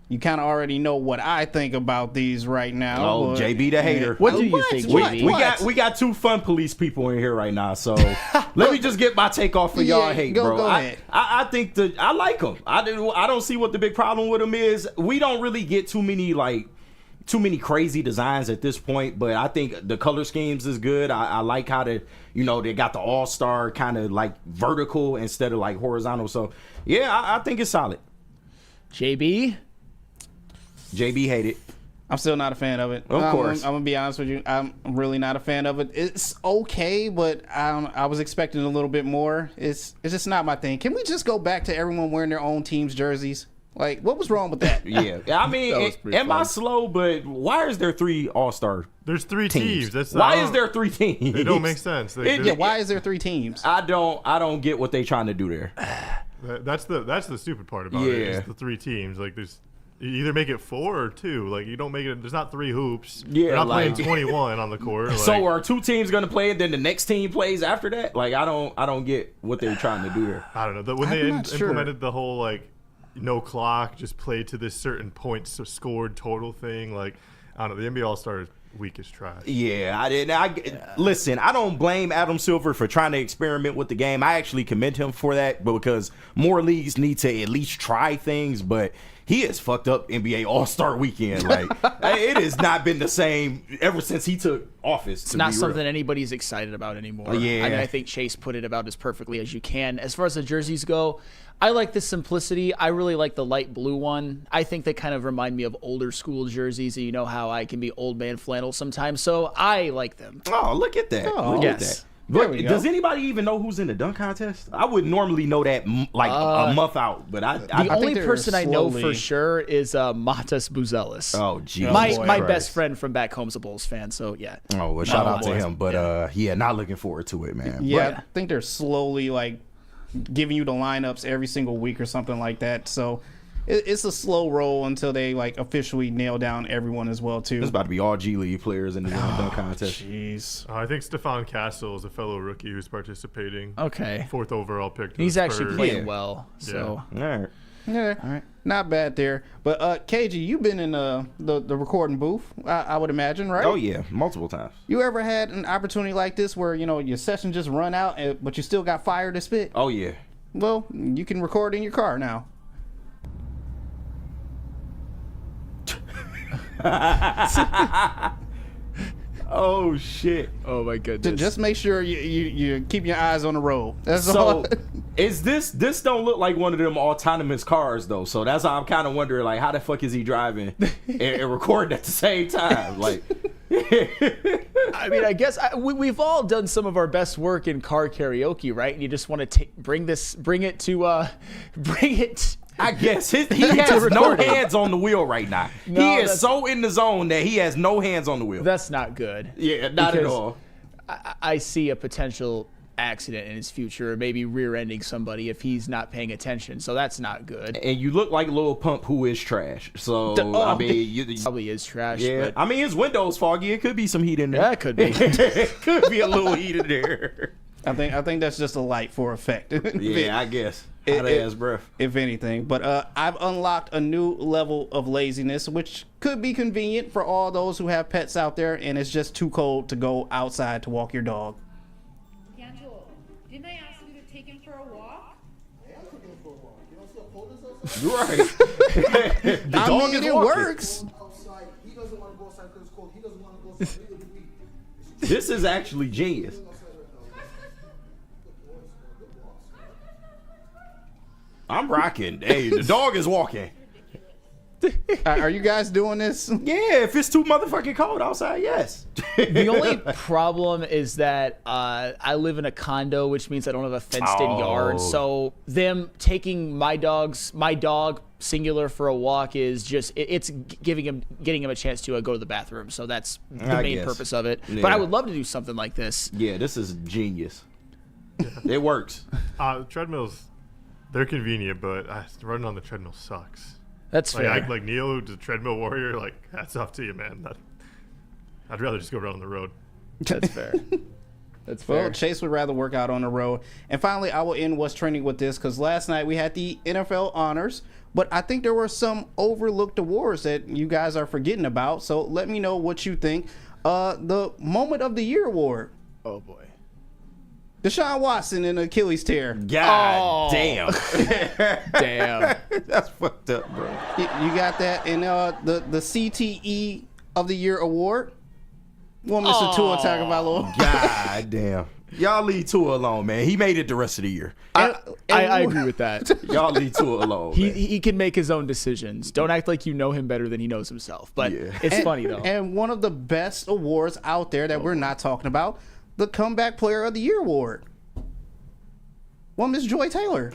You kind of already know what I think about these right now. Oh, JB the hater. What do you think, JB? We got two fun police people in here right now, so let me just get my take off for y'all hate, bro. Go ahead. I think I like them. I don't see what the big problem with them is. We don't really get too many crazy designs at this point, but I think the color schemes is good. I like how they got the all-star kind of like vertical instead of like horizontal. So yeah, I think it's solid. JB hate it. I'm still not a fan of it. Of course. I'm gonna be honest with you. I'm really not a fan of it. It's okay, but I was expecting a little bit more. It's just not my thing. Can we just go back to everyone wearing their own team's jerseys? Like, what was wrong with that? Yeah, I mean, am I slow? But why is there 3 All-Star? There's 3 teams. Why is there 3 teams? They don't make sense. Why is there 3 teams? I don't get what they trying to do there. That's the stupid part about it. Is the 3 teams. Like you either make it 4 or 2. Like you don't make it. There's not 3 hoops. Yeah, they're not playing 21 on the court. So are 2 teams gonna play and then the next team plays after that? Like I don't get what they're trying to do there. I don't know. When they implemented the whole like no clock, just play to this certain points scored total thing. Like I don't know. The NBA All-Star is weak as trash. Yeah, listen, I don't blame Adam Silver for trying to experiment with the game. I actually commend him for that, but because more leagues need to at least try things, but he has fucked up NBA All-Star Weekend. Like it has not been the same ever since he took office. It's not something anybody's excited about anymore. Yeah. I think Chase put it about as perfectly as you can. As far as the jerseys go, I like the simplicity. I really like the light blue one. I think they kind of remind me of older school jerseys, and you know how I can be old man flannel sometimes, so I like them. Oh, look at that. Look at that. But does anybody even know who's in the dunk contest? I would normally know that like a month out, but the only person I know for sure is Matas Buzelis. Oh, geez. My best friend from back home's a Bulls fan, so yeah. Oh, well, shout out to him, but not looking forward to it, man. Yeah, I think they're slowly like giving you the lineups every single week or something like that. So it's a slow roll until they like officially nail down everyone as well too. It's about to be all G League players in the dunk contest. Jeez. I think Stephon Castle is a fellow rookie who's participating. Okay. 4th overall pick. He's actually playing well. So. Yeah. All right. Yeah, all right. Not bad there. But KG, you've been in the recording booth, I would imagine, right? Oh yeah, multiple times. You ever had an opportunity like this where your session just run out, but you still got fire to spit? Oh yeah. Well, you can record in your car now. Oh shit! Oh my goodness! Just make sure you keep your eyes on the road. That's all. Is this don't look like one of them autonomous cars though? So that's how I'm kind of wondering, like, how the fuck is he driving and recording at the same time? Like, I mean, I guess we've all done some of our best work in car karaoke, right? And you just want to bring it I guess he has no hands on the wheel right now. No, he is so in the zone that he has no hands on the wheel. That's not good. Yeah, not at all. I see a potential accident in his future, maybe rear-ending somebody if he's not paying attention. So that's not good. And you look like Lil Pump, who is trash. So I mean, you probably is trash. Yeah, But I mean his window's foggy. It could be some heat in there. Yeah, it could be. It could be a little heat in there. I think that's just a light for effect. Yeah, I guess. Hot ass breath. If anything. But I've unlocked a new level of laziness, which could be convenient for all those who have pets out there and it's just too cold to go outside to walk your dog. Didn't I ask you to take him for a walk? Yeah, I took him for a walk. You don't see how cold Right. The dog is it walking. works. outside. He doesn't want to go outside because it's cold. He doesn't want to go outside. This is actually genius. I'm rocking. Hey, the dog is walking. Are you guys doing this? Yeah, if it's too motherfucking cold outside, yes. The only problem is that I live in a condo, which means I don't have a fenced-in yard. So them taking my dog singular for a walk is just it's getting him a chance to go to the bathroom. So that's the main purpose of it. Yeah. But I would love to do something like this. Yeah, this is genius. It works. Treadmills, they're convenient, but running on the treadmill sucks. That's fair. Like Neil, who's a treadmill warrior, like, hats off to you, man. I'd rather just go run on the road. That's fair. That's fair. Well, Chase would rather work out on the road. And finally, I will end what's trending with this because last night we had the NFL honors, but I think there were some overlooked awards that you guys are forgetting about. So let me know what you think. The Moment of the Year award. Oh boy. Deshaun Watson and Achilles tear. God damn. Damn. That's fucked up, bro. You got that. And the CTE of the Year award. Well, Mr. Tua Tagovailoa. God damn. Y'all leave Tua alone, man. He made it the rest of the year. I agree with that. Y'all leave Tua alone. He can make his own decisions. Don't act like you know him better than he knows himself. But it's funny, though. And one of the best awards out there that we're not talking about, the Comeback Player of the Year award. Well, Miss Joy Taylor.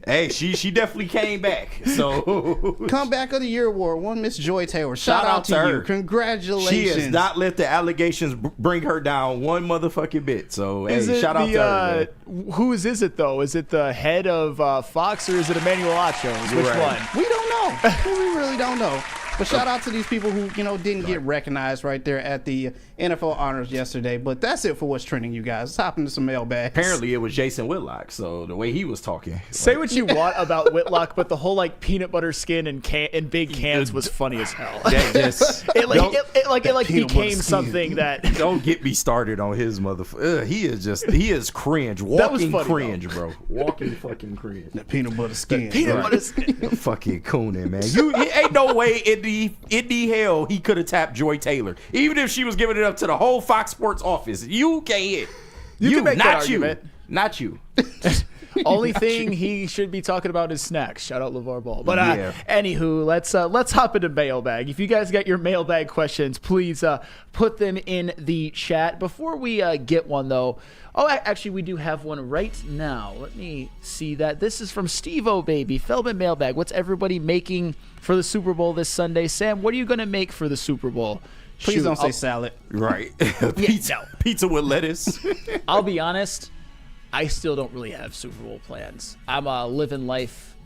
Hey, she definitely came back. So Comeback of the Year award, one Miss Joy Taylor. Shout out to her. you. Congratulations. She has not let the allegations bring her down one motherfucking bit. So hey, shout out to her. Man. Whose is it though? Is it the head of Fox or is it Emmanuel Achos? Which one? We don't know. We really don't know. But shout out to these people who, didn't get recognized right there at the NFL honors yesterday. But that's it for what's trending, you guys. Let's hop into some mailbags. Apparently it was Jason Whitlock, so the way he was talking. Say what you want about Whitlock, but the whole peanut butter skin and big cans was funny as hell. It became something that. Don't get me started on his motherfucker. He is cringe. Walking funny, cringe, bro. Walking fucking cringe. The peanut butter skin. Butter skin. Fucking cooning, man. Ain't no way in hell he could have tapped Joy Taylor. Even if she was giving it up to the whole Fox Sports office. You can't hit. You can make that argument. Not you. Only thing he should be talking about is snacks. Shout out LeVar Ball. But anywho, let's hop into mailbag. If you guys got your mailbag questions, please put them in the chat. Before we get one though, actually we do have one right now. Let me see that. This is from Steve-O Baby. Feldman Mailbag. What's everybody making for the Super Bowl this Sunday? Sam, what are you gonna make for the Super Bowl? Please don't say salad. Right. Pizza with lettuce. I'll be honest. I still don't really have Super Bowl plans. I'm living life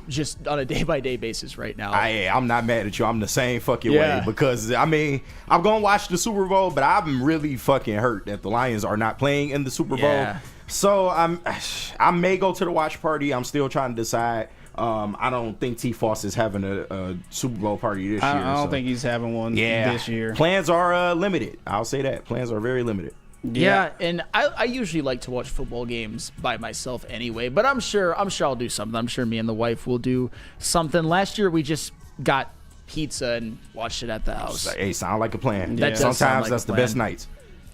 just on a day-by-day basis right now. I'm not mad at you. I'm the same fucking way because, I'm going to watch the Super Bowl, but I'm really fucking hurt that the Lions are not playing in the Super Bowl. So I may go to the watch party. I'm still trying to decide. I don't think T. Foss is having a Super Bowl party this year. I don't think he's having one this year. Plans are limited. I'll say that. Plans are very limited. Yeah, and I usually like to watch football games by myself anyway, but I'm sure I'll do something. I'm sure me and the wife will do something. Last year we just got pizza and watched it at the house. Hey, sound like a plan. That Sometimes that's the best nights.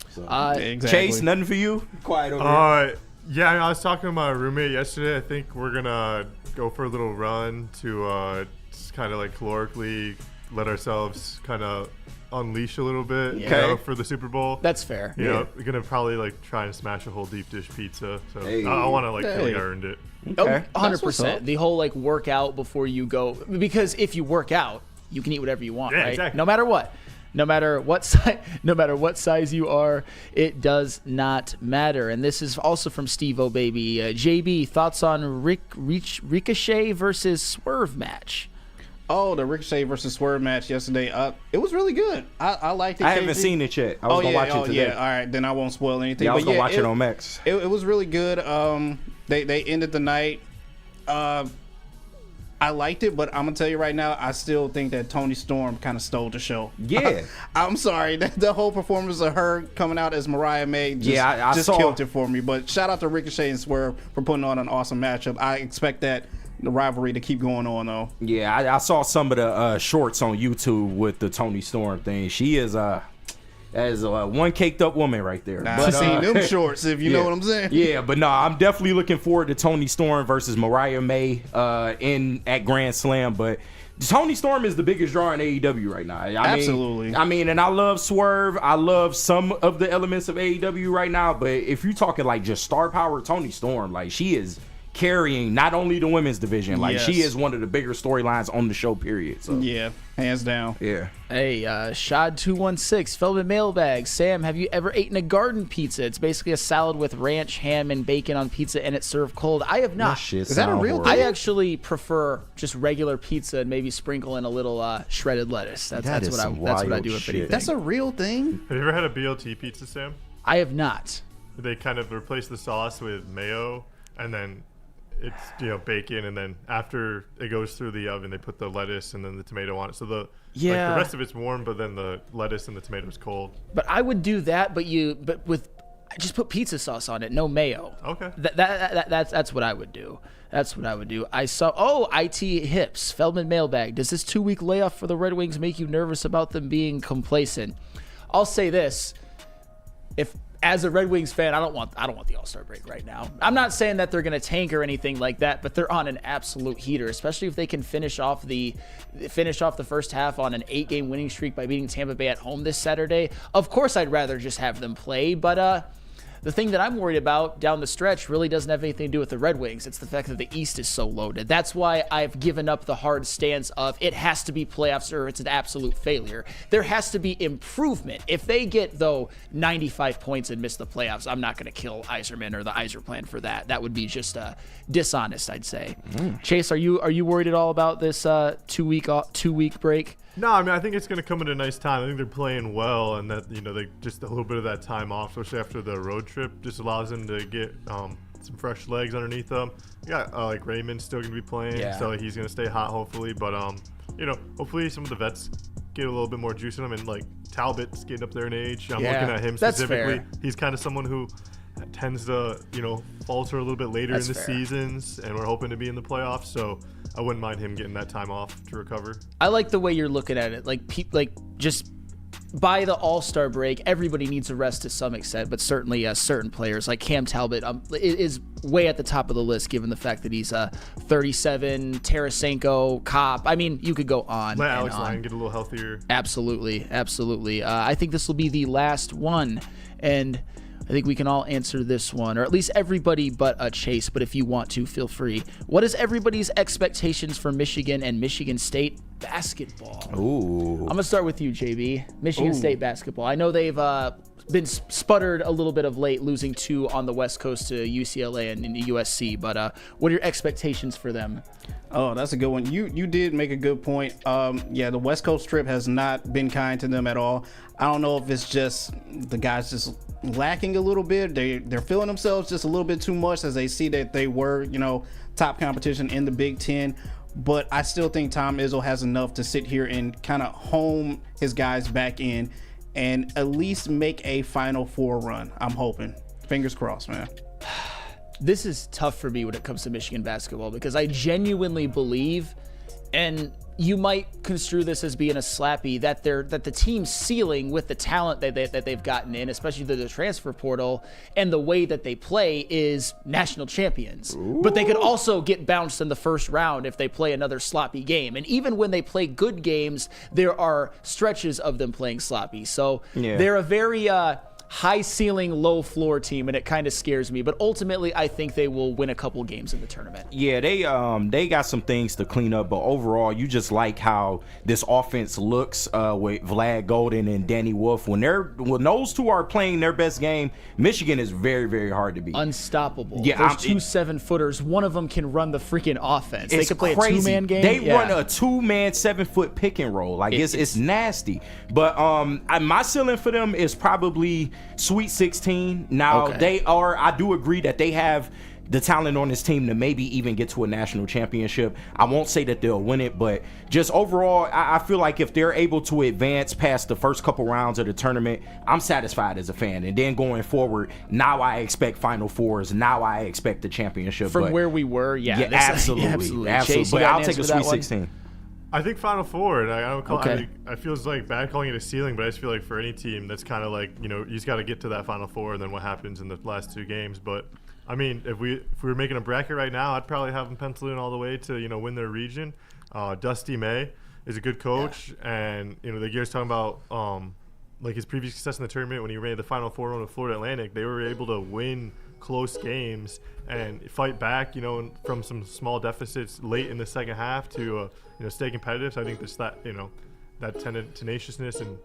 So. Exactly. Chase, nothing for you? Quiet over here. Yeah, I was talking to my roommate yesterday. I think we're gonna go for a little run to just kind of calorically let ourselves kind of unleash a little bit you Okay. know, for the Super Bowl. That's fair. You know, you're gonna probably like try and smash a whole deep dish pizza. So Hey. I want to like feel like I earned it. Okay. 100%. The whole like workout before you go, because if you work out, you can eat whatever you want, Yeah, right? exactly. No matter what. No matter what size, no matter what size you are, it does not matter. And this is also from Steve O Baby. JB, thoughts on Ricochet versus Swerve match? Oh, the Ricochet versus Swerve match yesterday. It was really good. I liked it. I haven't KG. seen it yet. I was gonna watch it today. Yeah, all right, then I won't spoil anything. Yeah, I was But gonna watch it on Max. It was really good. They ended the night. I liked it, but I'm gonna tell you right now, I still think that Toni Storm kind of stole the show. Yeah. I'm sorry. The whole performance of her coming out as Mariah May just saw- killed it for me. But shout out to Ricochet and Swerve for putting on an awesome matchup. I expect the rivalry to keep going on, though. Yeah, I saw some of the shorts on YouTube with the Toni Storm thing. She is as one caked up woman right there. I've seen them shorts, if you know what I'm saying. Yeah, but no, I'm definitely looking forward to Toni Storm versus Mariah May at Grand Slam. But Toni Storm is the biggest draw in AEW right now. Absolutely. I mean, and I love Swerve. I love some of the elements of AEW right now. But if you're talking like just star power, Toni Storm, like she is carrying not only the women's division, like Yes. she is one of the bigger storylines on the show, period. So Yeah, hands down. yeah. Hey, Shad216, Feldman Mailbag. Sam, have you ever eaten a garden pizza? It's basically a salad with ranch, ham, and bacon on pizza, and it's served cold. I have not. Shit Is that a sound real horrible. I actually prefer just regular pizza and maybe sprinkle in a little shredded lettuce. That's That is what I some that's what I wild do if shit. anything. That's a real thing? Have you ever had a BLT pizza, Sam? I have not. They kind of replace the sauce with mayo, and then it's bacon, and then after it goes through the oven, they put the lettuce and then the tomato on it. So the rest of it's warm, but then the lettuce and the tomato is cold. But I would do that, but with just put pizza sauce on it, no mayo. Okay. That's what I would do. That's what I would do. I saw IT Hips, Feldman Mailbag. Does this 2-week layoff for the Red Wings make you nervous about them being complacent? I'll say this: if as a Red Wings fan, I don't want the All-Star break right now. I'm not saying that they're going to tank or anything like that, but they're on an absolute heater, especially if they can finish off the first half on an 8-game winning streak by beating Tampa Bay at home this Saturday. Of course, I'd rather just have them play, but the thing that I'm worried about down the stretch really doesn't have anything to do with the Red Wings. It's the fact that the East is so loaded. That's why I've given up the hard stance of it has to be playoffs or it's an absolute failure. There has to be improvement. If they get, 95 points and miss the playoffs, I'm not going to kill Yzerman or the Yzer plan for that. That would be just dishonest, I'd say. Chase, are you worried at all about this 2-week break? No, I mean, I think it's going to come at a nice time. I think they're playing well, and that they just a little bit of that time off, especially after the road trip, just allows them to get some fresh legs underneath them. You got like Raymond's still going to be playing, so he's going to stay hot hopefully. But hopefully some of the vets get a little bit more juice in them, and like Talbot's getting up there in age. I'm looking at him specifically. Fair. He's kind of someone who tends to falter a little bit later in the seasons, and we're hoping to be in the playoffs. So I wouldn't mind him getting that time off to recover. I like the way you're looking at it. Just by the All-Star break, everybody needs a rest to some extent, but certainly certain players like Cam Talbot is way at the top of the list given the fact that he's 37, Tarasenko, Kopp. I mean, you could go on. Let and Alex on. Lyon get a little healthier. Absolutely. I think this will be the last one, and I think we can all answer this one, or at least everybody but Chase, but if you want to, feel free. What is everybody's expectations for Michigan and Michigan State basketball? Ooh. I'm going to start with you, JB. Michigan State basketball. I know they've been sputtered a little bit of late, losing 2 on the West Coast to UCLA and USC, but what are your expectations for them? Oh, that's a good one. You did make a good point. The West Coast trip has not been kind to them at all. I don't know if it's just the guys just lacking a little bit. They're feeling themselves just a little bit too much as they see that they were, top competition in the Big Ten. But I still think Tom Izzo has enough to sit here and kind of home his guys back in and at least make a Final Four run. I'm hoping. Fingers crossed, man. This is tough for me when it comes to Michigan basketball because I genuinely believe and you might construe this as being a slappy, that the team's ceiling with the talent that they've gotten in, especially through the transfer portal, and the way that they play is national champions. Ooh. But they could also get bounced in the first round if they play another sloppy game. And even when they play good games, there are stretches of them playing sloppy. So they're a very high ceiling, low floor team, and it kind of scares me. But ultimately, I think they will win a couple games in the tournament. Yeah, they got some things to clean up, but overall, you just like how this offense looks with Vlad Golden and Danny Wolf. When those two are playing their best game, Michigan is very, very hard to beat. Unstoppable. Yeah, there's 2 7-footers. One of them can run the freaking offense. They could play crazy. A 2-man game. They run a 2-man 7-foot pick and roll. Like it's nasty. But my ceiling for them is probably Sweet 16. Now I do agree that they have the talent on this team to maybe even get to a national championship. I won't say that they'll win it, but just overall, I feel like if they're able to advance past the first couple rounds of the tournament, I'm satisfied as a fan. And then going forward, now I expect Final Fours. Now I expect the championship. From where we were, absolutely. Chase, but I'll take a Sweet 16. I think Final Four, and I don't call I feel like bad calling it a ceiling, but I just feel like for any team, that's kind of like, you just got to get to that Final Four, and then what happens in the last 2 games. But I mean, if we were making a bracket right now, I'd probably have them pencil in all the way to win their region. Dusty May is a good coach, and the guys talking about like his previous success in the tournament when he made the Final Four run with Florida Atlantic. They were able to win close games and fight back, from some small deficits late in the second half to stay competitive. So I think that tenaciousness and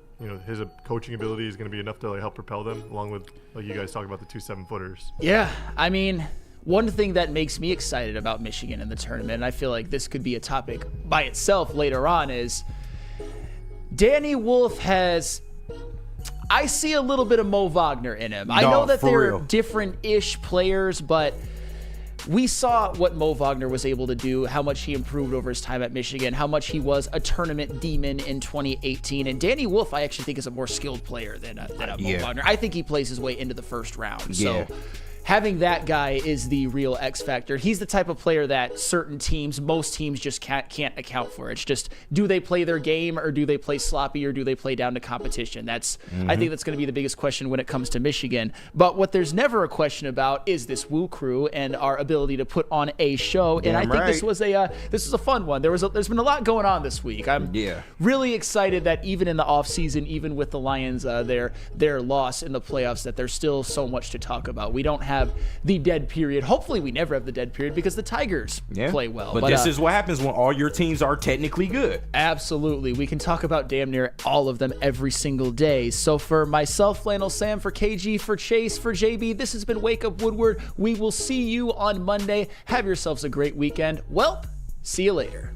his coaching ability is going to be enough to help propel them, along with, like you guys talk about, the 2 7-footers. Yeah, I mean, one thing that makes me excited about Michigan in the tournament, and I feel like this could be a topic by itself later on, is Danny Wolf has. I see a little bit of Mo Wagner in him. I know that they're different-ish players, but we saw what Mo Wagner was able to do, how much he improved over his time at Michigan, how much he was a tournament demon in 2018. And Danny Wolf, I actually think, is a more skilled player than Mo Wagner. I think he plays his way into the first round. So having that guy is the real X factor. He's the type of player that most teams just can't account for. It's just, do they play their game, or do they play sloppy, or do they play down to competition? I think that's going to be the biggest question when it comes to Michigan. But what there's never a question about is this WUW Crew and our ability to put on a show. And I think this was a fun one. There's been a lot going on this week. I'm really excited that even in the offseason, even with the Lions, their loss in the playoffs, that there's still so much to talk about. We don't have the dead period. Hopefully we never have the dead period, because the Tigers play well. But this is what happens when all your teams are technically good. Absolutely. We can talk about damn near all of them every single day. So for myself, Flannel Sam, for KG, for Chase, for JB, this has been Wake Up Woodward. We will see you on Monday. Have yourselves a great weekend. Well, see you later.